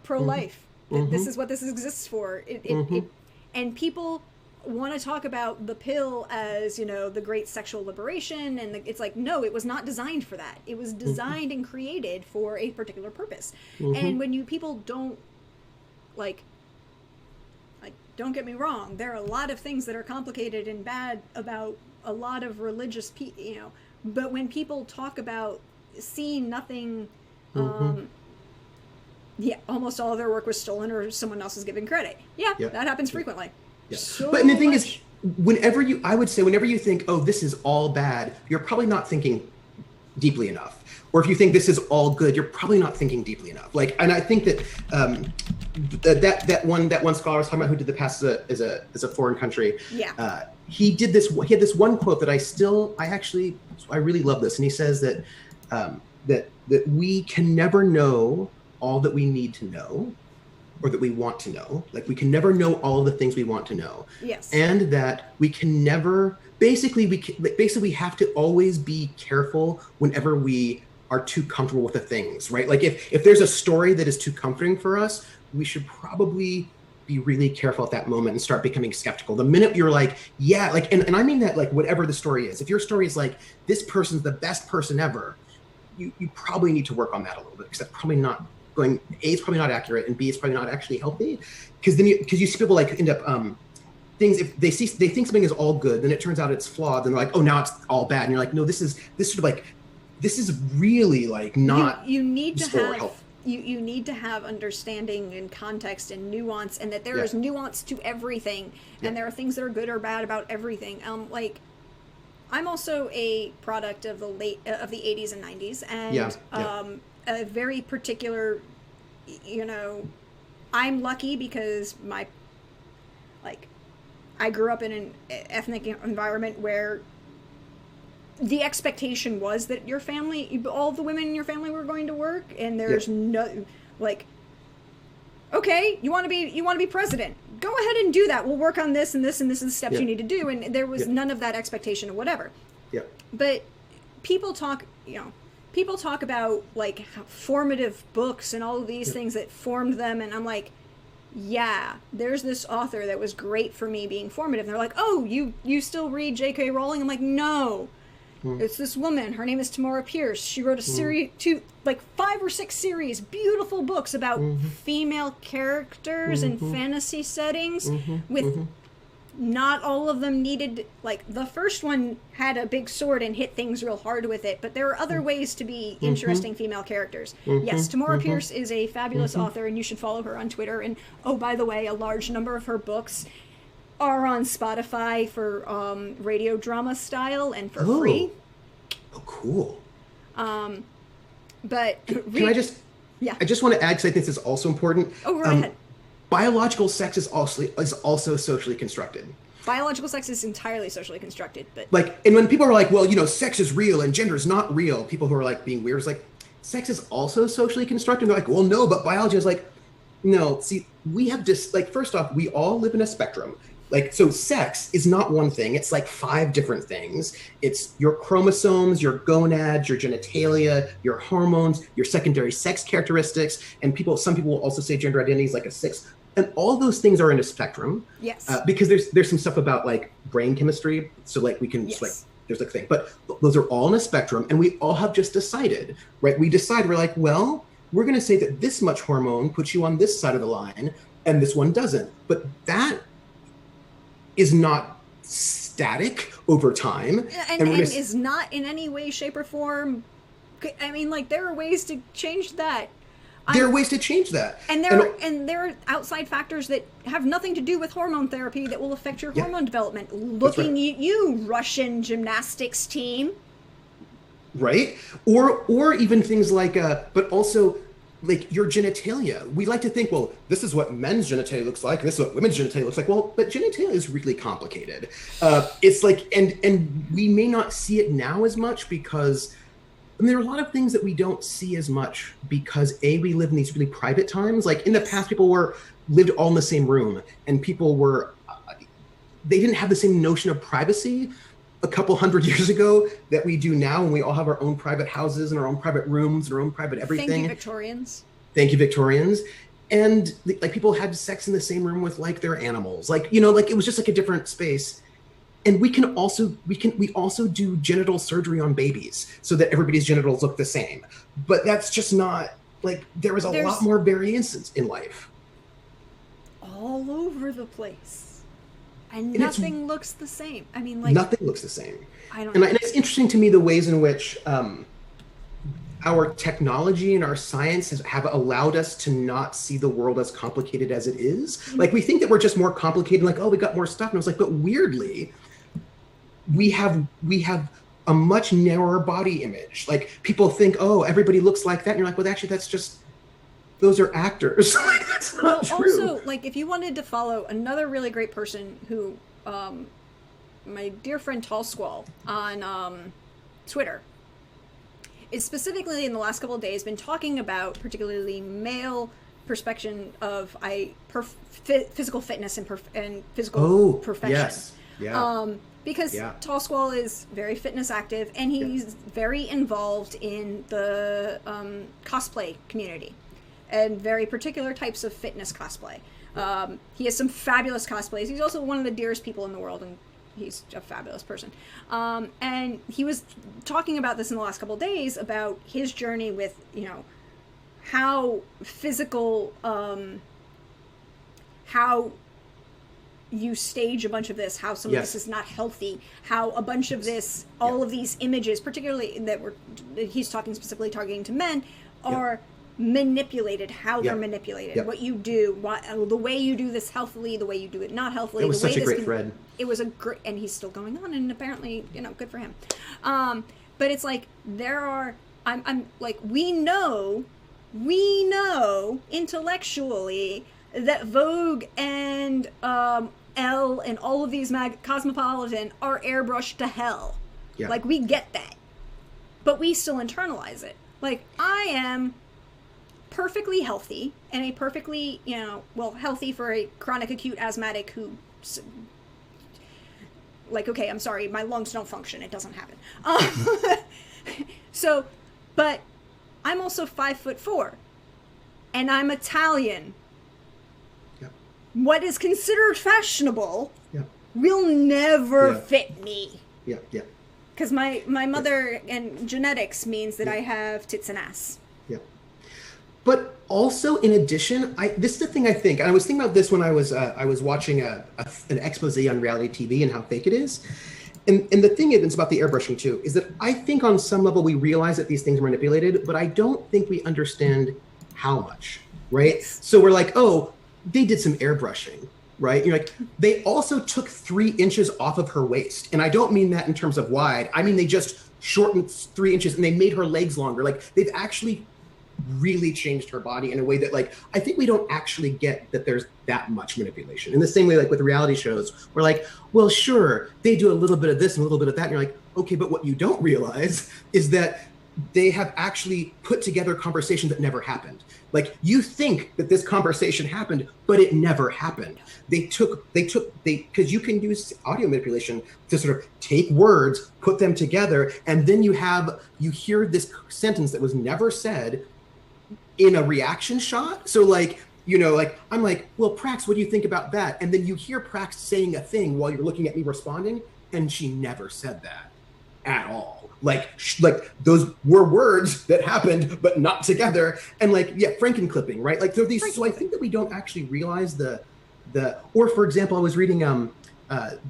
pro-life. This is what this exists for. And people want to talk about the pill as, you know, the great sexual liberation, and it's like, no, it was not designed for that. It was designed and created for a particular purpose. And when people don't like don't get me wrong, there are a lot of things that are complicated and bad about a lot of religious you know, but when people talk about seeing nothing, almost all of their work was stolen or someone else is given credit. That happens frequently. So but and the thing is, whenever you think, oh, this is all bad, you're probably not thinking deeply enough. Or if you think this is all good, you're probably not thinking deeply enough. Like, and I think that that one scholar I was talking about who did the past as a foreign country. He had this one quote that I really love this, and he says that that we can never know all that we need to know, or that we want to know. Like, we can never know all of the things we want to know. Yes. And that we can never, basically we have to always be careful whenever we are too comfortable with the things, right? Like if there's a story that is too comforting for us, we should probably be really careful at that moment and start becoming skeptical. The minute you're like, yeah, like, and I mean that, like, whatever the story is, if your story is like, this person's the best person ever, you probably need to work on that a little bit, because that's probably not going, A, it's probably not accurate, and B, it's probably not actually healthy. Because then you see people like end up things, if they think something is all good, then it turns out it's flawed, then they're like, oh, now it's all bad, and you're like, no, this is really like not. You need to have you need to have understanding and context and nuance, and that there is nuance to everything, and there are things that are good or bad about everything. Like, I'm also a product of the 80s and 90s, and a very particular, you know, I'm lucky because I grew up in an ethnic environment where the expectation was that your family, all the women in your family were going to work, and there's no, like, okay, you want to be president, go ahead and do that. We'll work on this and this and this is the steps you need to do. And there was none of that expectation or whatever. Yeah. But people talk about like formative books and all of these things that formed them, and I'm like, yeah, there's this author that was great for me being formative. And they're like, oh, you still read J.K. Rowling? I'm like, no. It's this woman. Her name is Tamora Pierce. She wrote a series, 5 or 6 series, beautiful books about female characters and fantasy settings. With not all of them needed, like, the first one had a big sword and hit things real hard with it, but there are other ways to be interesting female characters. Yes, Tamora Pierce is a fabulous author, and you should follow her on Twitter. And oh, by the way, a large number of her books are on Spotify for radio drama style and for free. Oh, cool. But can I just? Yeah. I just want to add, because I think this is also important. Oh, right ahead. Biological sex is also socially constructed. Biological sex is entirely socially constructed, but like, and when people are like, well, sex is real and gender is not real, people who are like being weird is like, sex is also socially constructed. And they're like, well, no, but biology is like, no. See, we have just like, first off, we all live in a spectrum. Like, so sex is not one thing. It's like 5 different things. It's your chromosomes, your gonads, your genitalia, your hormones, your secondary sex characteristics. And some people will also say gender identity is like a 6. And all those things are in a spectrum. Yes. Because there's some stuff about like brain chemistry. So like we can just like, there's like a thing, but those are all in a spectrum. And we all have just decided, right? We're like, well, we're going to say that this much hormone puts you on this side of the line and this one doesn't. But that is not static over time. And is not in any way, shape, or form. I mean, like, there are ways to change that. There are ways to change that. And there are outside factors that have nothing to do with hormone therapy that will affect your hormone development. Looking at you, Russian gymnastics team. Right? Or even things like, but also like your genitalia. We like to think, well, this is what men's genitalia looks like, this is what women's genitalia looks like. Well, but genitalia is really complicated. It's like, and we may not see it now as much because there are a lot of things that we don't see as much because we live in these really private times. Like in the past, people lived all in the same room and people they didn't have the same notion of privacy a couple hundred years ago that we do now, and we all have our own private houses and our own private rooms and our own private everything. Thank you, Victorians. Thank you, Victorians. And like people had sex in the same room with like their animals, like like it was just like a different space. And we also do genital surgery on babies so that everybody's genitals look the same. But that's just not like there's a lot more variance in life. All over the place. And nothing looks the same. I mean, like... Nothing looks the same. I don't know. And it's interesting to me the ways in which our technology and our science have allowed us to not see the world as complicated as it is. Mm-hmm. Like, we think that we're just more complicated, like, oh, we got more stuff. And I was like, but weirdly, we have a much narrower body image. Like, people think, oh, everybody looks like that. And you're like, well, actually, that's just... Those are actors. That's not true. Also, like, if you wanted to follow another really great person who, my dear friend Tall Squall on Twitter, is specifically in the last couple of days been talking about particularly male perspective of physical fitness and physical profession. Yes. Yeah. Because Tall Squall is very fitness active and he's very involved in the cosplay community. And very particular types of fitness cosplay. He has some fabulous cosplays. He's also one of the dearest people in the world, and he's a fabulous person. And he was talking about this in the last couple of days, about his journey with, how physical, how you stage a bunch of this, how some of this is not healthy, how a bunch of this, all of these images, particularly he's talking specifically targeting to men, are... manipulated, how they're manipulated, what you do, the way you do this healthily, the way you do it not healthily. It was such a great thread. It was a great, and he's still going on, and apparently, good for him. But it's like I'm like we know intellectually that Vogue and Elle and all of these Cosmopolitan are airbrushed to hell. Yeah. Like, we get that, but we still internalize it. Like, I am perfectly healthy and a perfectly, healthy for a chronic acute asthmatic who, like, okay, I'm sorry, my lungs don't function. It doesn't happen. So, but I'm also 5'4", and I'm Italian. Yep. What is considered fashionable will never fit me. Yeah, yeah. Because my mother and genetics means that I have tits and ass. Yeah. But also, in addition, this is the thing I think, and I was thinking about this when I was watching an expose on reality TV and how fake it is. And the thing is, it's about the airbrushing too, is that I think on some level we realize that these things are manipulated, but I don't think we understand how much, right? So we're like, oh, they did some airbrushing, right? You're like, they also took 3 inches off of her waist. And I don't mean that in terms of wide. I mean, they just shortened 3 inches and they made her legs longer. Like, they've actually really changed her body in a way that, like, I think we don't actually get that there's that much manipulation. In the same way, like with reality shows, we're like, well, sure, they do a little bit of this and a little bit of that. And you're like, okay, but what you don't realize is that they have actually put together conversation that never happened. Like, you think that this conversation happened, but it never happened. Because you can use audio manipulation to sort of take words, put them together, and then you hear this sentence that was never said in a reaction shot. So like, you know, like, I'm like, well, Prax, what do you think about that? And then you hear Prax saying a thing while you're looking at me responding, and she never said that at all. Like those were words that happened, but not together. And like, yeah, Frankenclipping, right? Like, there are these. So I think that we don't actually realize or for example, I was reading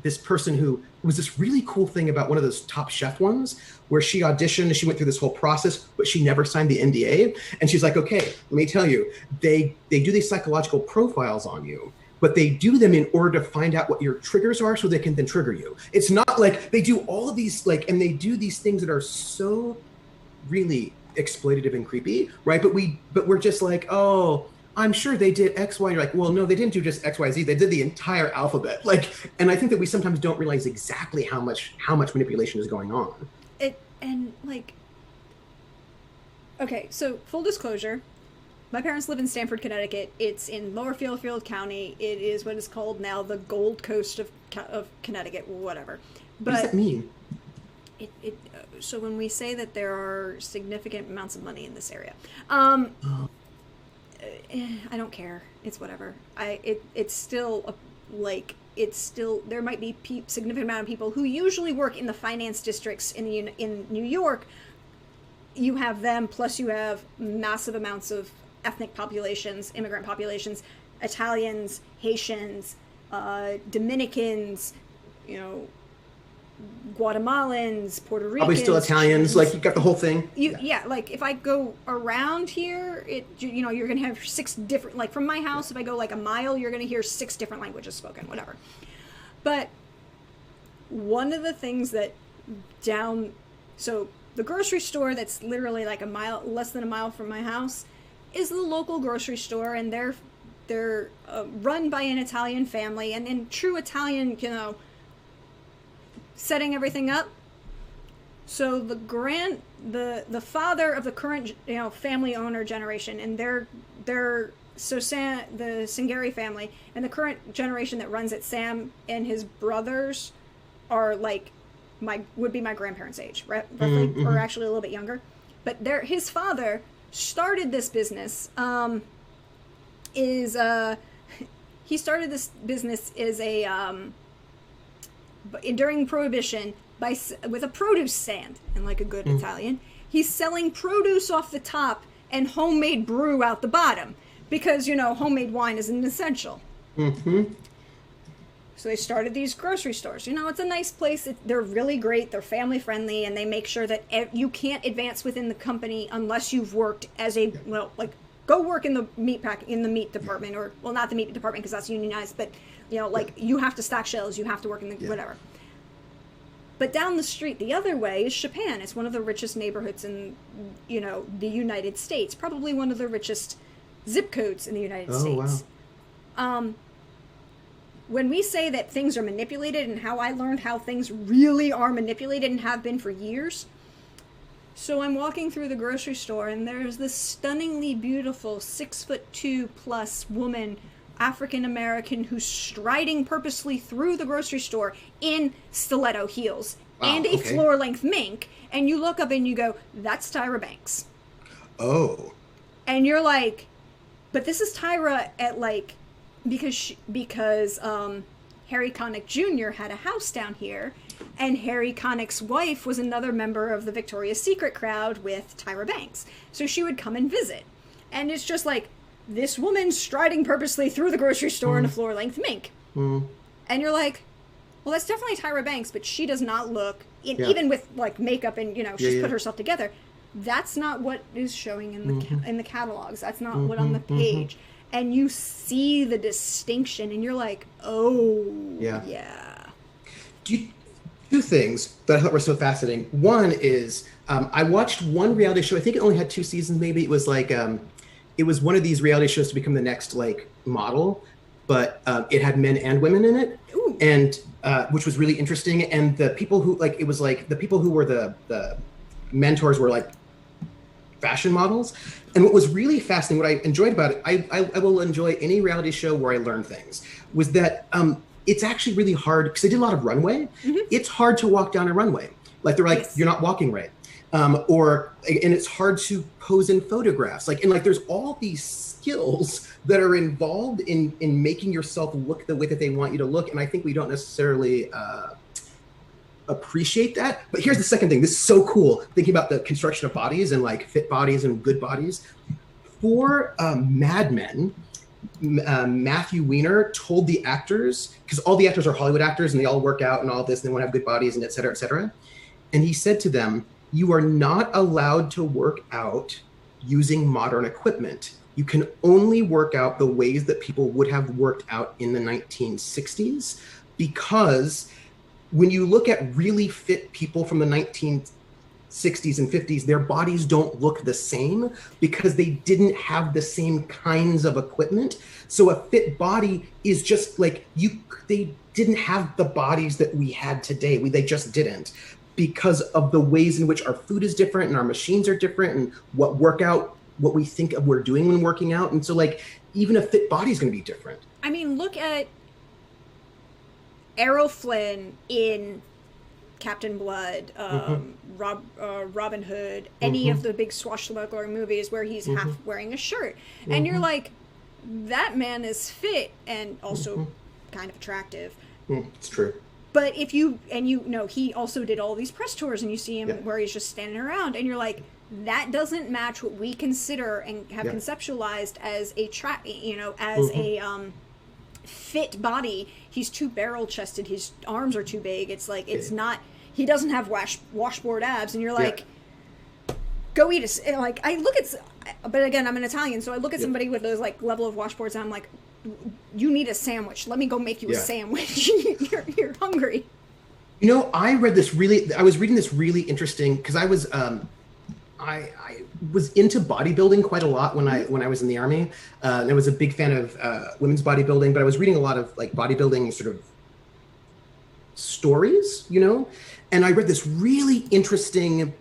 this person who was this really cool thing about one of those Top Chef ones where she auditioned and she went through this whole process, but she never signed the NDA. And she's like, okay, let me tell you, they do these psychological profiles on you, but they do them in order to find out what your triggers are so they can then trigger you. It's not like they do all of these, like, and they do these things that are so really exploitative and creepy, right? But we're just like, oh, I'm sure they did X, Y. You're like, well, no, they didn't do just X, Y, Z. They did the entire alphabet. Like, and I think that we sometimes don't realize exactly how much manipulation is going on. Okay, so full disclosure, my parents live in Stamford, Connecticut. It's in Lower Fairfield County. It is what is called now the Gold Coast of Connecticut, whatever. But what does that mean? So when we say that there are significant amounts of money in this area, I don't care. It's whatever. It's still there might be significant amount of people who usually work in the finance districts in New York. You have them, plus you have massive amounts of ethnic populations, immigrant populations, Italians, Haitians, Dominicans, you know, Guatemalans, Puerto Ricans. Probably still Italians. Like, you got the whole thing. Yeah, like if I go around here, you're gonna have 6 different. Like from my house, if I go like a mile, you're gonna hear 6 different languages spoken. Whatever. But one of the things that so the grocery store that's literally like less than a mile from my house, is the local grocery store, and they're run by an Italian family, and in true Italian, you know, setting everything up. So the father of the current, you know, family owner generation, and the Singari family, and the current generation that runs it, Sam and his brothers, are like would be my grandparents' age, right? Roughly, or actually a little bit younger. But his father started this business. He started this business during Prohibition with a produce stand, and like a good Italian, he's selling produce off the top and homemade brew out the bottom, because, you know, homemade wine is an essential. So they started these grocery stores. You know, it's a nice place. They're really great. They're family friendly, and they make sure that you can't advance within the company unless you've worked as go work in the meat department, or, well, not the meat department because that's unionized, but, you know, like, you have to stock shelves, you have to work in the whatever. But down the street, the other way, is Chapin. It's one of the richest neighborhoods in, you know, the United States. Probably one of the richest zip codes in the United States. Wow. When we say that things are manipulated, and how I learned how things really are manipulated and have been for years. So I'm walking through the grocery store, and there's this stunningly beautiful 6'2" woman, African American, who's striding purposely through the grocery store in stiletto heels and a floor-length mink. And you look up and you go, "That's Tyra Banks." Oh. And you're like, but this is Tyra at like, because Harry Connick Jr. had a house down here, and Harry Connick's wife was another member of the Victoria's Secret crowd with Tyra Banks. So she would come and visit. And it's just like, this woman striding purposely through the grocery store in a floor-length mink. And you're like, well, that's definitely Tyra Banks, but she does not look, even with like makeup and, you know, she's put herself together. That's not what is showing in the catalogs. That's not what on the page. And you see the distinction, and you're like, oh, yeah. Two things that I thought were so fascinating. One is I watched one reality show. I think it only had 2 seasons. Maybe it was like it was one of these reality shows to become the next like model, but it had men and women in it, Ooh. and which was really interesting. And the people who like it was like the people who were the mentors were like fashion models. And what was really fascinating, what I enjoyed about it, I will enjoy any reality show where I learn things, was that it's actually really hard because I did a lot of runway. It's hard to walk down a runway. Like they're like, you're not walking right. And it's hard to pose in photographs. Like, and like there's all these skills that are involved in making yourself look the way that they want you to look. And I think we don't necessarily appreciate that. But here's the second thing. This is so cool. Thinking about the construction of bodies and like fit bodies and good bodies. For Mad Men, Matthew Weiner told the actors, because all the actors are Hollywood actors and they all work out and all this and they want to have good bodies and et cetera, et cetera. And he said to them, you are not allowed to work out using modern equipment. You can only work out the ways that people would have worked out in the 1960s, because when you look at really fit people from the 1960s and 50s, their bodies don't look the same because they didn't have the same kinds of equipment. So a fit body is just like they didn't have the bodies that we had today. They just didn't, because of the ways in which our food is different and our machines are different and what we think of we're doing when working out. And so like even a fit body is going to be different. I mean, look at Errol Flynn in Captain Blood, Robin Hood, any of the big swashbuckling movies where he's half wearing a shirt. And you're like, that man is fit and also kind of attractive. It's true. But if you know, he also did all these press tours and you see him where he's just standing around and you're like, that doesn't match what we consider and have conceptualized as a a fit body. He's too barrel chested. His arms are too big. It's like, it's not, he doesn't have washboard abs. And you're like, go eat a, like, I look at, but again, I'm an Italian. So I look at somebody with those like level of washboards and I'm like, you need a sandwich. Let me go make you a sandwich. you're hungry. You know, I was reading this really interesting, because I was, I was into bodybuilding quite a lot when I was in the Army. I was a big fan of women's bodybuilding, but I was reading a lot of like bodybuilding sort of stories, you know? And I read this really interesting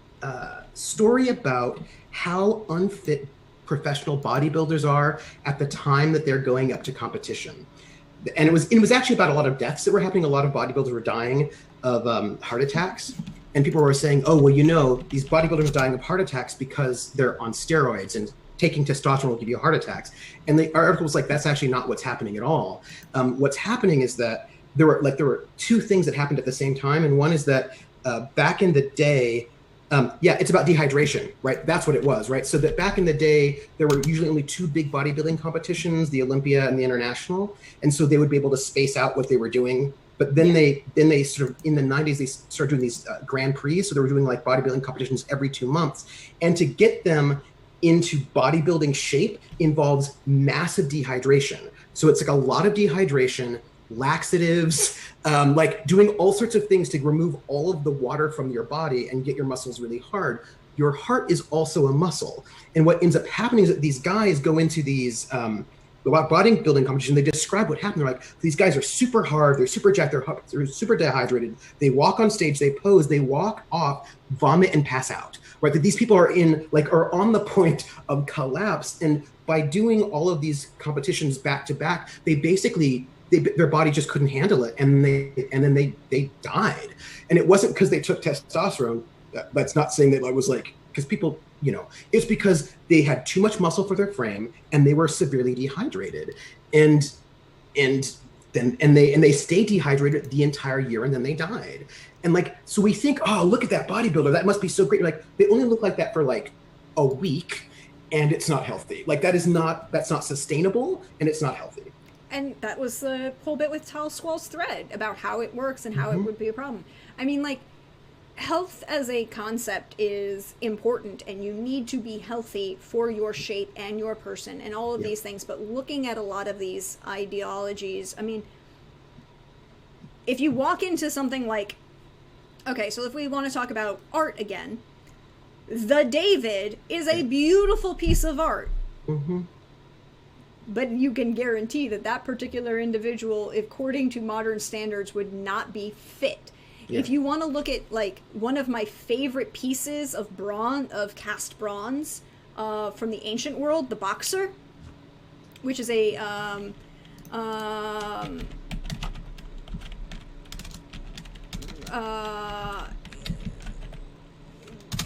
story about how unfit professional bodybuilders are at the time that they're going up to competition. And it was actually about a lot of deaths that were happening. A lot of bodybuilders were dying of heart attacks. And people were saying, oh, well, you know, these bodybuilders are dying of heart attacks because they're on steroids and taking testosterone will give you heart attacks. And the article was like, that's actually not what's happening at all. What's happening is that there were two things that happened at the same time. And one is that back in the day, it's about dehydration, right? That's what it was, right? So that back in the day, there were usually only two big bodybuilding competitions, the Olympia and the International. And so they would be able to space out what they were doing. But then they sort of, in the 90s, they started doing these Grand Prix. So they were doing like bodybuilding competitions every 2 months. And to get them into bodybuilding shape involves massive dehydration. So it's like a lot of dehydration, laxatives, like doing all sorts of things to remove all of the water from your body and get your muscles really hard. Your heart is also a muscle. And what ends up happening is that these guys go into these bodybuilding competition. They describe what happened. They're like, these guys are super hard, they're super jacked, they're super dehydrated. They walk on stage, they pose, they walk off, vomit, and pass out. Right? That these people are are on the point of collapse. And by doing all of these competitions back to back, they basically their body just couldn't handle it, and then they died. And it wasn't because they took testosterone. That's not saying that I was like, because people, you know, it's because they had too much muscle for their frame and they were severely dehydrated, and they stayed dehydrated the entire year, and then they died. And like, so we think, oh, look at that bodybuilder, that must be so great. Like, they only look like that for like a week, and it's not healthy. Like, that's not sustainable, and it's not healthy. And that was the whole bit with Tal Squall's thread about how it works and how it would be a problem. I mean, like, health as a concept is important, and you need to be healthy for your shape and your person and all of these things. But looking at a lot of these ideologies, I mean, if you walk into something like Okay, so if we want to talk about art again, the David is a beautiful piece of art. Mm-hmm. But you can guarantee that that particular individual, according to modern standards, would not be fit. Yeah. If you want to look at, like, one of my favorite pieces of cast bronze from the ancient world, the Boxer, which is a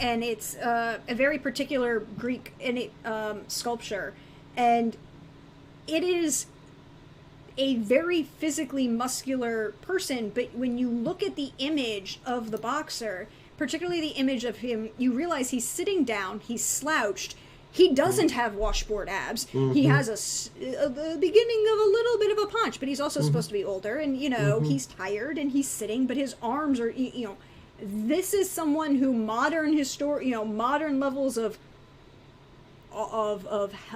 and it's a very particular Greek sculpture, and it is a very physically muscular person, but when you look at the image of the Boxer, particularly the image of him, you realize he's sitting down, he's slouched, he doesn't have washboard abs, he has the beginning of a little bit of a punch, but he's also supposed to be older, and, you know, he's tired, and he's sitting, but his arms are, you know, this is someone who modern levels of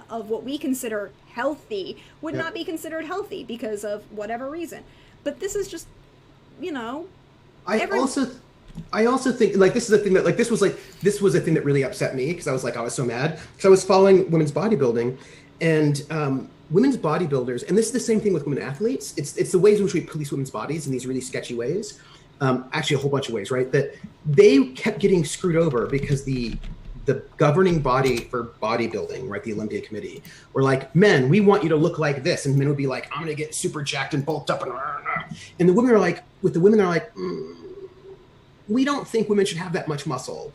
what we consider healthy would not be considered healthy because of whatever reason. But this is just, you know, I also think, like, this is a thing that, like, this was a thing that really upset me, because I was so mad, because I was following women's bodybuilding, and women's bodybuilders, and this is the same thing with women athletes, it's the ways in which we police women's bodies in these really sketchy ways, actually a whole bunch of ways, right, that they kept getting screwed over because the governing body for bodybuilding, right, the Olympia Committee, were like, men, we want you to look like this. And men would be like, I'm going to get super jacked and bulked up. And the women are like, we don't think women should have that much muscle.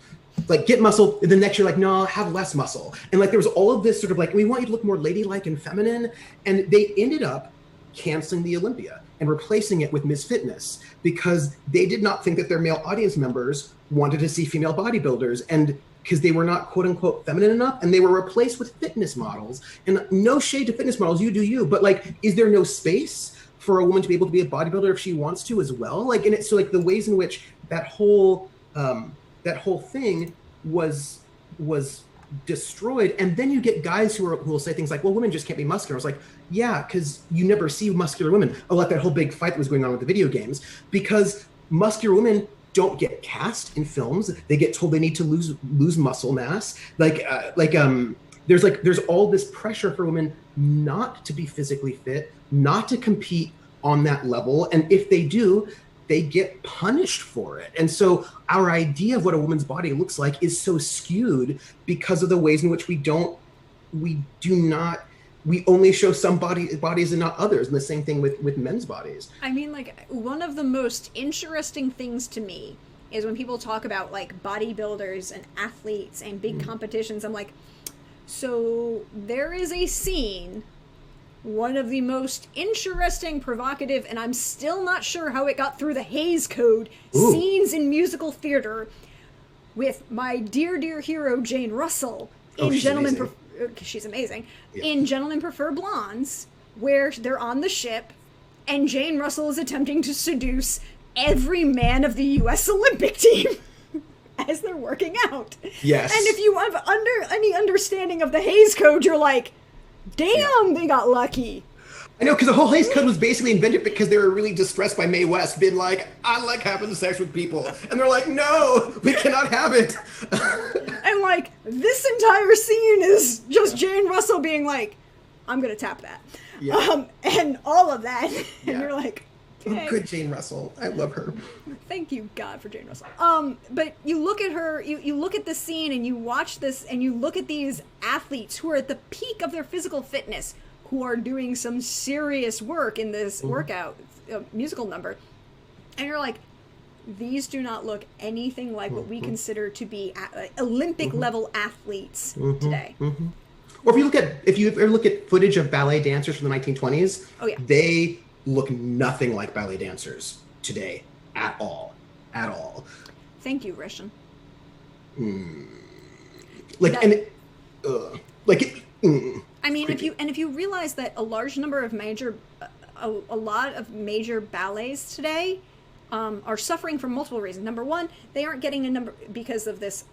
Like, get muscle. And the next year, like, no, have less muscle. And, like, there was all of this sort of, like, we want you to look more ladylike and feminine. And they ended up canceling the Olympia and replacing it with Ms. Fitness, because they did not think that their male audience members wanted to see female bodybuilders, and because they were not, quote unquote, feminine enough, and they were replaced with fitness models. And no shade to fitness models, you do you, but, like, is there no space for a woman to be able to be a bodybuilder if she wants to as well? Like, and it's so, like, the ways in which that whole thing was destroyed. And then you get guys who will say things like, well, women just can't be muscular. I was like, yeah, because you never see muscular women. Oh, like that whole big fight that was going on with the video games, because muscular women don't get cast in films. They get told they need to lose muscle mass. There's all this pressure for women not to be physically fit, not to compete on that level. And if they do, they get punished for it. And so our idea of what a woman's body looks like is so skewed because of the ways in which we only show some bodies and not others. And the same thing with men's bodies. I mean, like, one of the most interesting things to me is when people talk about, like, bodybuilders and athletes and big competitions. I'm like, so there is a scene, one of the most interesting, provocative, and I'm still not sure how it got through the Hays Code, scenes in musical theater with my dear, dear hero, Jane Russell, in she's amazing. Yeah. In Gentlemen Prefer Blondes, where they're on the ship, and Jane Russell is attempting to seduce every man of the U.S. Olympic team as they're working out. Yes. And if you have any understanding of the Hays Code, you're like, damn, they got lucky. I know, because the whole Hays Code was basically invented because they were really distressed by Mae West being like, I like having sex with people. And they're like, no, we cannot have it. And, like, this entire scene is just Jane Russell being like, I'm going to tap that. Yeah. And all of that. And you're like, okay. Good Jane Russell. I love her. Thank you, God, for Jane Russell. But you look at her, you look at the scene, and you watch this, and you look at these athletes who are at the peak of their physical fitness, who are doing some serious work in this workout musical number, and you're like, these do not look anything like what we consider to be Olympic level athletes today. Or if you ever look at footage of ballet dancers from the 1920s, they look nothing like ballet dancers today at all. Thank you, Rishan. I mean, if you realize that a large number of a lot of major ballets today are suffering from multiple reasons. Number one, they aren't getting a number because of this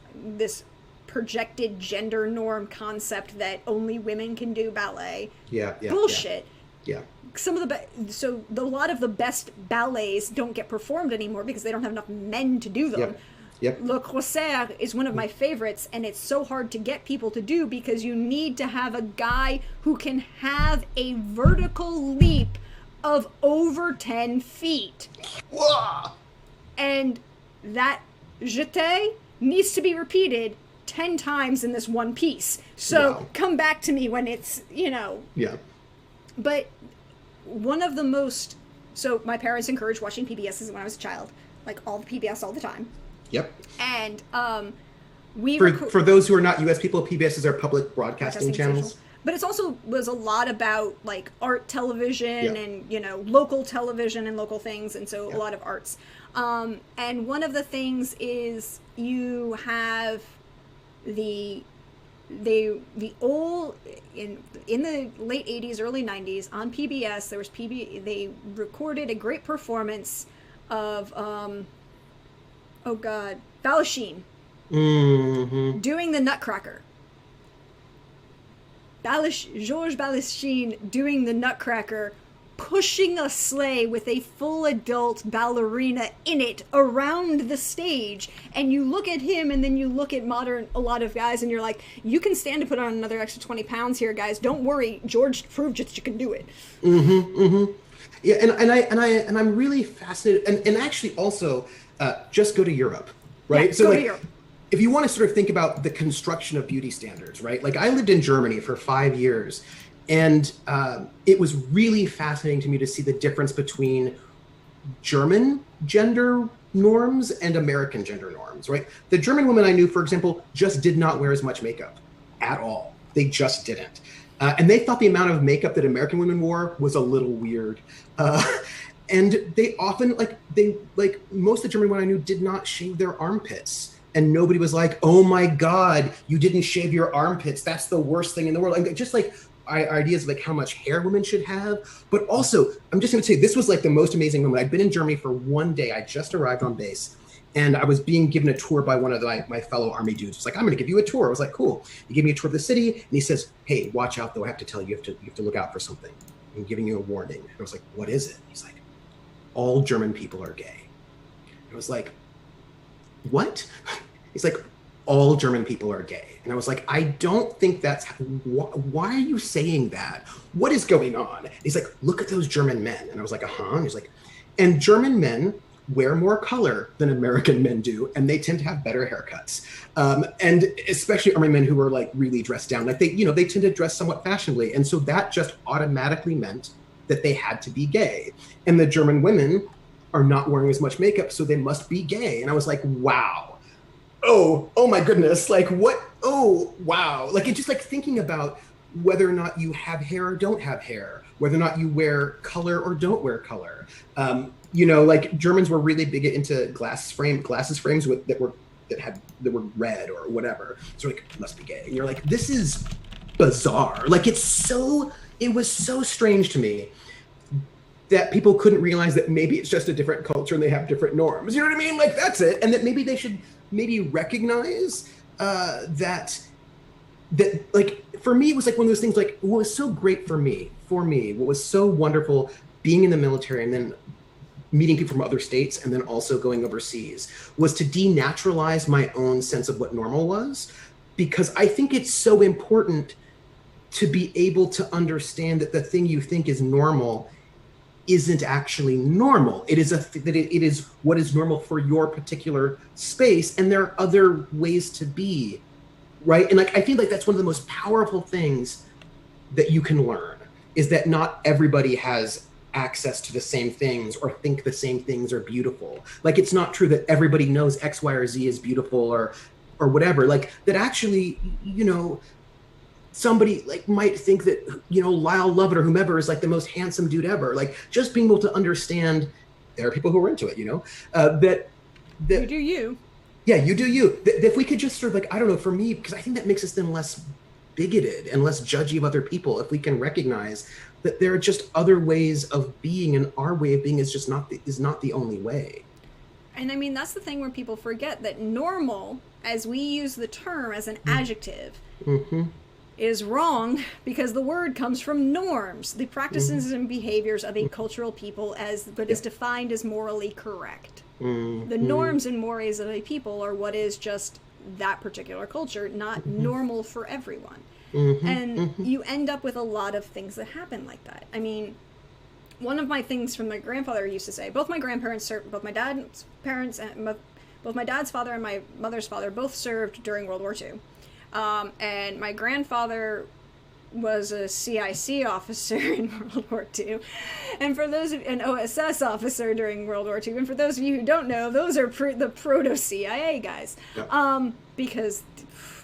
projected gender norm concept that only women can do ballet. Yeah. Bullshit. Yeah. Some of a lot of the best ballets don't get performed anymore because they don't have enough men to do them. Yep. Le Corsaire is one of my favorites, and it's so hard to get people to do because you need to have a guy who can have a vertical leap of over 10 feet. Whoa! And that jeté needs to be repeated 10 times in this one piece. So come back to me when it's, Yeah. But one of the most... So my parents encouraged watching PBSs when I was a child. Like, all the PBS all the time. Yep. And for those who are not U.S. people, PBSs are public broadcasting channels. But it also was a lot about, like, art television and, local television and local things. And so a lot of arts. And one of the things is you have the old in the late 80s, early 90s on PBS, there was they recorded a great performance of Baluchine doing the Nutcracker. Georges Baluchine doing the Nutcracker, pushing a sleigh with a full adult ballerina in it around the stage, and you look at him and then you look at a lot of guys and you're like, you can stand to put on another extra 20 pounds here, guys. Don't worry, George proved that you can do it. Yeah, and I'm really fascinated, and actually also just go to Europe, right? Yeah, so go to Europe. If you want to sort of think about the construction of beauty standards, right? Like, I lived in Germany for 5 years, and it was really fascinating to me to see the difference between German gender norms and American gender norms, right? The German women I knew, for example, just did not wear as much makeup at all. They just didn't. And they thought the amount of makeup that American women wore was a little weird. And they often, most of the German women I knew did not shave their armpits. And nobody was like, oh my God, you didn't shave your armpits. That's the worst thing in the world. And just like ideas of like how much hair women should have. But also, I'm just going to say, this was like the most amazing moment. I'd been in Germany for one day. I just arrived on base. And I was being given a tour by one of my fellow Army dudes. He's like, I'm going to give you a tour. I was like, cool. He gave me a tour of the city. And he says, hey, watch out, though. I have to tell you, you have to look out for something. I'm giving you a warning. And I was like, what is it? He's like, all German people are gay. I was like, what? He's like, all German people are gay. And I was like, I don't think that's, why are you saying that? What is going on? And he's like, look at those German men. And I was like, uh-huh. And he's like, and German men wear more color than American men do, and they tend to have better haircuts. And especially Army men who are like really dressed down, like they tend to dress somewhat fashionably. And so that just automatically meant that they had to be gay. And the German women are not wearing as much makeup, so they must be gay. And I was like, wow. Oh my goodness. Like what? Oh, wow. Like, it's just like thinking about whether or not you have hair or don't have hair, whether or not you wear color or don't wear color. Like Germans were really big into glasses frames that were red or whatever. So like, must be gay. And you're like, this is bizarre. Like, it was so strange to me that people couldn't realize that maybe it's just a different culture and they have different norms. You know what I mean? Like, that's it. And that maybe they should recognize that like, for me, it was like one of those things, like, what was so great for me, what was so wonderful being in the military and then meeting people from other states and then also going overseas was to denaturalize my own sense of what normal was, because I think it's so important to be able to understand that the thing you think is normal isn't actually normal. It is it is what is normal for your particular space, and there are other ways to be, right? And like, I feel like that's one of the most powerful things that you can learn, is that not everybody has access to the same things or think the same things are beautiful. Like, it's not true that everybody knows X, Y, or Z is beautiful or whatever. Like, that actually, somebody like might think that, Lyle Lovett or whomever is like the most handsome dude ever. Like, just being able to understand there are people who are into it, that you do you. Yeah, you do you. If we could just sort of like, I don't know, for me, because I think that makes us then less bigoted and less judgy of other people, if we can recognize that there are just other ways of being, and our way of being is not the only way. And I mean, that's the thing where people forget that normal, as we use the term as an adjective, is wrong because the word comes from norms, the practices and behaviors of a cultural people as what is defined as morally correct. The norms and mores of a people are what is just that particular culture, not normal for everyone. And you end up with a lot of things that happen like that. I mean, one of my things from my grandfather used to say, both my grandparents served, both my dad's parents and both my dad's father and my mother's father both served during World War II. And my grandfather was a CIC officer in World War II, and for those of an OSS officer during World War II. And for those of you who don't know, those are the proto-CIA guys. Yep. Because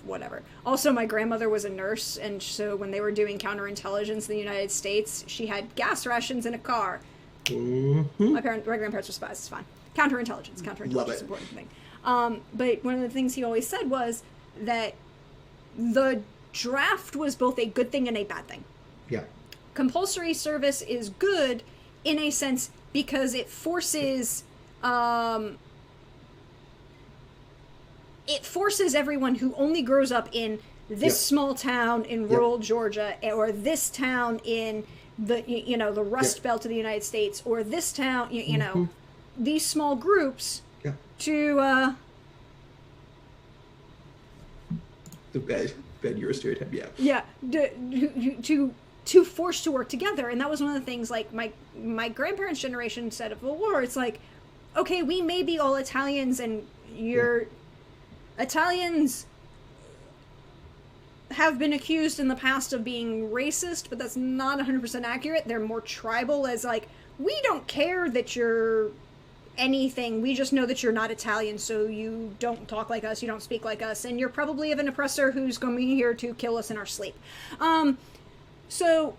whatever. Also, my grandmother was a nurse, and so when they were doing counterintelligence in the United States, she had gas rations in a car. My grandparents were spies. It's fine. Counterintelligence is an important thing. But one of the things he always said was that the draft was both a good thing and a bad thing. Yeah. Compulsory service is good in a sense because it forces everyone who only grows up in this small town in rural Georgia, or this town in the the Rust Belt of the United States, or this town these small groups to the bad Euro stereotype, to force to work together. And that was one of the things, like, my grandparents' generation said of the war. It's like, okay, we may be all Italians, and Italians have been accused in the past of being racist, but that's not 100% accurate. They're more tribal, as like, we don't care that you're anything, we just know that you're not Italian, so you don't talk like us, you don't speak like us, and you're probably of an oppressor who's going to be here to kill us in our sleep. So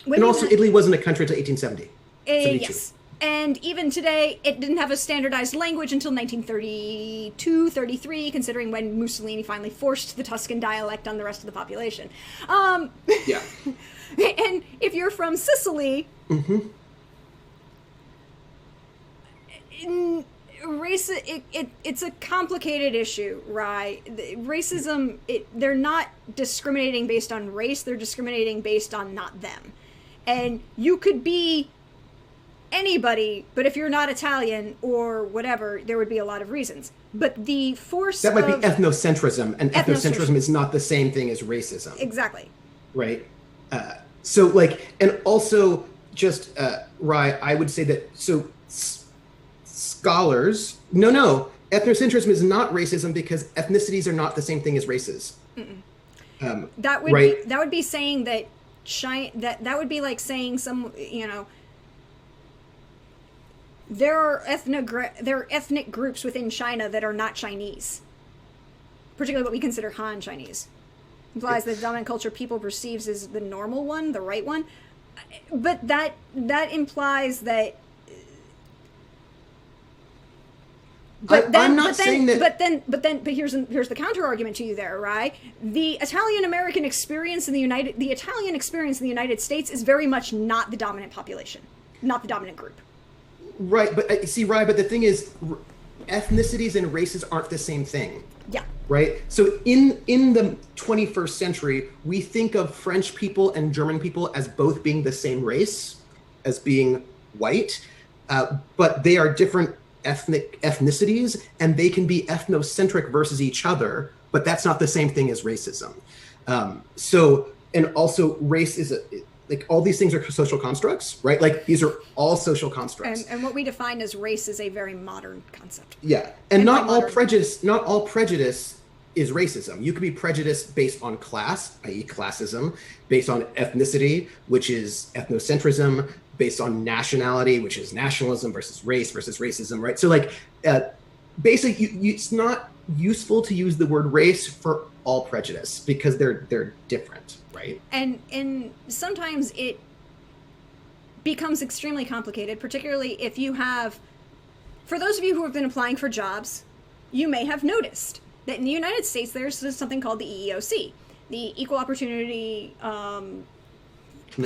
when Italy wasn't a country until 1870. Yes. And even today, it didn't have a standardized language until 1932, 33, considering when Mussolini finally forced the Tuscan dialect on the rest of the population. And if you're from Sicily, it's a complicated issue, right? Racism, they're not discriminating based on race, they're discriminating based on not them. And you could be anybody, but if you're not Italian or whatever, there would be a lot of reasons. But the force that might be ethnocentrism, and ethnocentrism is not the same thing as racism. Exactly. Right? So, like, and also just, Rye, I would say that, so scholars, ethnocentrism is not racism because ethnicities are not the same thing as races. That would be saying that that would be like saying there are ethnic groups within China that are not Chinese, particularly what we consider Han Chinese. Implies that the dominant culture people perceives as the normal one, the right one, but that implies that. But here's the counter argument to you there, right? The Italian experience in the United States is very much not the dominant population, not the dominant group. Right, but see, Rye, but the thing is, ethnicities and races aren't the same thing. Yeah. Right? So in the 21st century, we think of French people and German people as both being the same race, as being white, but they are different ethnicities, and they can be ethnocentric versus each other, but that's not the same thing as racism. And also race is like, all these things are social constructs, right? Like, these are all social constructs. And what we define as race is a very modern concept. Yeah. And not all prejudice is racism. You could be prejudiced based on class, i.e. classism, based on ethnicity, which is ethnocentrism, based on nationality, which is nationalism versus racism, right? So, like, basically, it's not useful to use the word race for all prejudice because they're different, right? And sometimes it becomes extremely complicated, particularly if you have, for those of you who have been applying for jobs, you may have noticed that in the United States there's something called the EEOC, the Equal Opportunity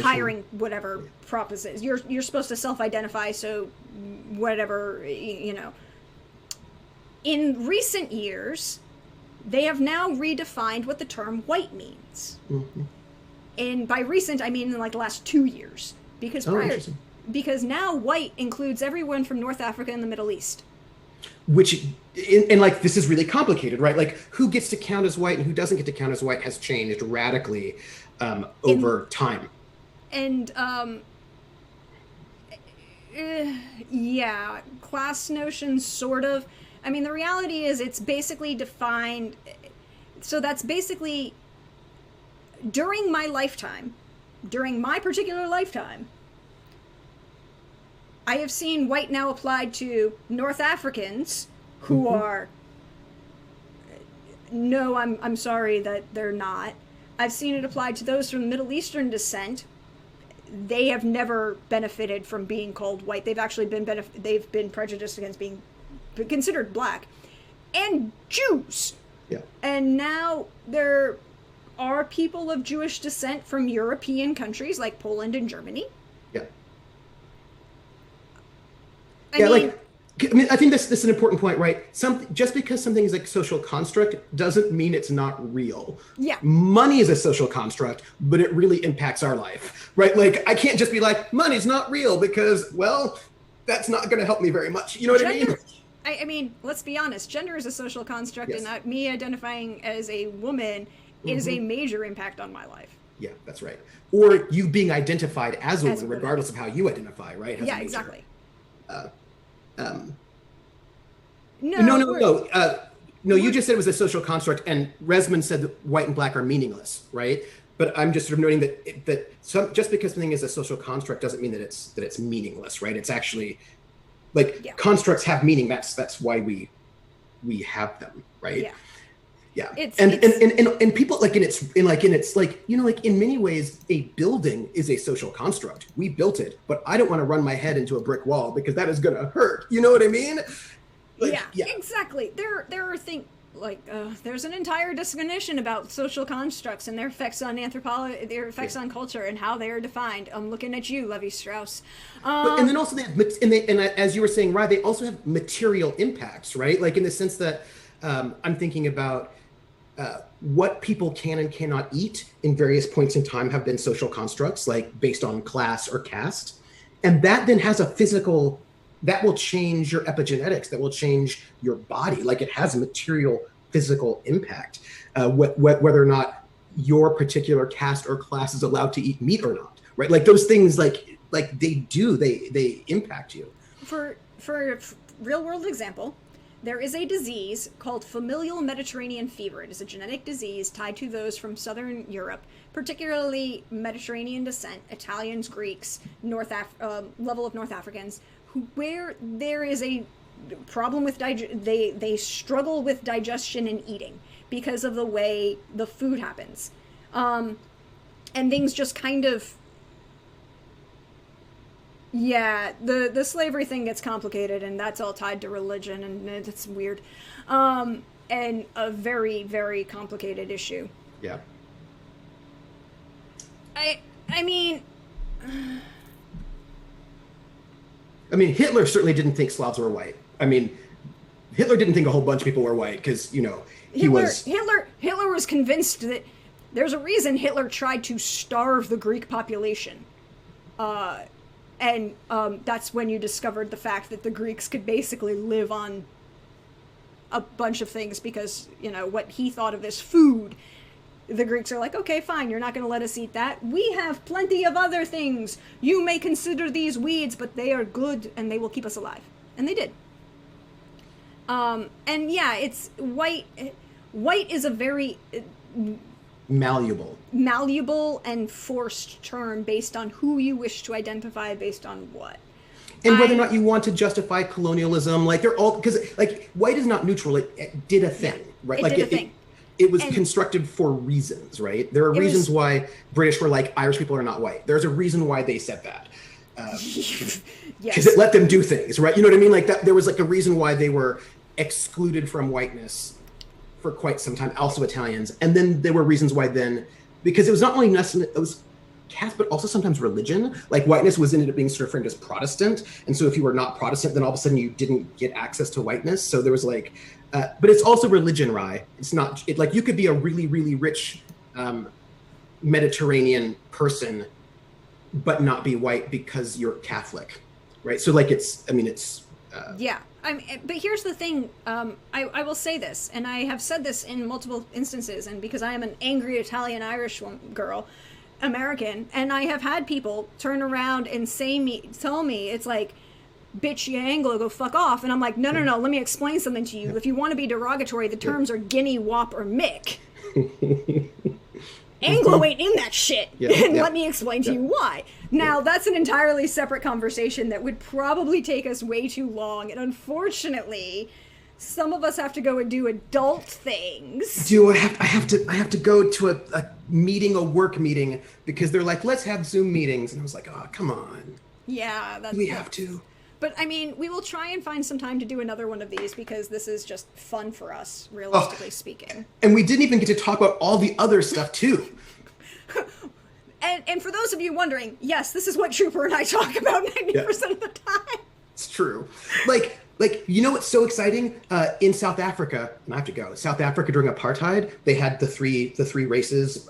hiring whatever proposition. You're supposed to self-identify, so whatever, In recent years, they have now redefined what the term white means. Mm-hmm. And by recent, I mean in like the last 2 years. Because now white includes everyone from North Africa and the Middle East. Which, and like, this is really complicated, right? Like, who gets to count as white and who doesn't get to count as white has changed radically over time. And, yeah, class notions, sort of. I mean, the reality is it's basically defined. So that's basically, during my particular lifetime, I have seen white now applied to North Africans who are, no, I'm sorry that they're not. I've seen it applied to those from Middle Eastern descent. They have never benefited from being called white. They've actually they've been prejudiced against being considered black. And Jews. Yeah. And now there are people of Jewish descent from European countries like Poland and Germany. Yeah. I mean, I think this is an important point, right? Just because something is like social construct doesn't mean it's not real. Yeah. Money is a social construct, but it really impacts our life, right? Like, I can't just be like, money's not real because, well, that's not going to help me very much. You know what I mean? I mean, let's be honest. Gender is a social construct, yes. and me identifying as a woman is a major impact on my life. Yeah, that's right. Or you being identified as a woman, regardless of how you identify, right? Yeah, exactly. No, you just said it was a social construct, and Resman said that white and black are meaningless, right? But I'm just sort of noting that just because something is a social construct doesn't mean that it's meaningless, right? It's actually constructs have meaning. That's why we have them, right? Yeah. Yeah. And people in many ways a building is a social construct. We built it, but I don't want to run my head into a brick wall because that is going to hurt. You know what I mean? Yeah, exactly. There are things there's an entire discussion about social constructs and their effects on anthropology, their effects on culture, and how they are defined. I'm looking at you, Levi Strauss. And then also as you were saying, right, they also have material impacts, right? Like in the sense that I'm thinking about what people can and cannot eat in various points in time have been social constructs, like based on class or caste, and that then has a physical. That will change your epigenetics. That will change your body. Like, it has a material, physical impact, whether or not your particular caste or class is allowed to eat meat or not, right? Like those things, like they impact you. For a real world example, there is a disease called familial Mediterranean fever. It is a genetic disease tied to those from Southern Europe, particularly Mediterranean descent, Italians, Greeks, level of North Africans, where there is a problem with they struggle with digestion and eating because of the way the food happens, and things just kind of the slavery thing gets complicated, and that's all tied to religion, and it's weird, and a very, very complicated issue. Yeah. I mean, Hitler certainly didn't think Slavs were white. I mean, Hitler didn't think a whole bunch of people were white because, Hitler was convinced that there's a reason Hitler tried to starve the Greek population. And that's when you discovered the fact that the Greeks could basically live on a bunch of things because, what he thought of as food. The Greeks are like, okay, fine, you're not going to let us eat that. We have plenty of other things. You may consider these weeds, but they are good and they will keep us alive. And they did. And yeah, it's white. White is a very malleable and forced term based on who you wish to identify based on what. And whether or not you want to justify colonialism, they're all, because white is not neutral. It did a thing, right? It did a thing. It was constructed for reasons, right? There are reasons why British were like, Irish people are not white. There's a reason why they said that. Because it let them do things, right? You know what I mean? Like that, there was a reason why they were excluded from whiteness for quite some time, also Italians. And then there were reasons why then, because it was not only it was caste, but also sometimes religion. Like whiteness ended up being sort of framed as Protestant. And so if you were not Protestant, then all of a sudden you didn't get access to whiteness. So there was But it's also religion, Rye. It's not like you could be a really, really rich Mediterranean person, but not be white because you're Catholic, right? So like it's. Yeah. But here's the thing. I will say this, and I have said this in multiple instances, and because I am an angry Italian Irish girl, American, and I have had people turn around and tell me it's like, bitch, you Anglo, go fuck off. And I'm like, no, let me explain something to you. If you want to be derogatory, the terms are Guinea, Wop, or Mick. Anglo ain't in that shit. And let me explain to you why. Now, that's an entirely separate conversation that would probably take us way too long. And unfortunately, some of us have to go and do adult things. I have to go to a meeting, a work meeting, because they're like, let's have Zoom meetings. And I was like, oh, come on. Yeah. We have to. But, I mean, we will try and find some time to do another one of these because this is just fun for us, realistically speaking. And we didn't even get to talk about all the other stuff, too. and for those of you wondering, yes, this is what Trooper and I talk about 90% of the time. It's true. Like, you know what's so exciting? In South Africa, and I have to go, South Africa during apartheid, they had the three races,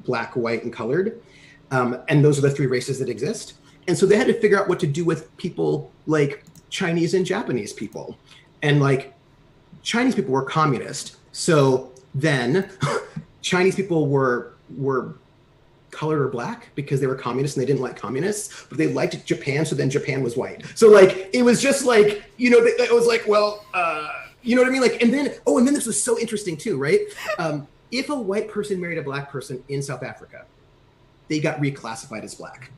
black, white, and colored. And those are the three races that exist. And so they had to figure out what to do with people like Chinese and Japanese people. And like Chinese people were communist. So then Chinese people were colored or black because they were communists and they didn't like communists, but they liked Japan. So then Japan was white. So like, it was just like, it was like, well, you know what I mean? Like, and then this was so interesting too, right? If a white person married a black person in South Africa, they got reclassified as black.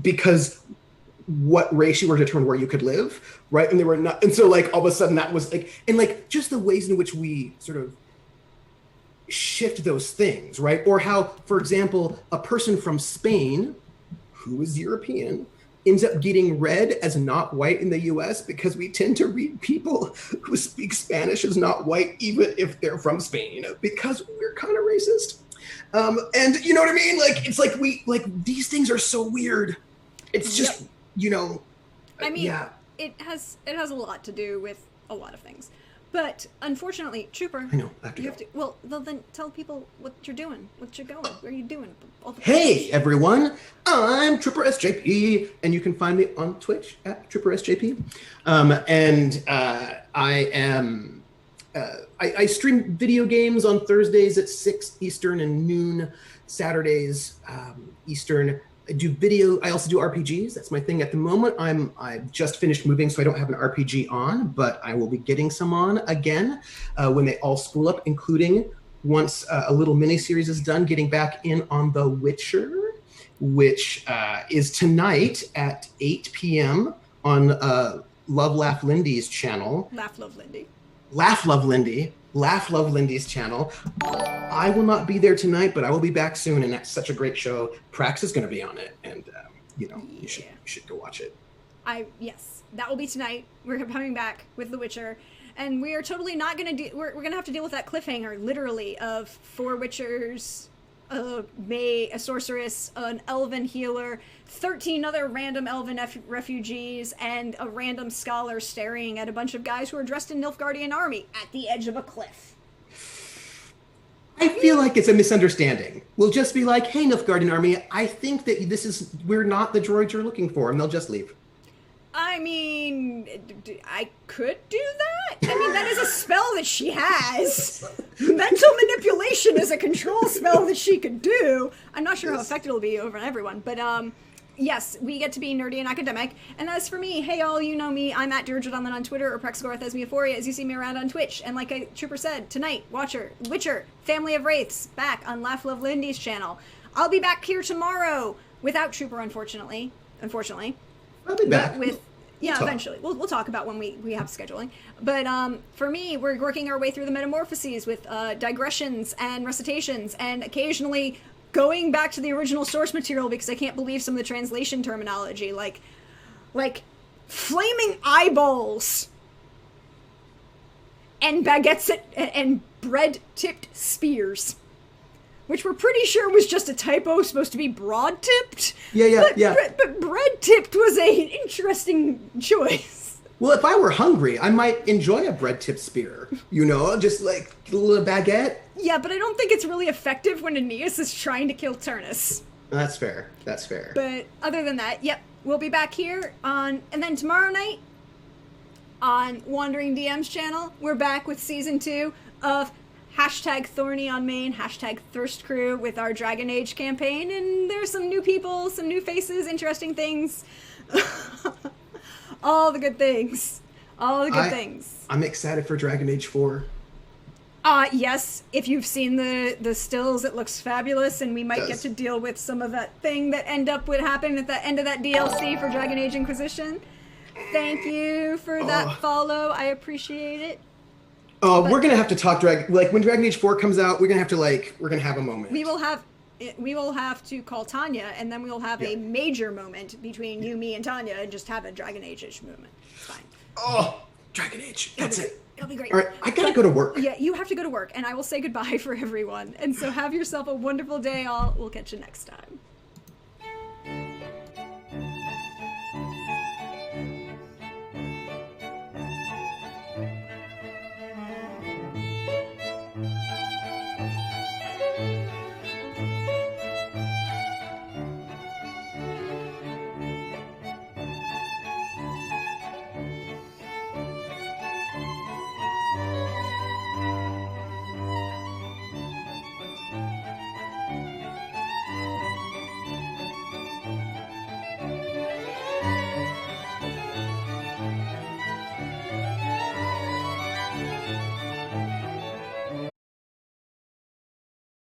Because what race you were determined where you could live, right? And they were not, and so like all of a sudden that was like, and like just the ways in which we sort of shift those things, right? Or how, for example, a person from Spain who is European ends up getting read as not white in the US because we tend to read people who speak Spanish as not white, even if they're from Spain, because we're kind of racist. And you know what I mean? Like, it's like these things are so weird. It's just, I mean, it has a lot to do with a lot of things. But unfortunately, Trooper, I know, I have to go. Well, then tell people what you're doing, what you're going, where are you doing? Hey, everyone, I'm Trooper SJP, and you can find me on Twitch at Trooper SJP. I am... I stream video games on Thursdays at 6 Eastern and noon Saturdays Eastern. I also do RPGs. That's my thing at the moment. I've just finished moving, so I don't have an RPG on, but I will be getting some on again when they all spool up, including once a little mini-series is done, getting back in on The Witcher, which is tonight at 8 p.m. on Love Laugh Lindy's channel. Laugh Love Lindy. Laugh Love Lindy's channel. I will not be there tonight, but I will be back soon, and that's such a great show. Prax is going to be on it, and you should go watch it. Yes, that will be tonight. We're coming back with The Witcher, and we are totally not going to do. We're going to have to deal with that cliffhanger, literally, of 4 Witchers, a sorceress, an elven healer, 13 other random elven refugees, and a random scholar staring at a bunch of guys who are dressed in Nilfgaardian army at the edge of a cliff. I feel like it's a misunderstanding. We'll just be like, hey, Nilfgaardian army, I think that we're not the droids you're looking for, and they'll just leave. I mean, I could do that. I mean, that is a spell that she has. Mental manipulation is a control spell that she could do. I'm not sure how effective it'll be over everyone, but yes, we get to be nerdy and academic. And as for me, hey all, you know me, I'm at Dirgedomin on Twitter or Prexagorth Esmiophoria as you see me around on Twitch. And like Trooper said, tonight, Witcher, Family of Wraiths, back on Laugh Love Lindy's channel. I'll be back here tomorrow without Trooper, unfortunately. I'll be back. Eventually. We'll talk about when we have scheduling. But for me, we're working our way through the Metamorphoses with digressions and recitations, and occasionally going back to the original source material because I can't believe some of the translation terminology, like flaming eyeballs and baguettes and bread-tipped spears. Which we're pretty sure was just a typo, supposed to be broad-tipped. Yeah. But bread-tipped was an interesting choice. Well, if I were hungry, I might enjoy a bread tip spear. You know, just like a little baguette. Yeah, but I don't think it's really effective when Aeneas is trying to kill Turnus. That's fair. That's fair. But other than that, yep, we'll be back here and then tomorrow night on Wandering DM's channel, we're back with season 2 of hashtag Thorny on Main, hashtag Thirst Crew with our Dragon Age campaign, and there's some new people, some new faces, interesting things. All the good things. All the good things. I'm excited for Dragon Age 4. Yes, if you've seen the stills, it looks fabulous, and we might get to deal with some of that thing that would happen at the end of that DLC for Dragon Age Inquisition. Thank you for that follow. I appreciate it. We're gonna have to talk when Dragon Age 4 comes out. We're gonna have to we're gonna have a moment. We will have to call Tanya, and then we will have a major moment between you, me, and Tanya, and just have a Dragon Age-ish moment. It's fine. Oh, Dragon Age. That's it. It'll be great. All right, I gotta go to work. Yeah, you have to go to work, and I will say goodbye for everyone. And so have yourself a wonderful day, all. We'll catch you next time.